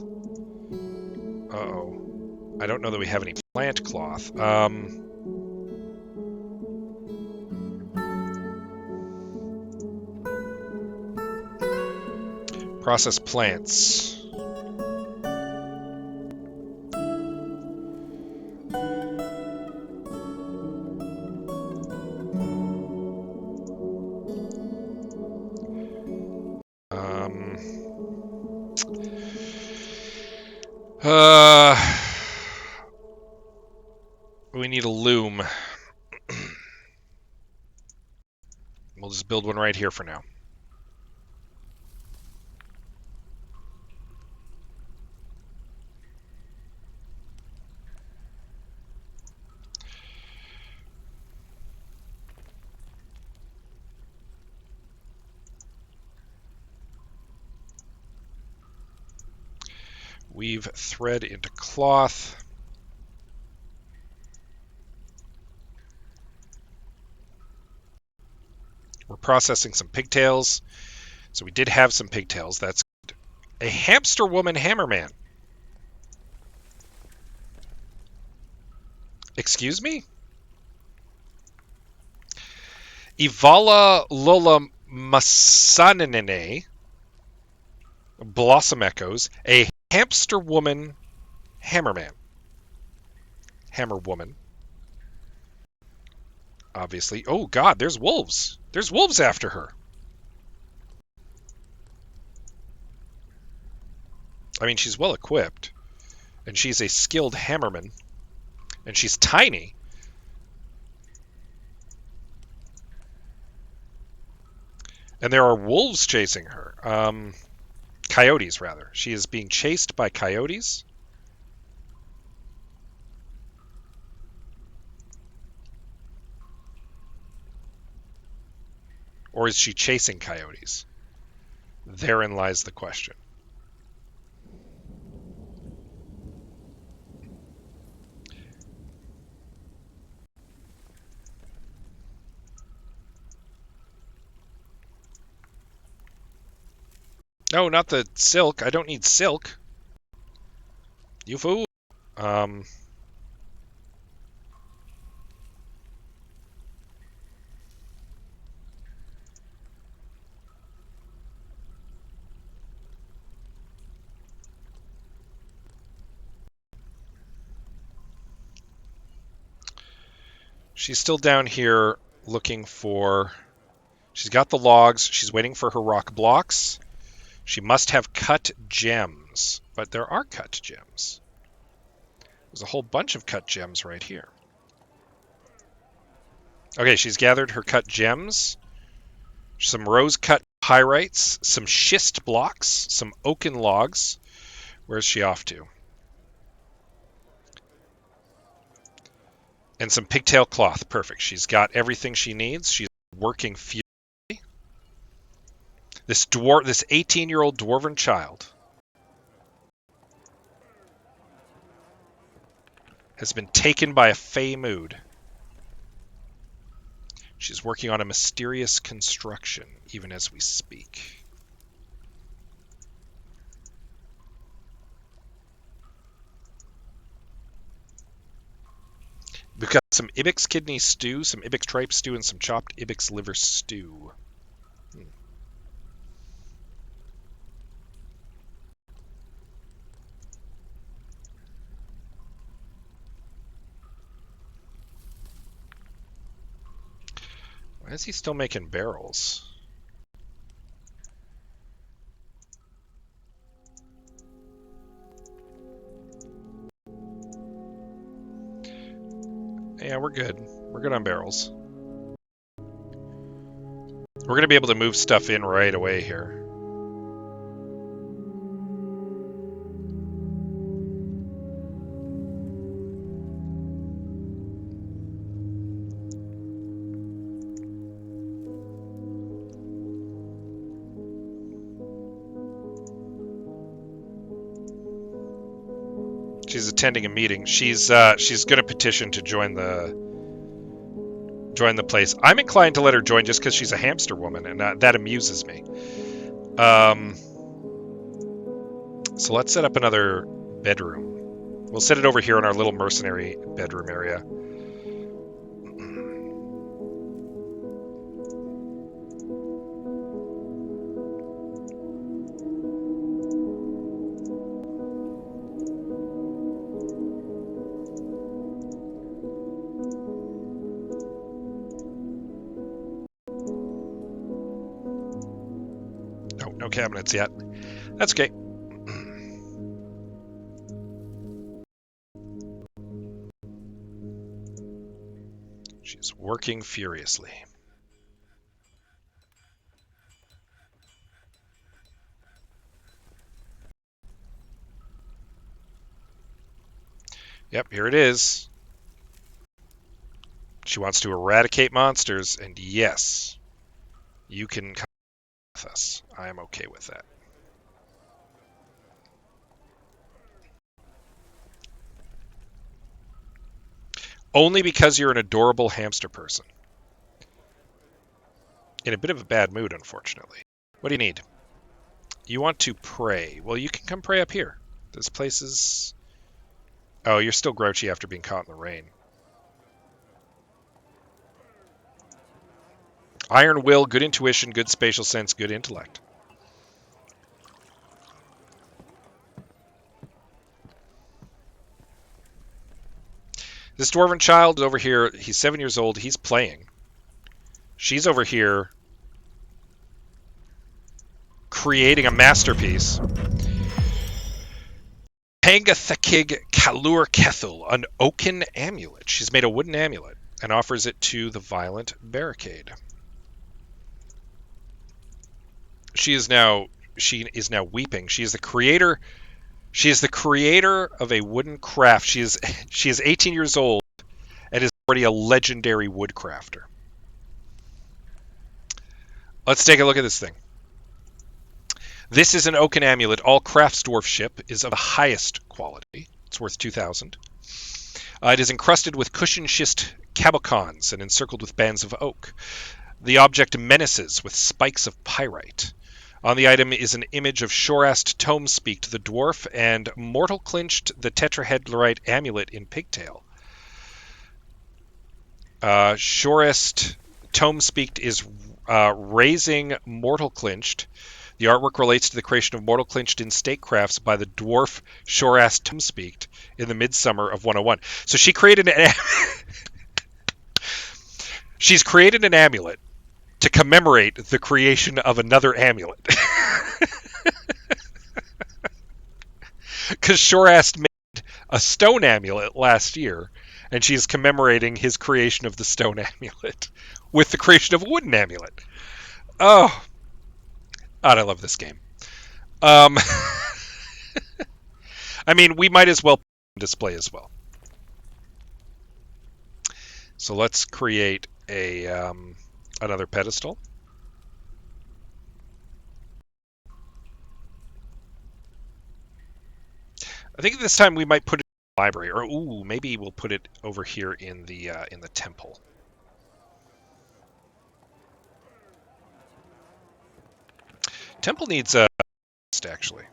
Uh-oh. I don't know that we have any plant cloth. Process plants. We need a loom. We'll just build one right here for now. Weave thread into cloth. We're processing some pigtails. So we did have some pigtails. That's good. A hamster woman hammerman. Excuse me? Ivala Lola Masanene. Blossom Echoes. A hamster woman hammerman. Hammer woman. Obviously. Oh, God, there's wolves. There's wolves after her. I mean, she's well equipped. And she's a skilled hammerman. And she's tiny. And there are wolves chasing her. Coyotes, rather. She is being chased by coyotes. Or is she chasing coyotes? Therein lies the question. No, not the silk. I don't need silk. You fool. She's still down here looking for... She's got the logs. She's waiting for her rock blocks. She must have cut gems. But there are cut gems. There's a whole bunch of cut gems right here. Okay, she's gathered her cut gems. Some rose-cut pyrites. Some schist blocks. Some oaken logs. Where's she off to? And some pigtail cloth. Perfect. She's got everything she needs. She's working furiously. This 18-year-old dwarven child has been taken by a fey mood. She's working on a mysterious construction, even as we speak. We've got some ibex kidney stew, some ibex tripe stew, and some chopped ibex liver stew. Why is he still making barrels? Yeah, we're good. We're good on barrels. We're going to be able to move stuff in right away here. She's attending a meeting. She's going to petition to join the place. I'm inclined to let her join just because she's a hamster woman, and that amuses me. So let's set up another bedroom. We'll set it over here in our little mercenary bedroom area. No cabinets yet. That's okay. She's working furiously. Yep, here it is. She wants to eradicate monsters, and yes, you can come with us. I am okay with that. Only because you're an adorable hamster person. In a bit of a bad mood, unfortunately. What do you need? You want to pray. Well, you can come pray up here. This place is... Oh, you're still grouchy after being caught in the rain. Iron will, good intuition, good spatial sense, good intellect. This dwarven child is over here. He's 7 years old. He's playing. She's over here creating a masterpiece. Pangathekig Kalur Kethul, an oaken amulet. She's made a wooden amulet and offers it to the violent barricade. She is now weeping. She is the creator. She is the creator of a wooden craft. She is 18 years old and is already a legendary woodcrafter. Let's take a look at this thing. This is an oaken amulet. All crafts dwarf ship is of the highest quality. It's worth 2,000. It is encrusted with cushion schist cabocons and encircled with bands of oak. The object menaces with spikes of pyrite. On the item is an image of Shorast Tomespeaked the dwarf and Mortal Clinched the tetrahedrite amulet in pigtail. Shorast Tomespeaked is raising Mortal Clinched. The artwork relates to the creation of Mortal Clinched in statecrafts by the dwarf Shorast Tomespeaked in the midsummer of 101. So she created an She's created an amulet to commemorate the creation of another amulet. Because Shorast made a stone amulet last year, and she's commemorating his creation of the stone amulet with the creation of a wooden amulet. Oh, God, I love this game. Um, I mean, we might as well display as well. So let's create a another pedestal. I think this time we might put it in the library, or ooh, maybe we'll put it over here in the temple. Temple needs a actually.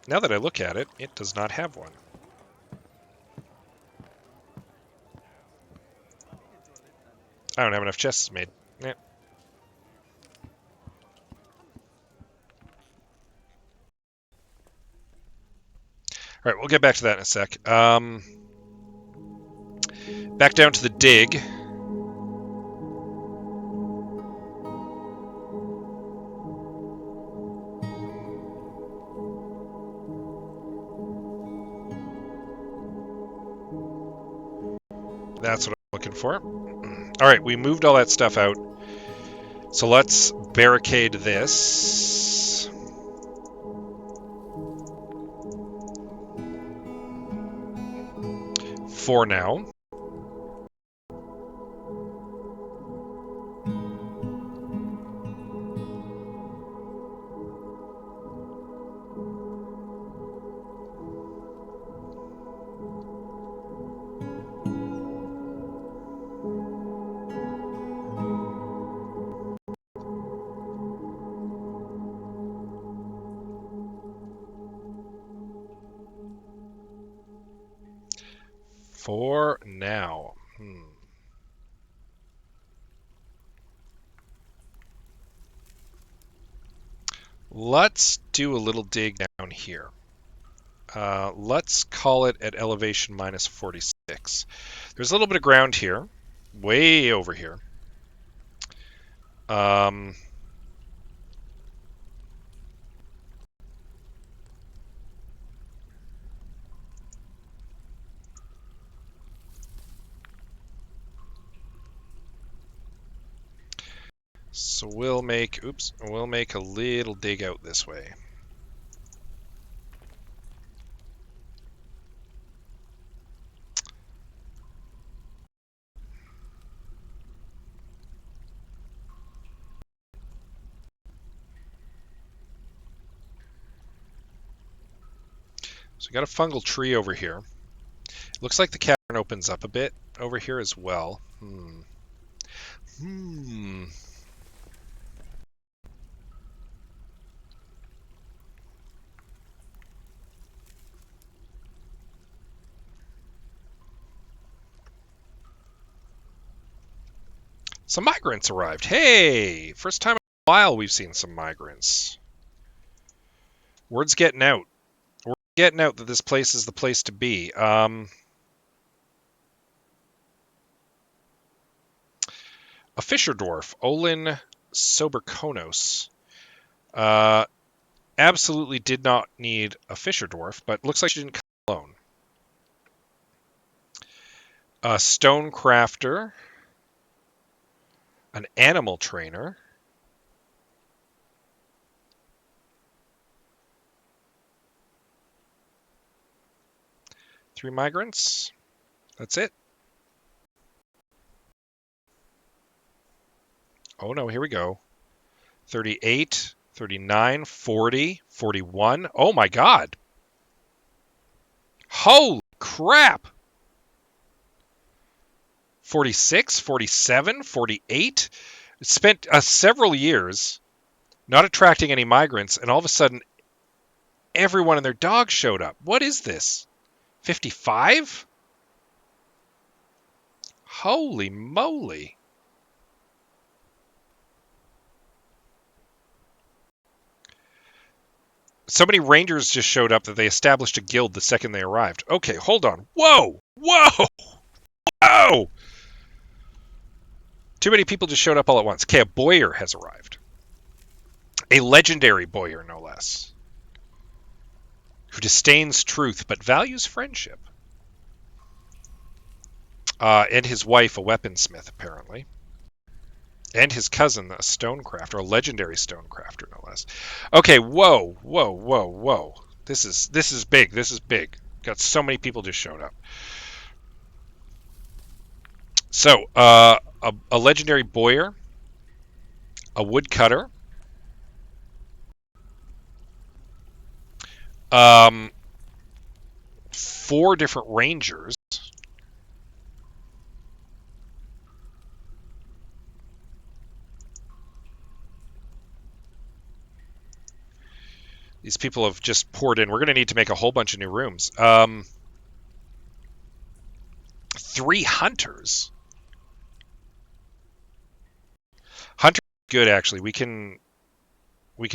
Now that I look at it, it does not have one. I don't have enough chests made. Yeah. All right, we'll get back to that in a sec. Back down to the dig. That's what I'm looking for. All right, we moved all that stuff out. So let's barricade this. For now. For now. Let's do a little dig down here. Let's call it at elevation minus 46. There's a little bit of ground here, way over here. So we'll make a little dig out this way. So we got a fungal tree over here. Looks like the cavern opens up a bit over here as well. Some migrants arrived. Hey! First time in a while we've seen some migrants. Word's getting out. Word's getting out that this place is the place to be. A fisher dwarf, Olin Soberkonos. Absolutely did not need a fisher dwarf, but looks like she didn't come alone. A stone crafter. An animal trainer. Three migrants. That's it. Oh no, here we go. 38, 39, 40, 41. Oh my god. Holy crap. 46, 47, 48. It spent several years not attracting any migrants, and all of a sudden, everyone and their dog showed up. What is this? 55? Holy moly. So many rangers just showed up that they established a guild the second they arrived. Okay, hold on. Whoa! Whoa! Whoa! Too many people just showed up all at once. Okay, a boyar has arrived. A legendary boyar, no less. Who disdains truth but values friendship. And his wife, a weaponsmith, apparently. And his cousin, a stonecrafter, a legendary stonecrafter, no less. Okay, whoa, whoa, whoa, whoa. This is big. This is big. Got so many people just showed up. So, a legendary boyar, a woodcutter, 4 different rangers, these people have just poured in. We're going to need to make a whole bunch of new rooms. 3 hunters. Hunters are good, actually. We can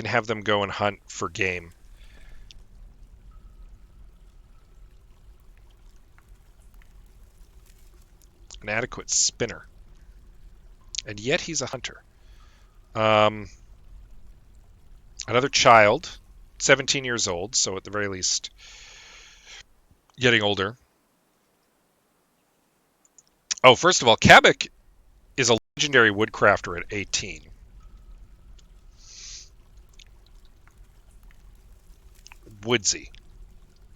have them go and hunt for game. An adequate spinner. And yet he's a hunter. Another child, 17 years old, so at the very least getting older. Oh, first of all, Kabak is a legendary woodcrafter at 18. Woodsy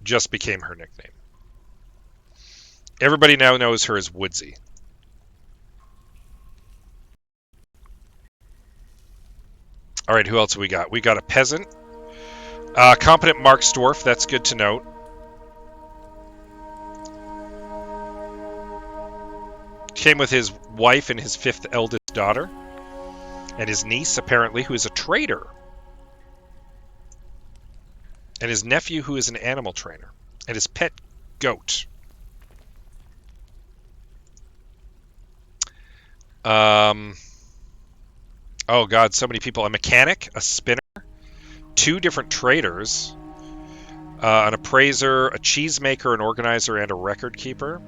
just became her nickname. Everybody now knows her as Woodsy. All right, who else have we got? We got a peasant. Competent Mark's dwarf, that's good to note. Came with his wife and his 5th eldest daughter. And his niece, apparently, who is a trader. And his nephew, who is an animal trainer. And his pet goat. Oh god, so many people. A mechanic, a spinner, 2 different traders, an appraiser, a cheesemaker, an organizer, and a record keeper.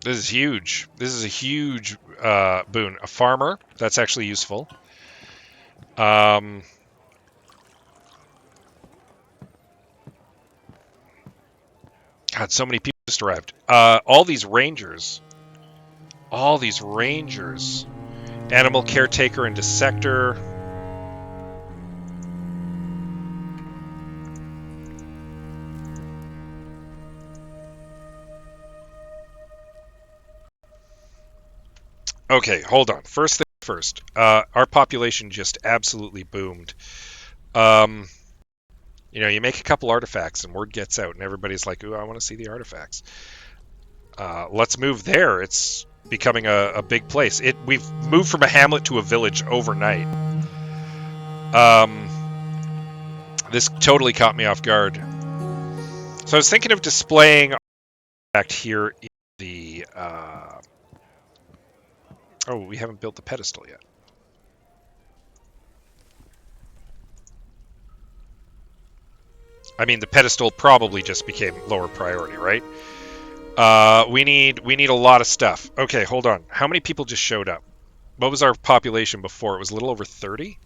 This is huge. This is a huge boon. A farmer, that's actually useful. God, so many people just arrived. All these rangers. Animal caretaker and dissector. Okay, hold on. First thing first. Our population just absolutely boomed. You make a couple artifacts and word gets out and everybody's like, ooh, I want to see the artifacts. Let's move there. It's becoming a big place. We've moved from a hamlet to a village overnight. This totally caught me off guard. So I was thinking of displaying artifact here in the... Oh, we haven't built the pedestal yet. I mean, the pedestal probably just became lower priority, right? We need a lot of stuff. Okay, hold on. How many people just showed up? What was our population before? It was a little over 30?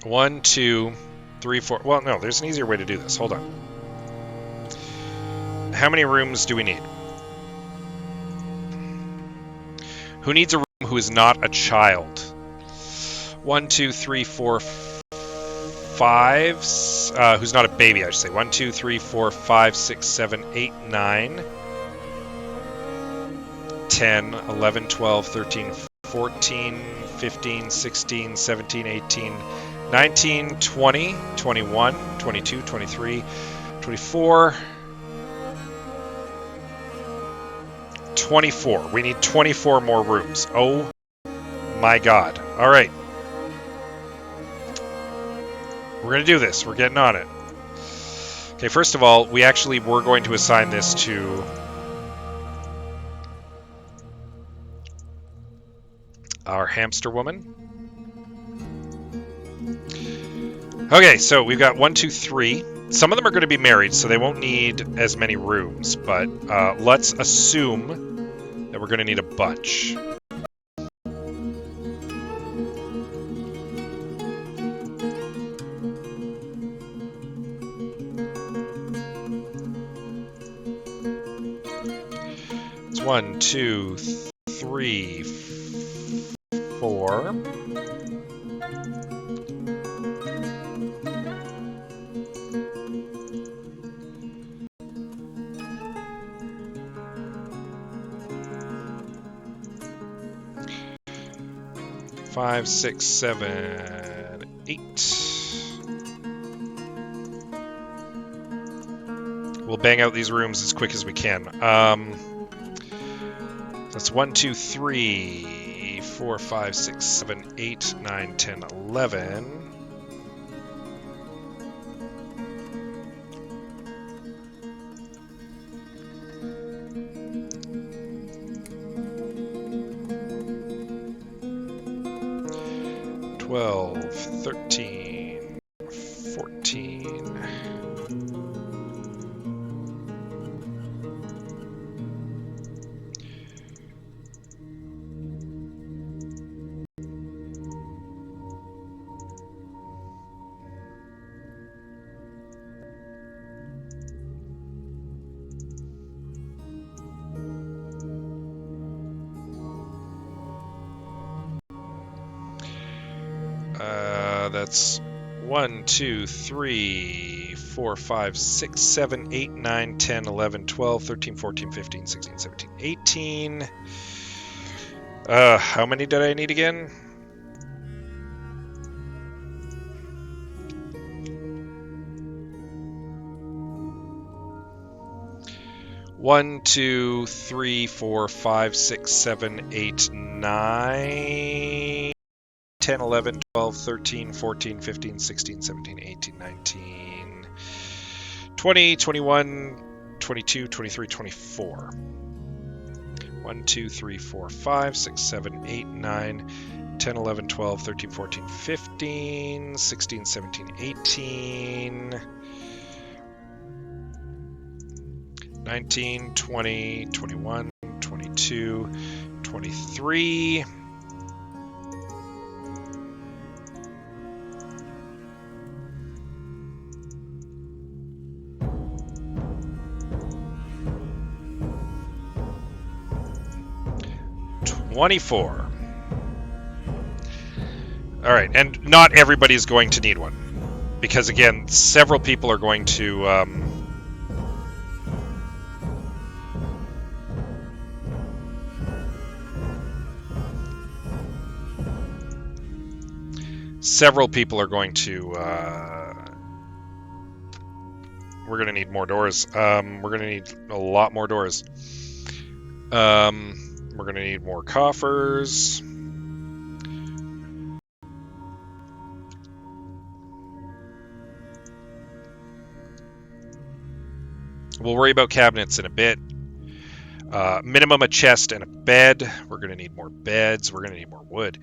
One, two, three, four. Well, no, there's an easier way to do this. Hold on. How many rooms do we need? Who needs a room who is not a child? 1, 2, 3, 4, 5. Who's not a baby, I should say. 1, 2, 3, 4, 5, 6, 7, 8, 9. 10, 11, 12, 13, 14, 15, 16, 17, 18, 19, 20, 21, 22, 23, 24, 24. We need 24 more rooms. Oh my god. All right. We're going to do this. We're getting on it. Okay, first of all, we actually were going to assign this to our hamster woman. Okay, so we've got 1, 2, 3. Some of them are going to be married, so they won't need as many rooms, but let's assume that we're going to need a bunch. It's 1, 2, 3, 4. Five, 6, 7, 8. We'll bang out these rooms as quick as we can. That's 1, 2, 3, 4, 5, 6, 7, 8, 9, 10, 11. Twelve, 13, 14. That's 1, 2, 3, 4, 5, 6, 7, 8, 9, 10, 11, 12, 13, 14, 15, 16, 17, 18. How many did I need again? One, 2, 3, 4, 5, 6, 7, 8, 9, 10, 11, 12, 13, 14, 15, 16, 17, 18, 19, 20, 21, 22, 23, 24. 1, 2, 3, 4, 5, 6, 7, 8, 9, 10, 11, 12, 13, 14, 15, 16, 17, 18, 19, 20, 21, 22, 23. $24. All right, and not everybody is going to need one, because again, several people are going to we're going to need more doors. We're going to need a lot more doors. We're going to need more coffers. We'll worry about cabinets in a bit. Minimum a chest and a bed. We're going to need more beds. We're going to need more wood.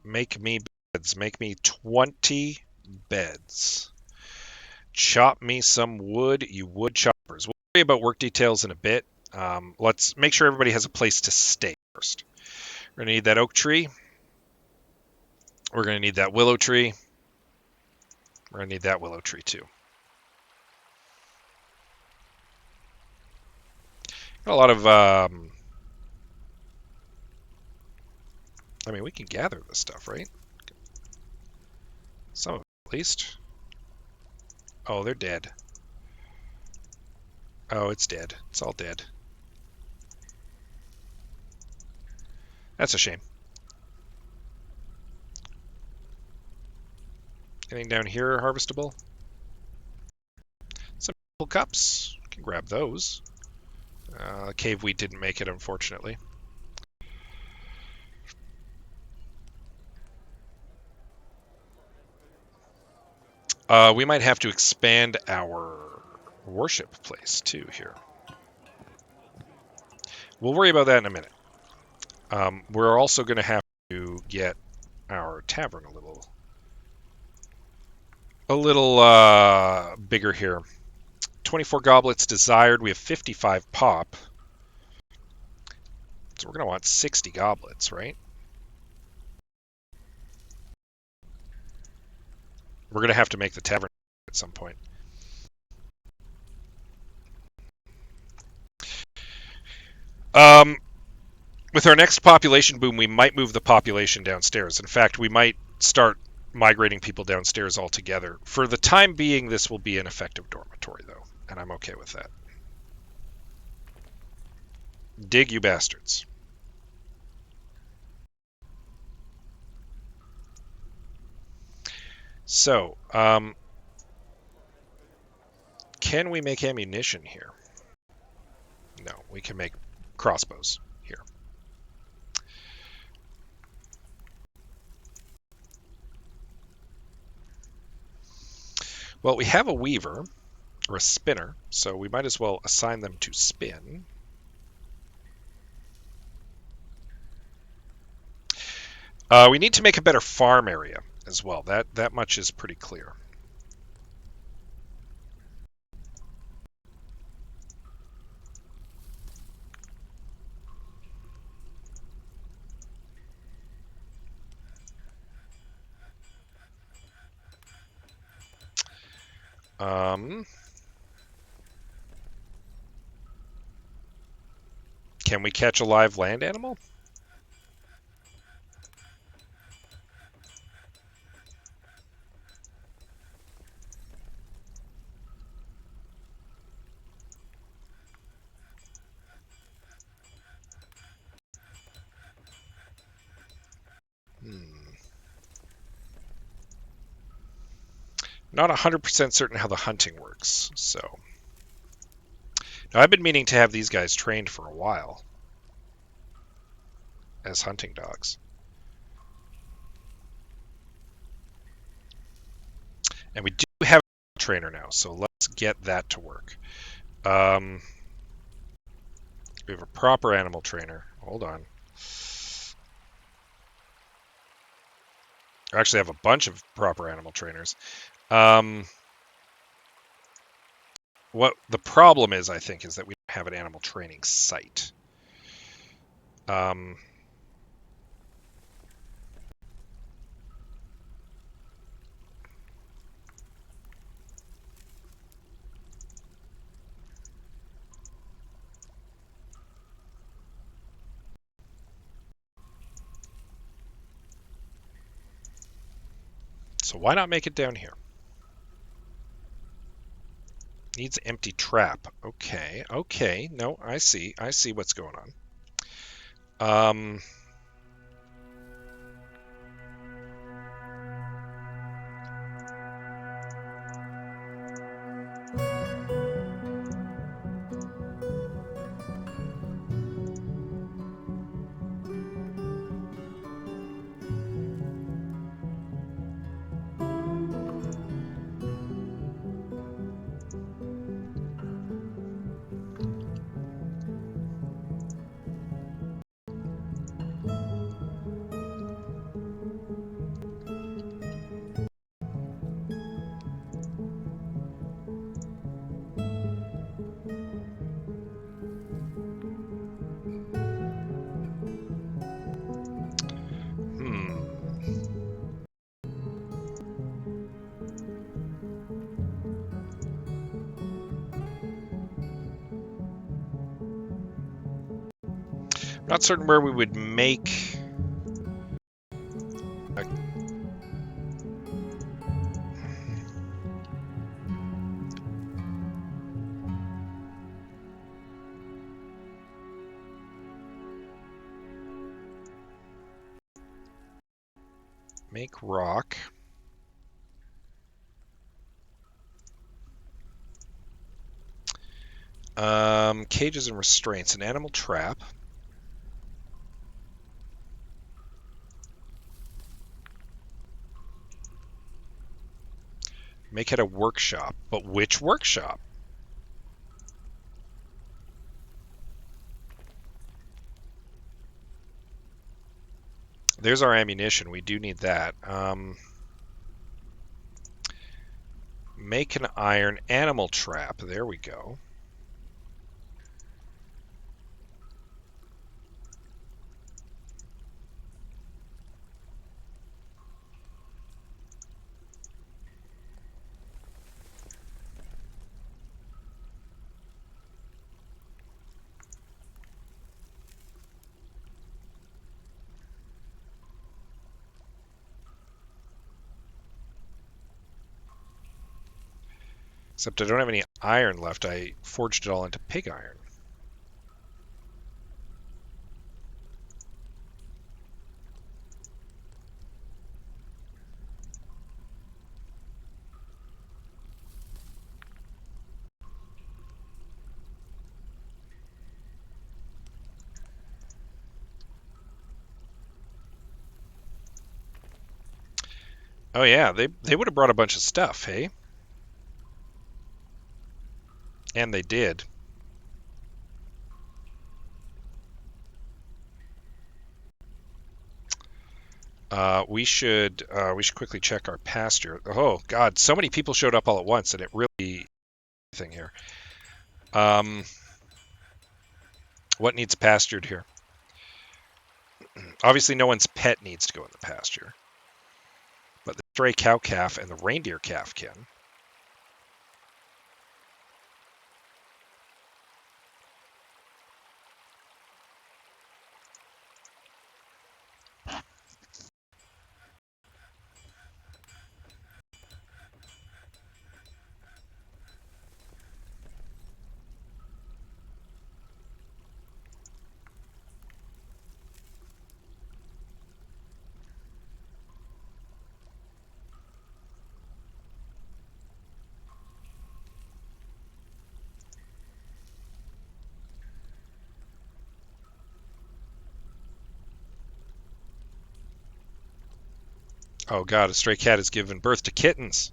Make me beds. Make me 20 beds. Chop me some wood, you wood choppers. We'll worry about work details in a bit. Let's make sure everybody has a place to stay first. We're going to need that oak tree. We're going to need that willow tree. We're going to need that willow tree too. Got a lot of... I mean, we can gather this stuff, right? Some of it, at least. Oh, they're dead. Oh, it's dead. It's all dead. That's a shame. Anything down here harvestable? cups. Can grab those. Cave wheat didn't make it, unfortunately. We might have to expand our worship place too here. We'll worry about that in a minute. We're also going to have to get our tavern a little bigger here. 24 goblets desired. We have 55 pop. So we're going to want 60 goblets, right? We're going to have to make the tavern at some point. With our next population boom, we might move the population downstairs. In fact, we might start migrating people downstairs altogether. For the time being, this will be an effective dormitory, though, and I'm okay with that. Dig, you bastards. So, can we make ammunition here? No, we can make crossbows here. Well, we have a weaver, or a spinner, so we might as well assign them to spin. We need to make a better farm area as well. That much is pretty clear. Can we catch a live land animal? Not 100% certain how the hunting works, so... Now, I've been meaning to have these guys trained for a while as hunting dogs. And we do have a trainer now, so let's get that to work. We have a proper animal trainer. Hold on. I actually have a bunch of proper animal trainers. What the problem is, I think, is that we don't have an animal training site. So why not make it down here? Needs empty trap. Okay. No, I see what's going on. Not certain where we would make rock. Cages and restraints. An animal trap. Make it a workshop. But which workshop? There's our ammunition. We do need that. Make an iron animal trap. There we go. Except I don't have any iron left. I forged it all into pig iron. Oh yeah, they would have brought a bunch of stuff, hey? And they did. We should quickly check our pasture. Oh God, so many people showed up all at once, and it really thing here. Um, what needs pastured here? Obviously, no one's pet needs to go in the pasture, but the stray cow calf and the reindeer calf can. Oh God, a stray cat has given birth to kittens.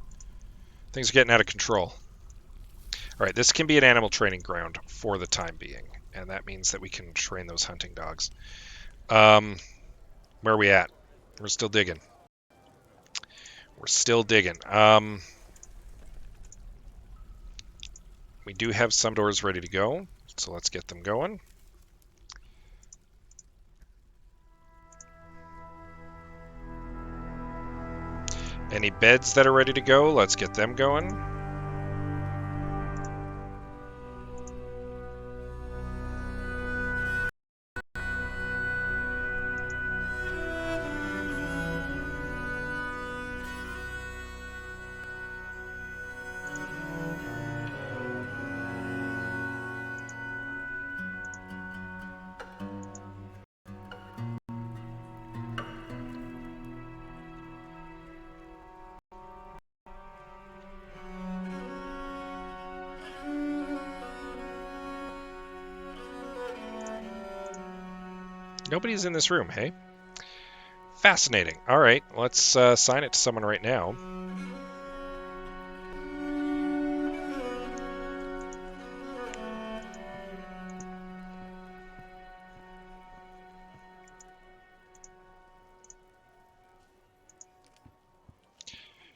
Things are getting out of control. All right, this can be an animal training ground for the time being, and that means that we can train those hunting dogs. Where are we at? We're still digging. We're still digging. We do have some doors ready to go, so let's get them going. Any beds that are ready to go, let's get them going. Nobody's in this room, hey? Fascinating. All right, let's assign it to someone right now.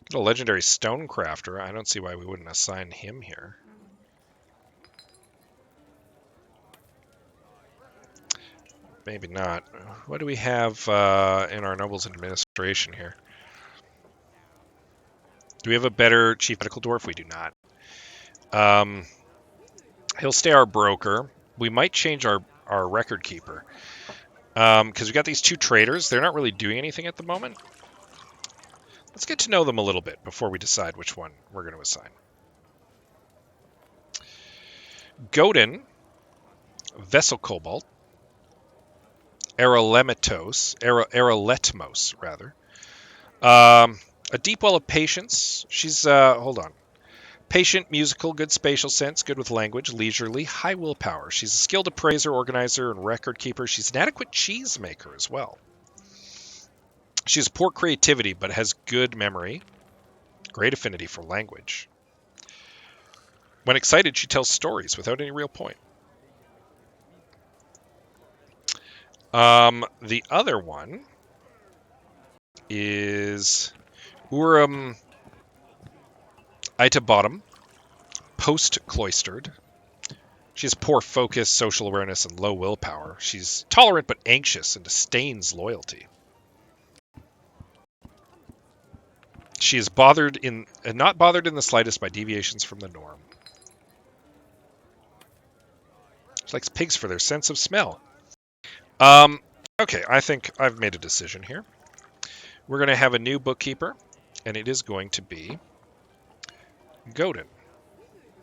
Get a legendary stonecrafter. I don't see why we wouldn't assign him here. Maybe not. What do we have in our nobles and administration here? Do we have a better chief medical dwarf? We do not. He'll stay our broker. We might change our record keeper. Because we got these two traders. They're not really doing anything at the moment. Let's get to know them a little bit before we decide which one we're going to assign. Godin, Vessel Cobalt, Araletmos, rather. A deep well of patience. She's, hold on. Patient, musical, good spatial sense, good with language, leisurely, high willpower. She's a skilled appraiser, organizer, and record keeper. She's an adequate cheese maker as well. She has poor creativity, but has good memory, great affinity for language. When excited, she tells stories without any real point. The other one is Urim Ita post-cloistered. She has poor focus, social awareness, and low willpower. She's tolerant but anxious and disdains loyalty. She is not bothered in the slightest by deviations from the norm. She likes pigs for their sense of smell. Okay, I think I've made a decision here. We're going to have a new bookkeeper, and it is going to be Godin.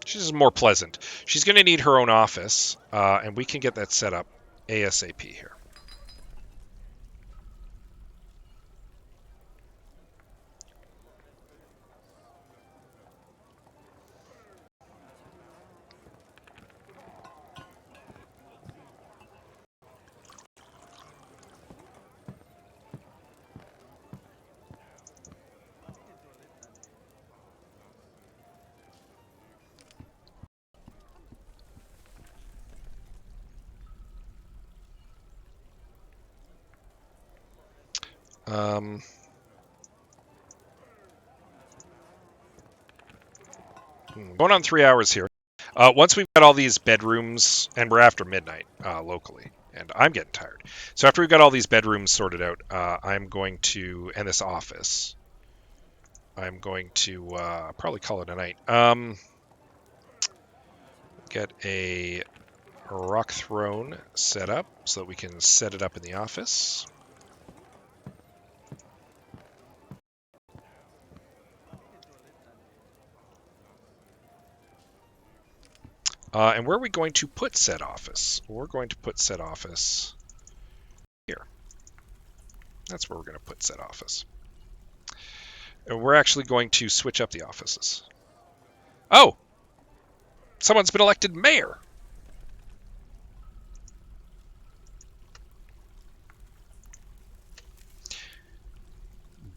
She's more pleasant. She's going to need her own office, and we can get that set up ASAP here. Going on 3 hours here. Once we've got all these bedrooms, and we're after midnight locally, and I'm getting tired. So after we've got all these bedrooms sorted out, I'm going to, and this office, I'm going to probably call it a night. Get a rock throne set up so that we can set it up in the office. And where are we going to put said office? We're going to put said office here. That's where we're going to put said office. And we're actually going to switch up the offices. Oh! Someone's been elected mayor!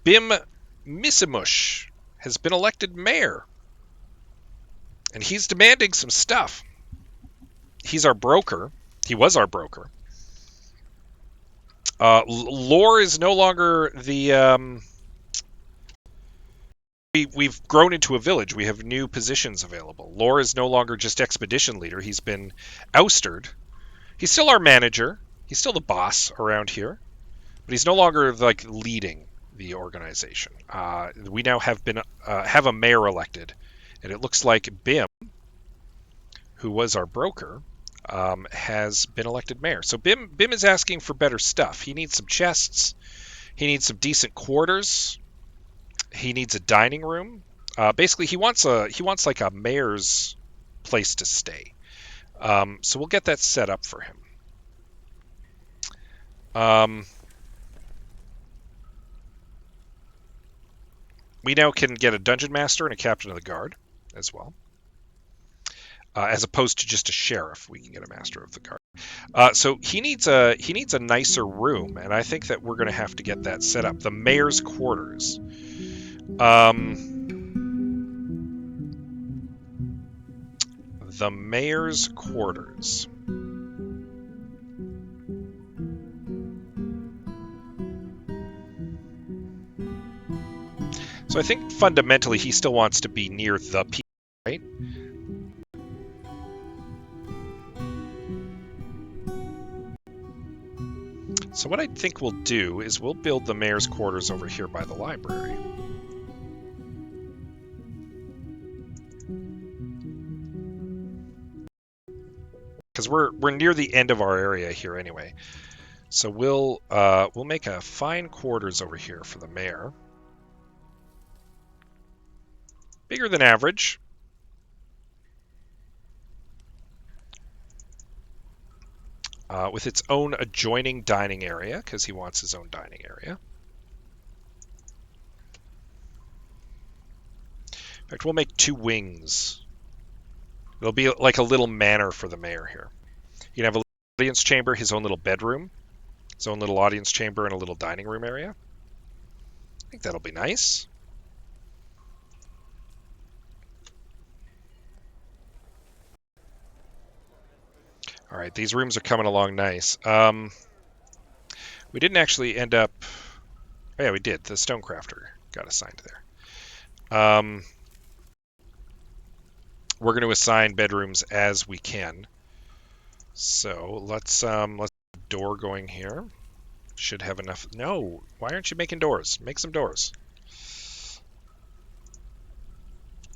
Bim Misimush has been elected mayor. And he's demanding some stuff. He's our broker. He was our broker. Lore is no longer the... We've grown into a village. We have new positions available. Lore is no longer just expedition leader. He's been ousted. He's still our manager. He's still the boss around here. But he's no longer like leading the organization. We now have a mayor elected. And it looks like Bim, who was our broker, has been elected mayor. So Bim is asking for better stuff. He needs some chests. He needs some decent quarters. He needs a dining room. Basically, he wants like a mayor's place to stay. So we'll get that set up for him. We now can get a dungeon master and a captain of the guard as well. As opposed to just a sheriff, we can get a master of the guard. So he needs a nicer room, and I think that we're going to have to get that set up. The mayor's quarters. The mayor's quarters. So I think fundamentally he still wants to be near the people, right? So what I think we'll do is we'll build the mayor's quarters over here by the library. Because we're near the end of our area here anyway. So we'll make a fine quarters over here for the mayor. Bigger than average. With its own adjoining dining area, because he wants his own dining area. In fact, we'll make 2 wings. It'll be like a little manor for the mayor here. You can have a audience chamber, his own little bedroom, his own little audience chamber, and a little dining room area. I think that'll be nice. All right, these rooms are coming along nice. We didn't actually end up... Oh, yeah, we did. The Stonecrafter got assigned there. We're going to assign bedrooms as we can. So let's door going here. Should have enough. No, why aren't you making doors? Make some doors.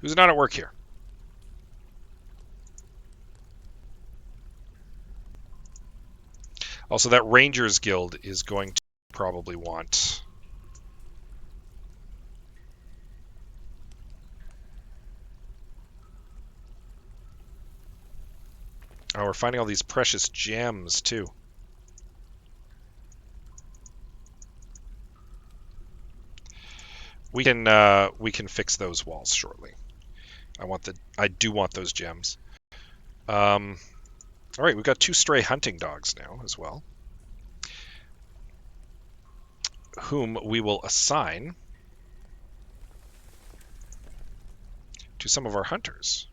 Who's not at work here? Also, that Rangers Guild is going to probably want... Oh, we're finding all these precious gems, too. We can fix those walls shortly. I do want those gems. All right, we've got 2 stray hunting dogs now as well, whom we will assign to some of our hunters.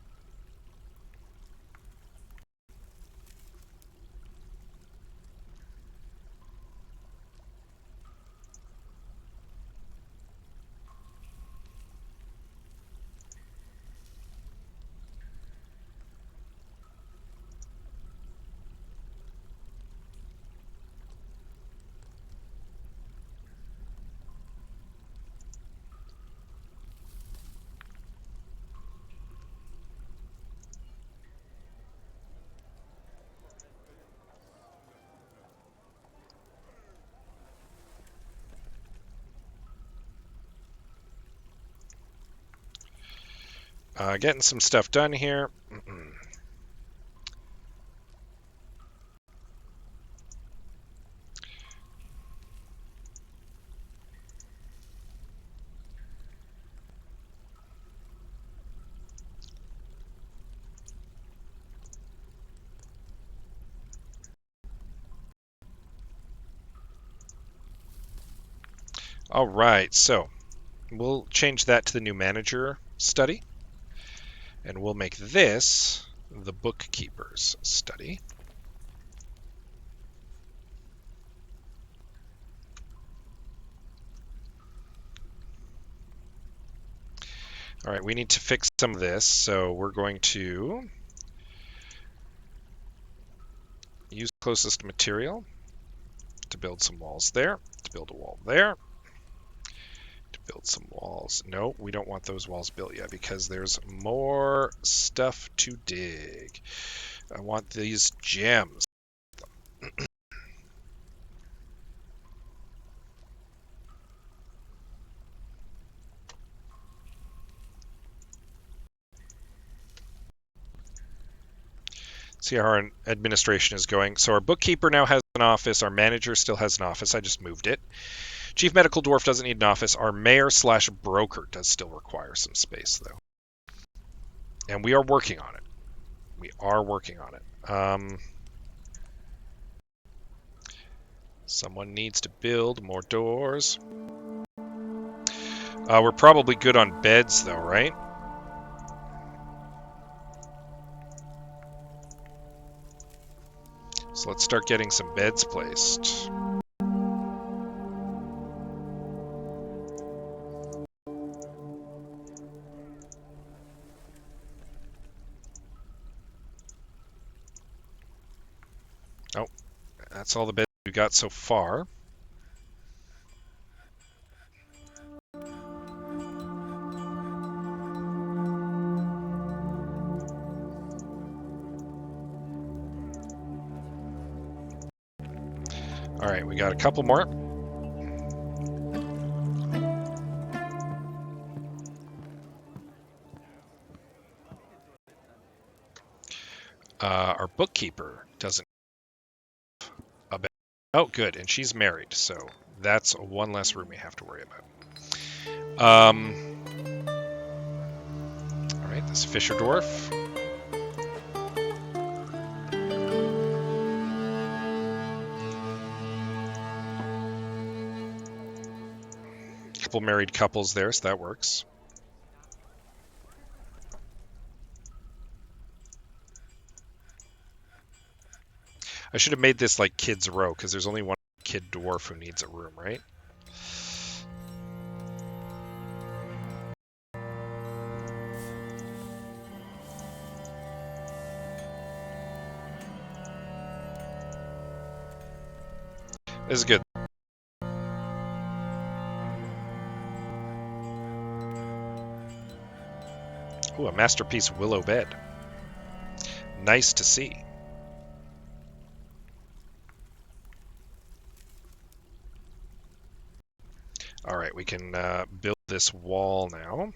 Getting some stuff done here. All right, so we'll change that to the new manager study. And we'll make this the bookkeeper's study. All right, we need to fix some of this, so we're going to use closest material to build some walls there, to build a wall there, to build some walls. No, we don't want those walls built yet because there's more stuff to dig. I want these gems. See how our administration is going. So our bookkeeper now has an office. Our manager still has an office. I just moved it. Chief Medical Dwarf doesn't need an office. Our mayor/broker does still require some space, though. And we are working on it. We are working on it. Someone needs to build more doors. We're probably good on beds, though, right? So let's start getting some beds placed. Oh, that's all the beds we got so far. All right, we got a couple more. Our bookkeeper doesn't have a bed. Oh, good, and she's married, so that's one less room we have to worry about. This Fisher Dwarf. Couple married couples there, so that works. I should have made this like kids row, because there's only one kid dwarf who needs a room, right? This is good. Ooh, a masterpiece willow bed. Nice to see. All right, we can build this wall now.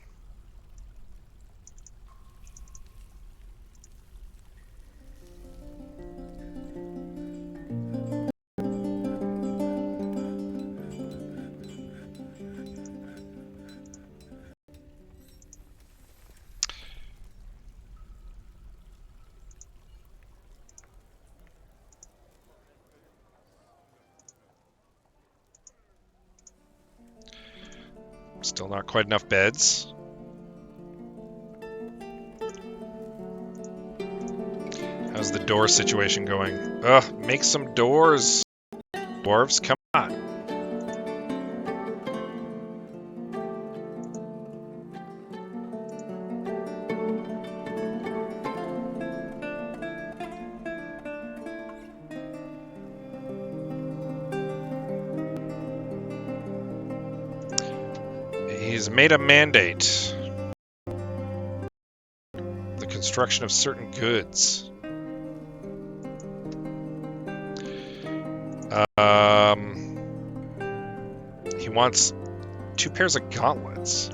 Still not quite enough beds. How's the door situation going? Ugh, make some doors, dwarves, come on. He's made a mandate. The construction of certain goods. He wants 2 pairs of gauntlets.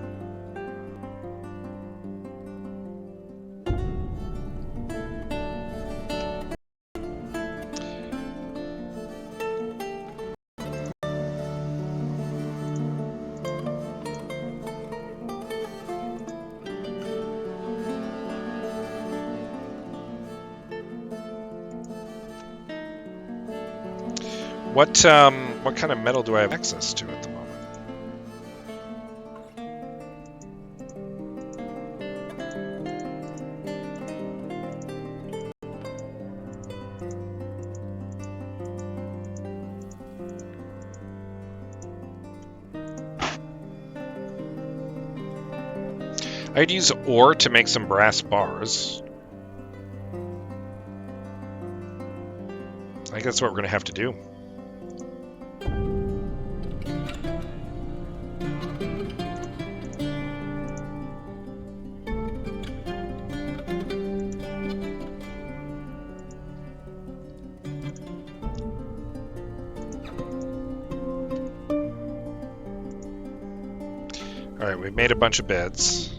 What kind of metal do I have access to at the moment? I'd use ore to make some brass bars. I think that's what we're going to have to do. Alright, we've made a bunch of beds.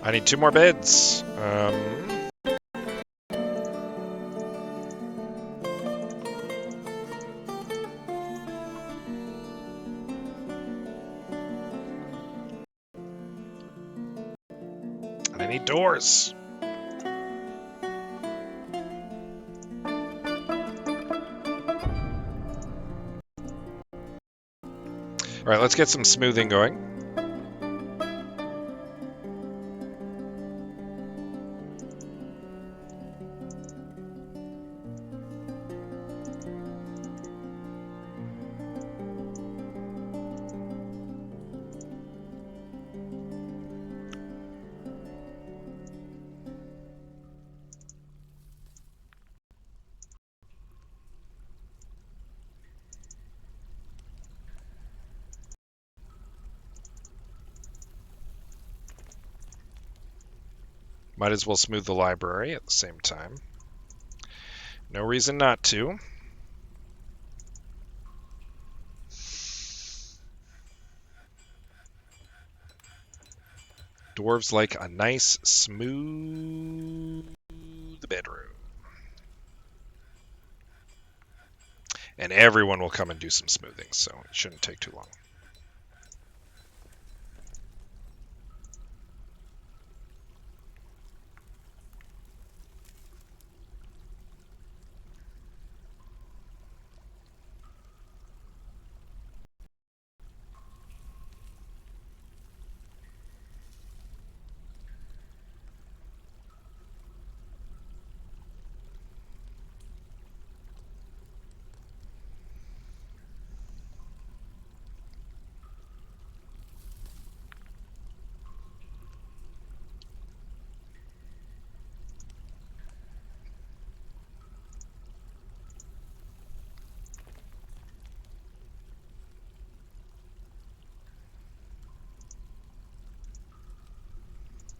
I need 2 more beds. I need doors. All right, let's get some smoothing going. Might as well smooth the library at the same time. No reason not to. Dwarves like a nice, smooth bedroom. And everyone will come and do some smoothing, so it shouldn't take too long.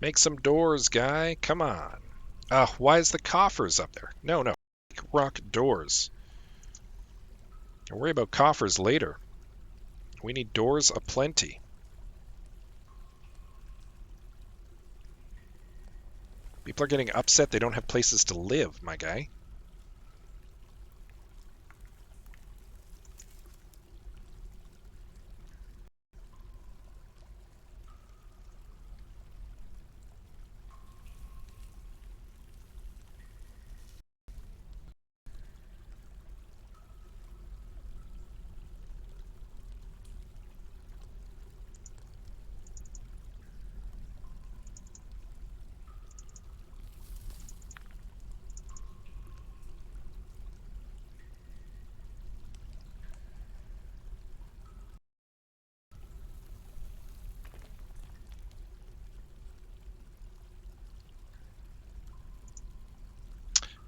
Make some doors, guy. Come on. Why is the coffers up there? No. Rock doors. Don't worry about coffers later. We need doors aplenty. People are getting upset they don't have places to live, my guy.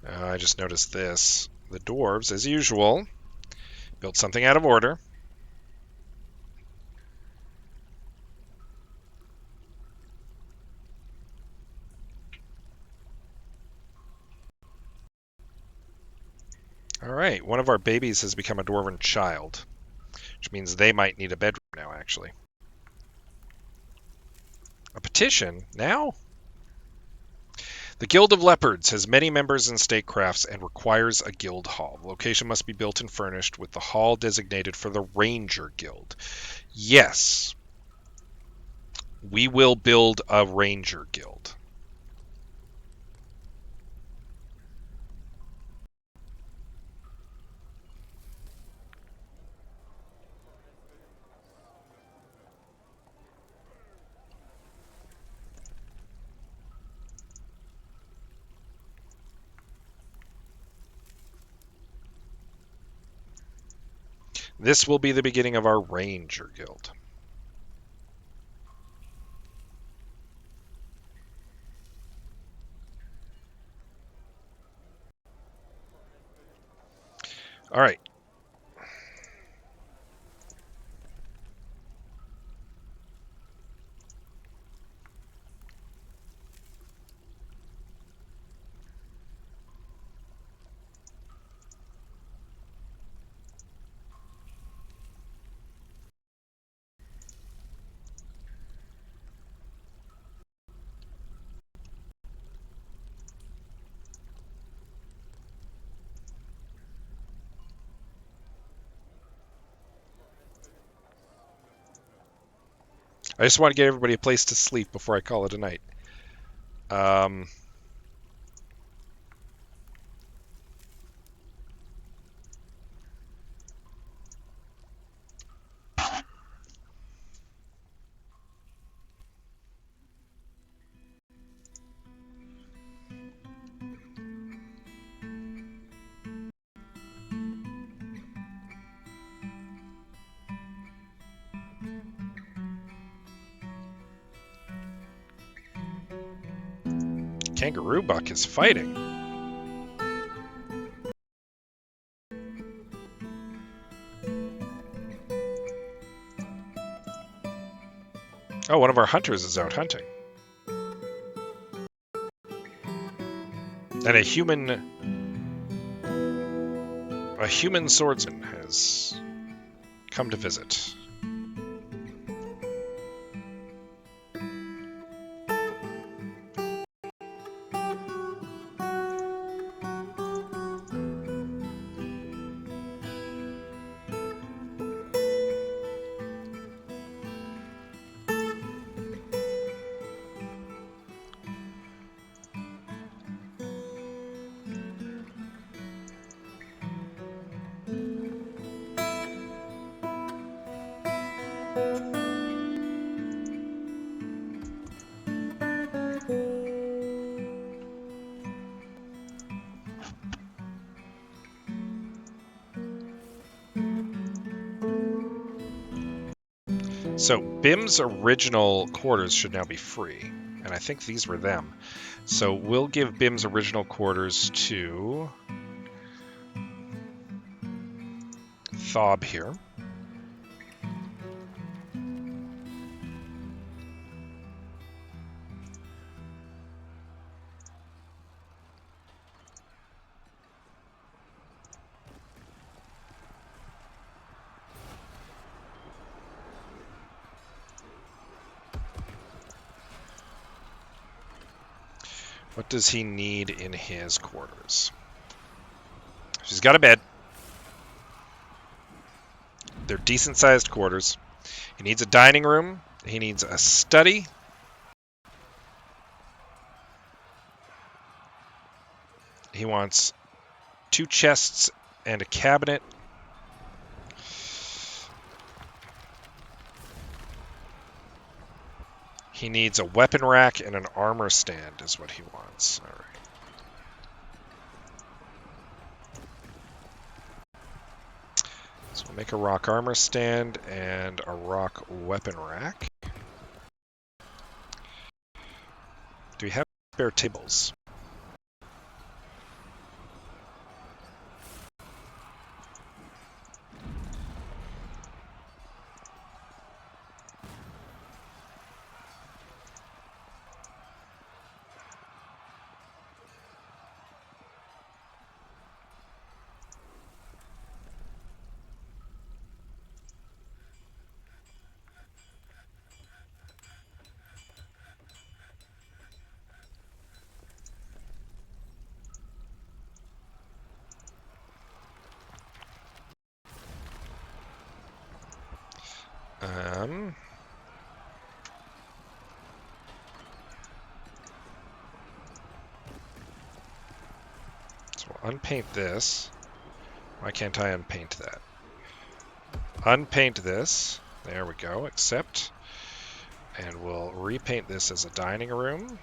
I just noticed this. The dwarves, as usual, built something out of order. All right, one of our babies has become a dwarven child, which means they might need a bedroom now, actually. A petition? Now? The Guild of Leopards has many members in statecrafts and requires a guild hall. The location must be built and furnished with the hall designated for the Ranger Guild. Yes, we will build a Ranger Guild. This will be the beginning of our Ranger Guild. All right. I just want to get everybody a place to sleep before I call it a night. Kangaroo Buck is fighting. Oh, one of our hunters is out hunting. And a human swordsman has come to visit. So Bim's original quarters should now be free, and I think these were them. So we'll give Bim's original quarters to Thob here. What does he need in his quarters? She's got a bed. They're decent-sized quarters. He needs a dining room. He needs a study. He wants 2 chests and a cabinet. He needs a weapon rack and an armor stand is what he wants. All right. So we'll make a rock armor stand and a rock weapon rack. Do we have spare tables? So we'll unpaint this. Why can't I unpaint that? Unpaint this. There we go. Accept. And we'll repaint this as a dining room.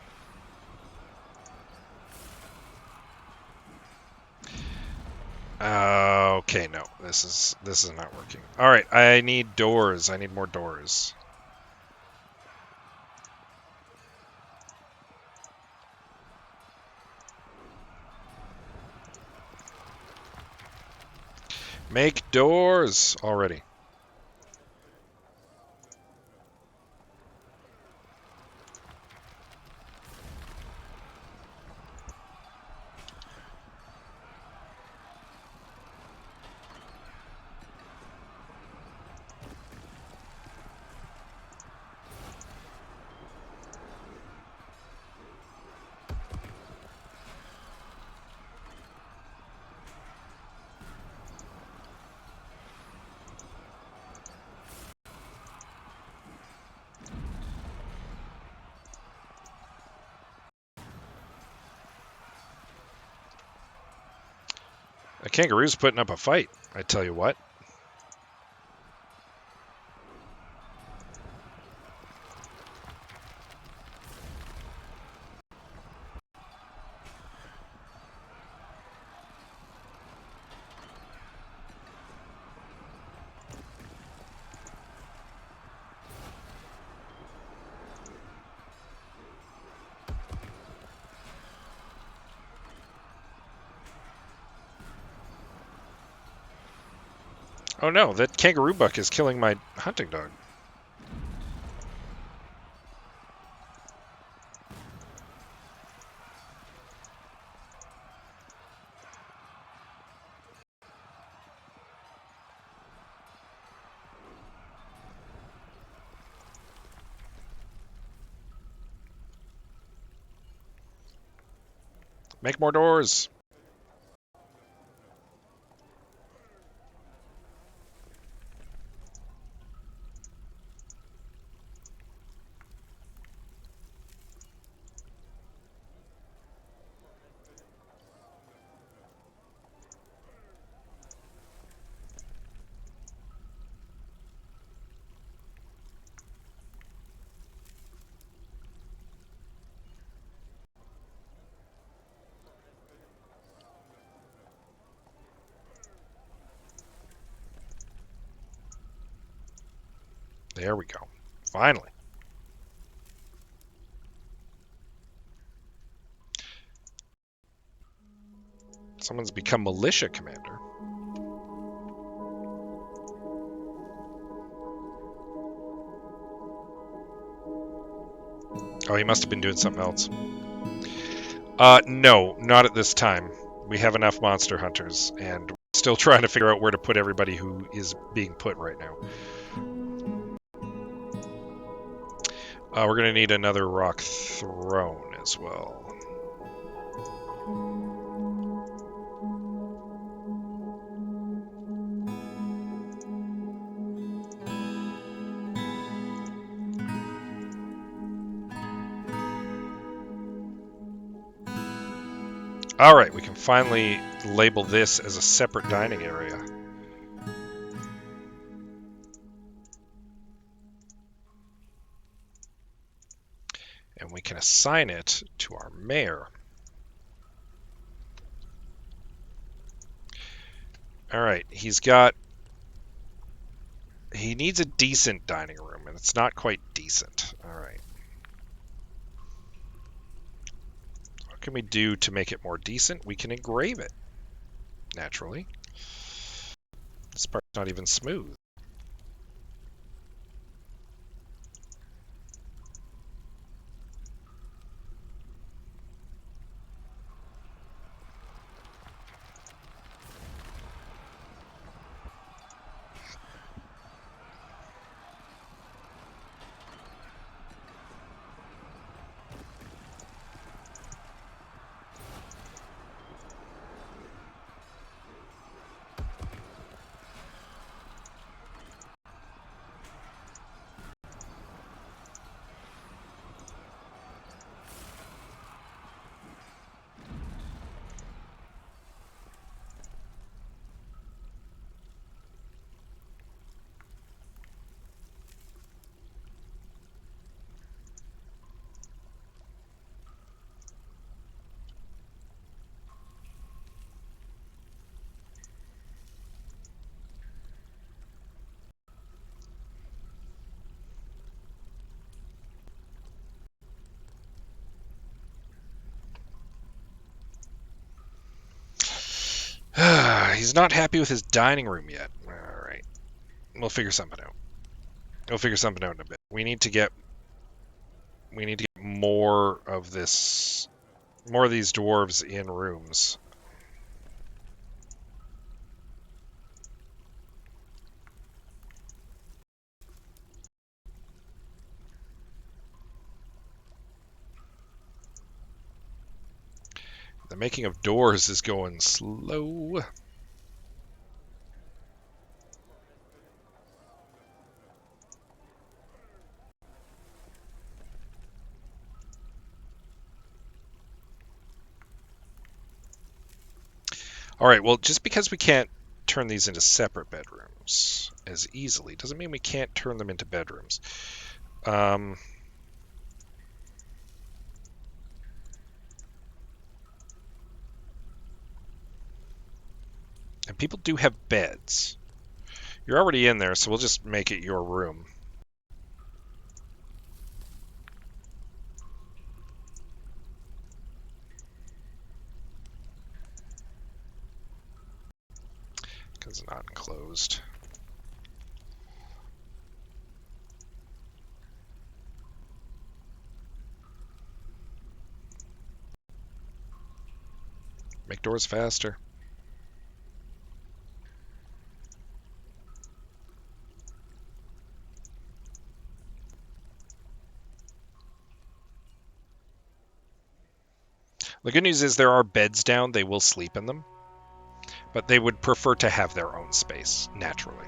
Okay, no. This is not working. All right, I need doors. I need more doors. Make doors already. A kangaroo's putting up a fight, I tell you what. Oh no, that kangaroo buck is killing my hunting dog. Make more doors. There we go. Finally. Someone's become militia commander. Oh, he must have been doing something else. No, not at this time. We have enough monster hunters, and we're still trying to figure out where to put everybody who is being put right now. We're going to need another rock throne as well. Alright, we can finally label this as a separate dining area. And we can assign it to our mayor. Alright, he needs a decent dining room, and it's not quite decent. Alright. What can we do to make it more decent? We can engrave it, naturally. This part's not even smooth. He's not happy with his dining room yet. Alright. We'll figure something out. We'll figure something out in a bit. We need to get more of these dwarves in rooms. The making of doors is going slow. Alright, well, just because we can't turn these into separate bedrooms as easily doesn't mean we can't turn them into bedrooms. And people do have beds. You're already in there, so we'll just make it your room. Because it's not enclosed. Make doors faster. The good news is there are beds down. They will sleep in them. But they would prefer to have their own space, naturally.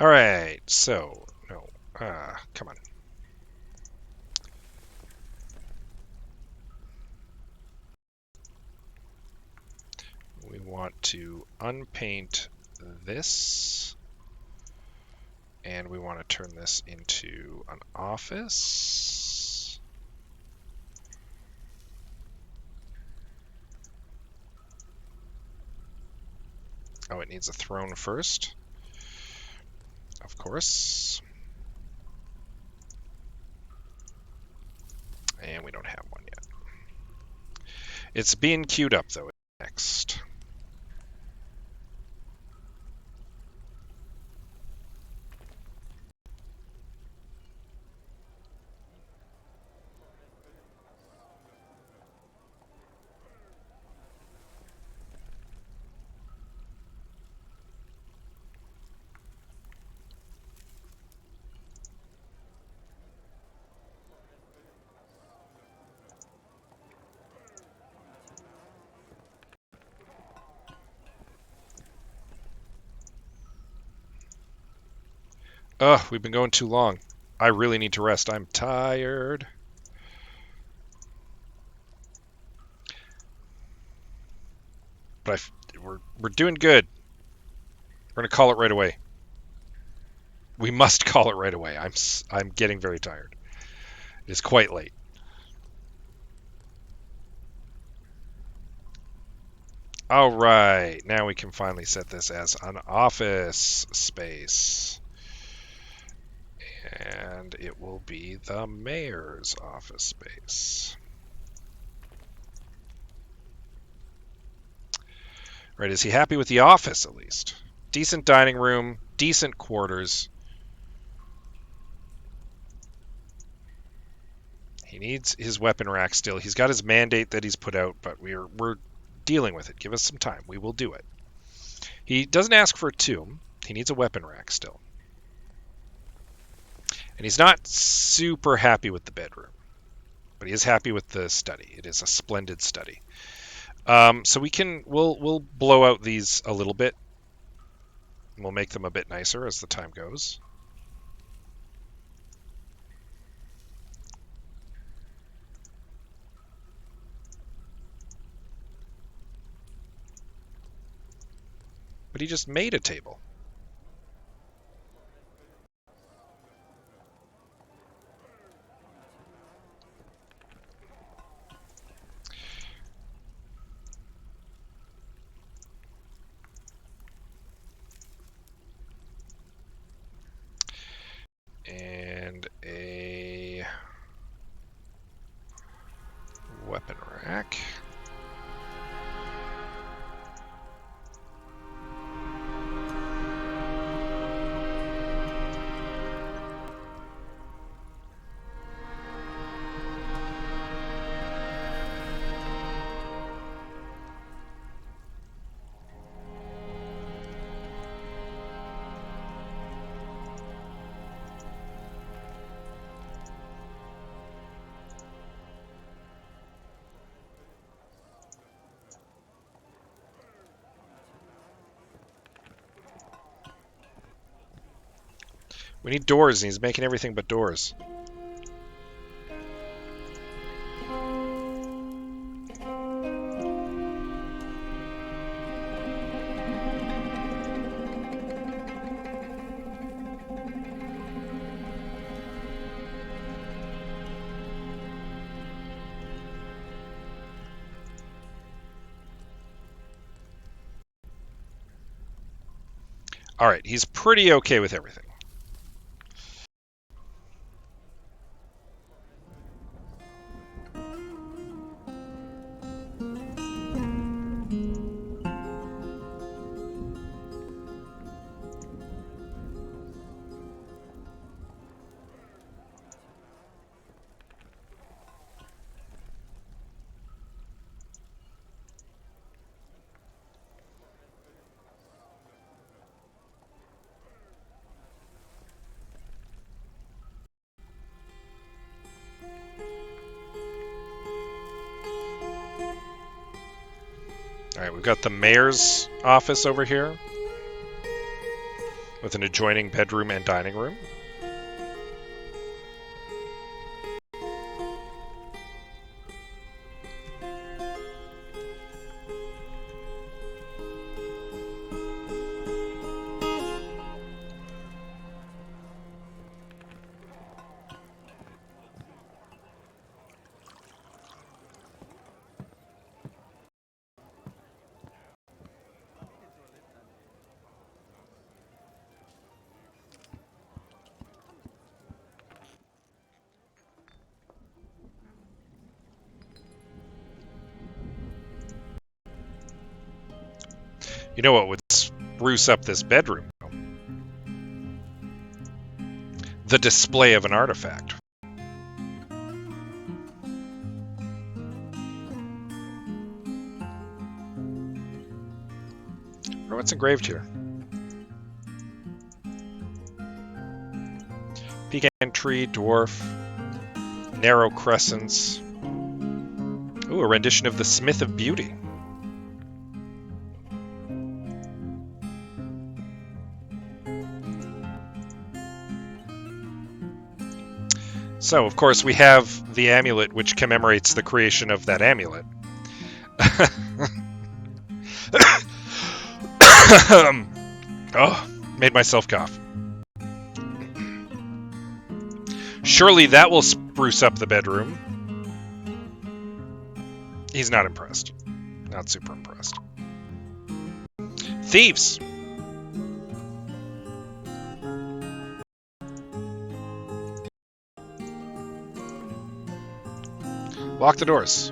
All right, so no, come on. We want to unpaint this, and we want to turn this into an office. Oh, it needs a throne first, of course. And we don't have one yet. It's being queued up, though. Next. Ugh, we've been going too long. I really need to rest. I'm tired. But we're doing good. We're gonna call it right away. We must call it right away. I'm getting very tired. It is quite late. All right, now we can finally set this as an office space. And it will be the mayor's office space. Right, is he happy with the office at least? Decent dining room, decent quarters. He needs his weapon rack still. He's got his mandate that he's put out, but we're dealing with it. Give us some time. We will do it. He doesn't ask for a tomb. He needs a weapon rack still. And he's not super happy with the bedroom, but he is happy with the study. It is a splendid study. So we'll blow out these a little bit. We'll make them a bit nicer as the time goes. But he just made a table. And a weapon rack. We need doors, and he's making everything but doors. All right, he's pretty okay with everything. All right, we've got the mayor's office over here. with an adjoining bedroom and dining room. You know what would spruce up this bedroom? The display of an artifact. I wonder what's engraved here. Pecan tree, dwarf, narrow crescents. Ooh, a rendition of the Smith of Beauty. So, of course, we have the amulet which commemorates the creation of that amulet. Oh, made myself cough. Surely that will spruce up the bedroom. He's not impressed. Not super impressed. Thieves! Lock the doors.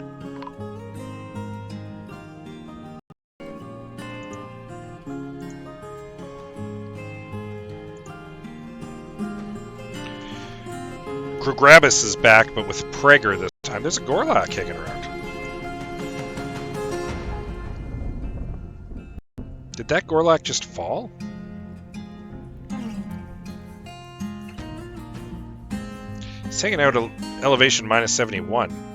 Grugrabus is back, but with Prager this time. There's a Gorlak hanging around. Did that Gorlak just fall? He's hanging out at elevation minus 71.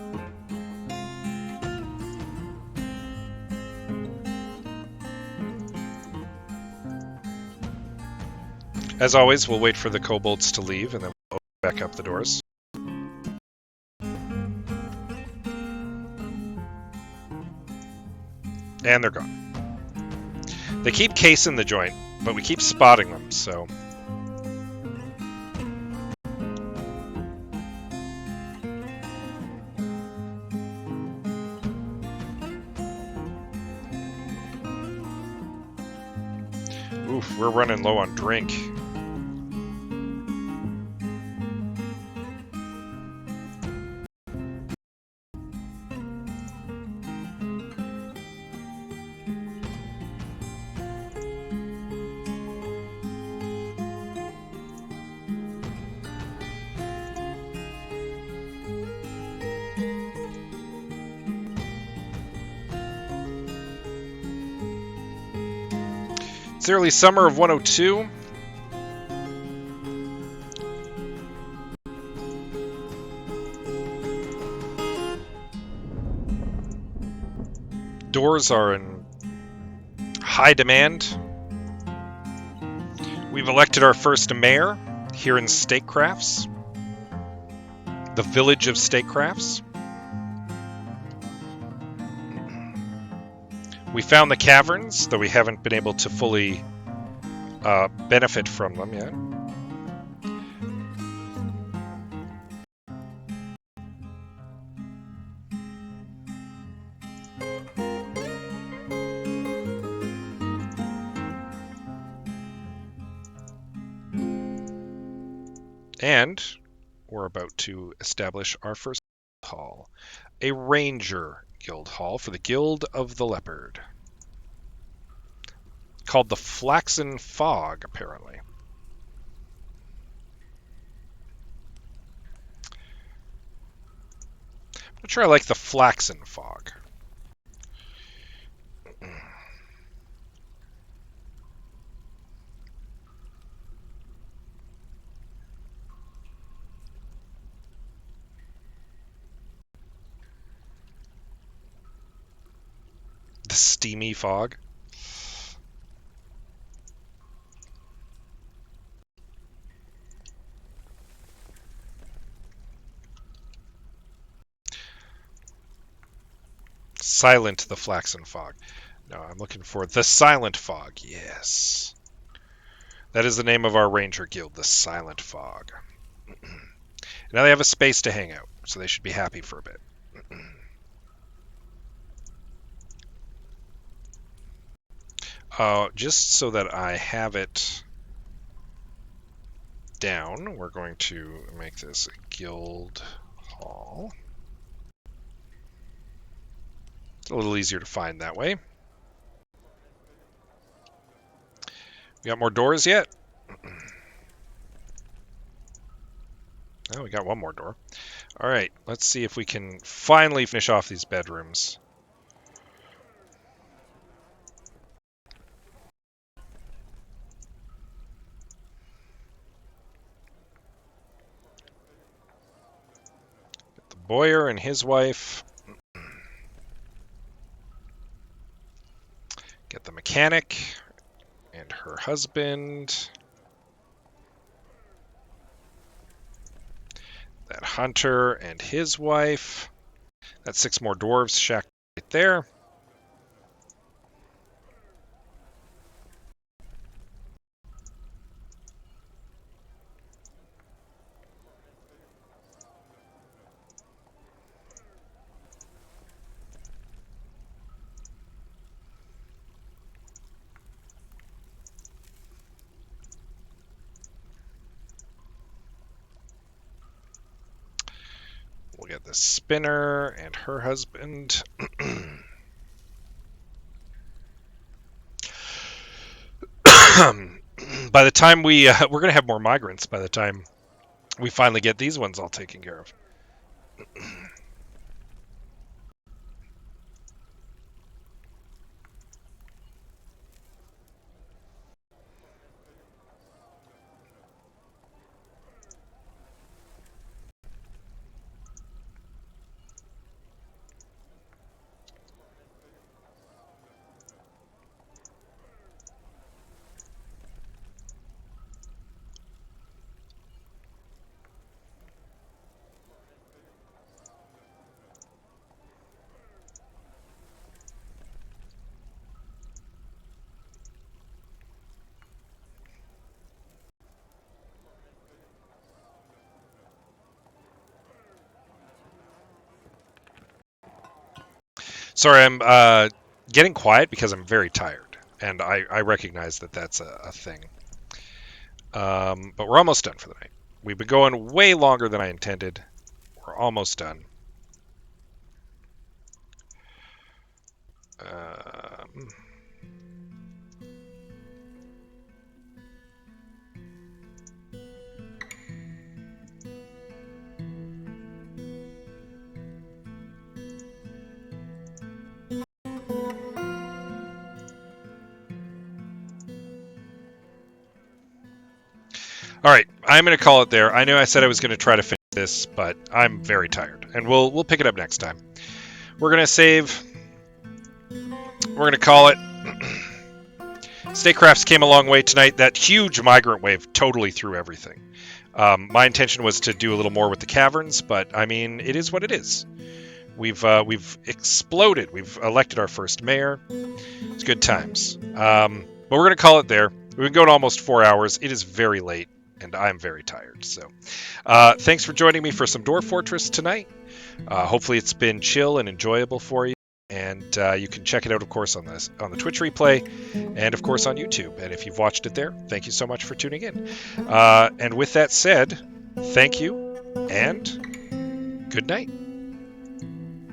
As always, we'll wait for the kobolds to leave and then we'll open back up the doors. And they're gone. They keep casing the joint, but we keep spotting them, so... Oof, we're running low on drink. It's early summer of 102. Doors are in high demand. We've elected our first mayor here in Statecrafts, the village of Statecrafts. We found the caverns, though we haven't been able to fully benefit from them yet. And we're about to establish our first hall, a ranger guild hall for the Guild of the Leopard, called the Flaxen Fog, apparently. I'm not sure I like the Flaxen Fog. The steamy fog. Silent the Flaxen Fog. No, I'm looking for the Silent Fog. Yes. That is the name of our ranger guild, the Silent Fog. Now they have a space to hang out, so they should be happy for a bit. Just so that I have it down, we're going to make this a guild hall. It's a little easier to find that way. We got more doors yet? Oh, we got one more door. All right, let's see if we can finally finish off these bedrooms. Get the Boyer and his wife. Get the mechanic and her husband. That hunter and his wife. That's 6 more dwarves shacked right there. We'll get the spinner and her husband. By the time we're going to have more migrants by the time we finally get these ones all taken care of. Sorry, I'm getting quiet because I'm very tired, and I recognize that that's a thing. But we're almost done for the night. We've been going way longer than I intended. We're almost done. All right, I'm going to call it there. I know I said I was going to try to finish this, but I'm very tired, and we'll pick it up next time. We're going to save. We're going to call it. Statecrafts came a long way tonight. That huge migrant wave totally threw everything. My intention was to do a little more with the caverns, but I mean, it is what it is. We've exploded. We've elected our first mayor. It's good times. But we're going to call it there. We've been going almost 4 hours. It is very late, and I'm very tired. So thanks for joining me for some Dwarf Fortress tonight. Hopefully it's been chill and enjoyable for you. And you can check it out, of course, on the Twitch replay and, of course, on YouTube. And if you've watched it there, thank you so much for tuning in. And with that said, thank you and good night.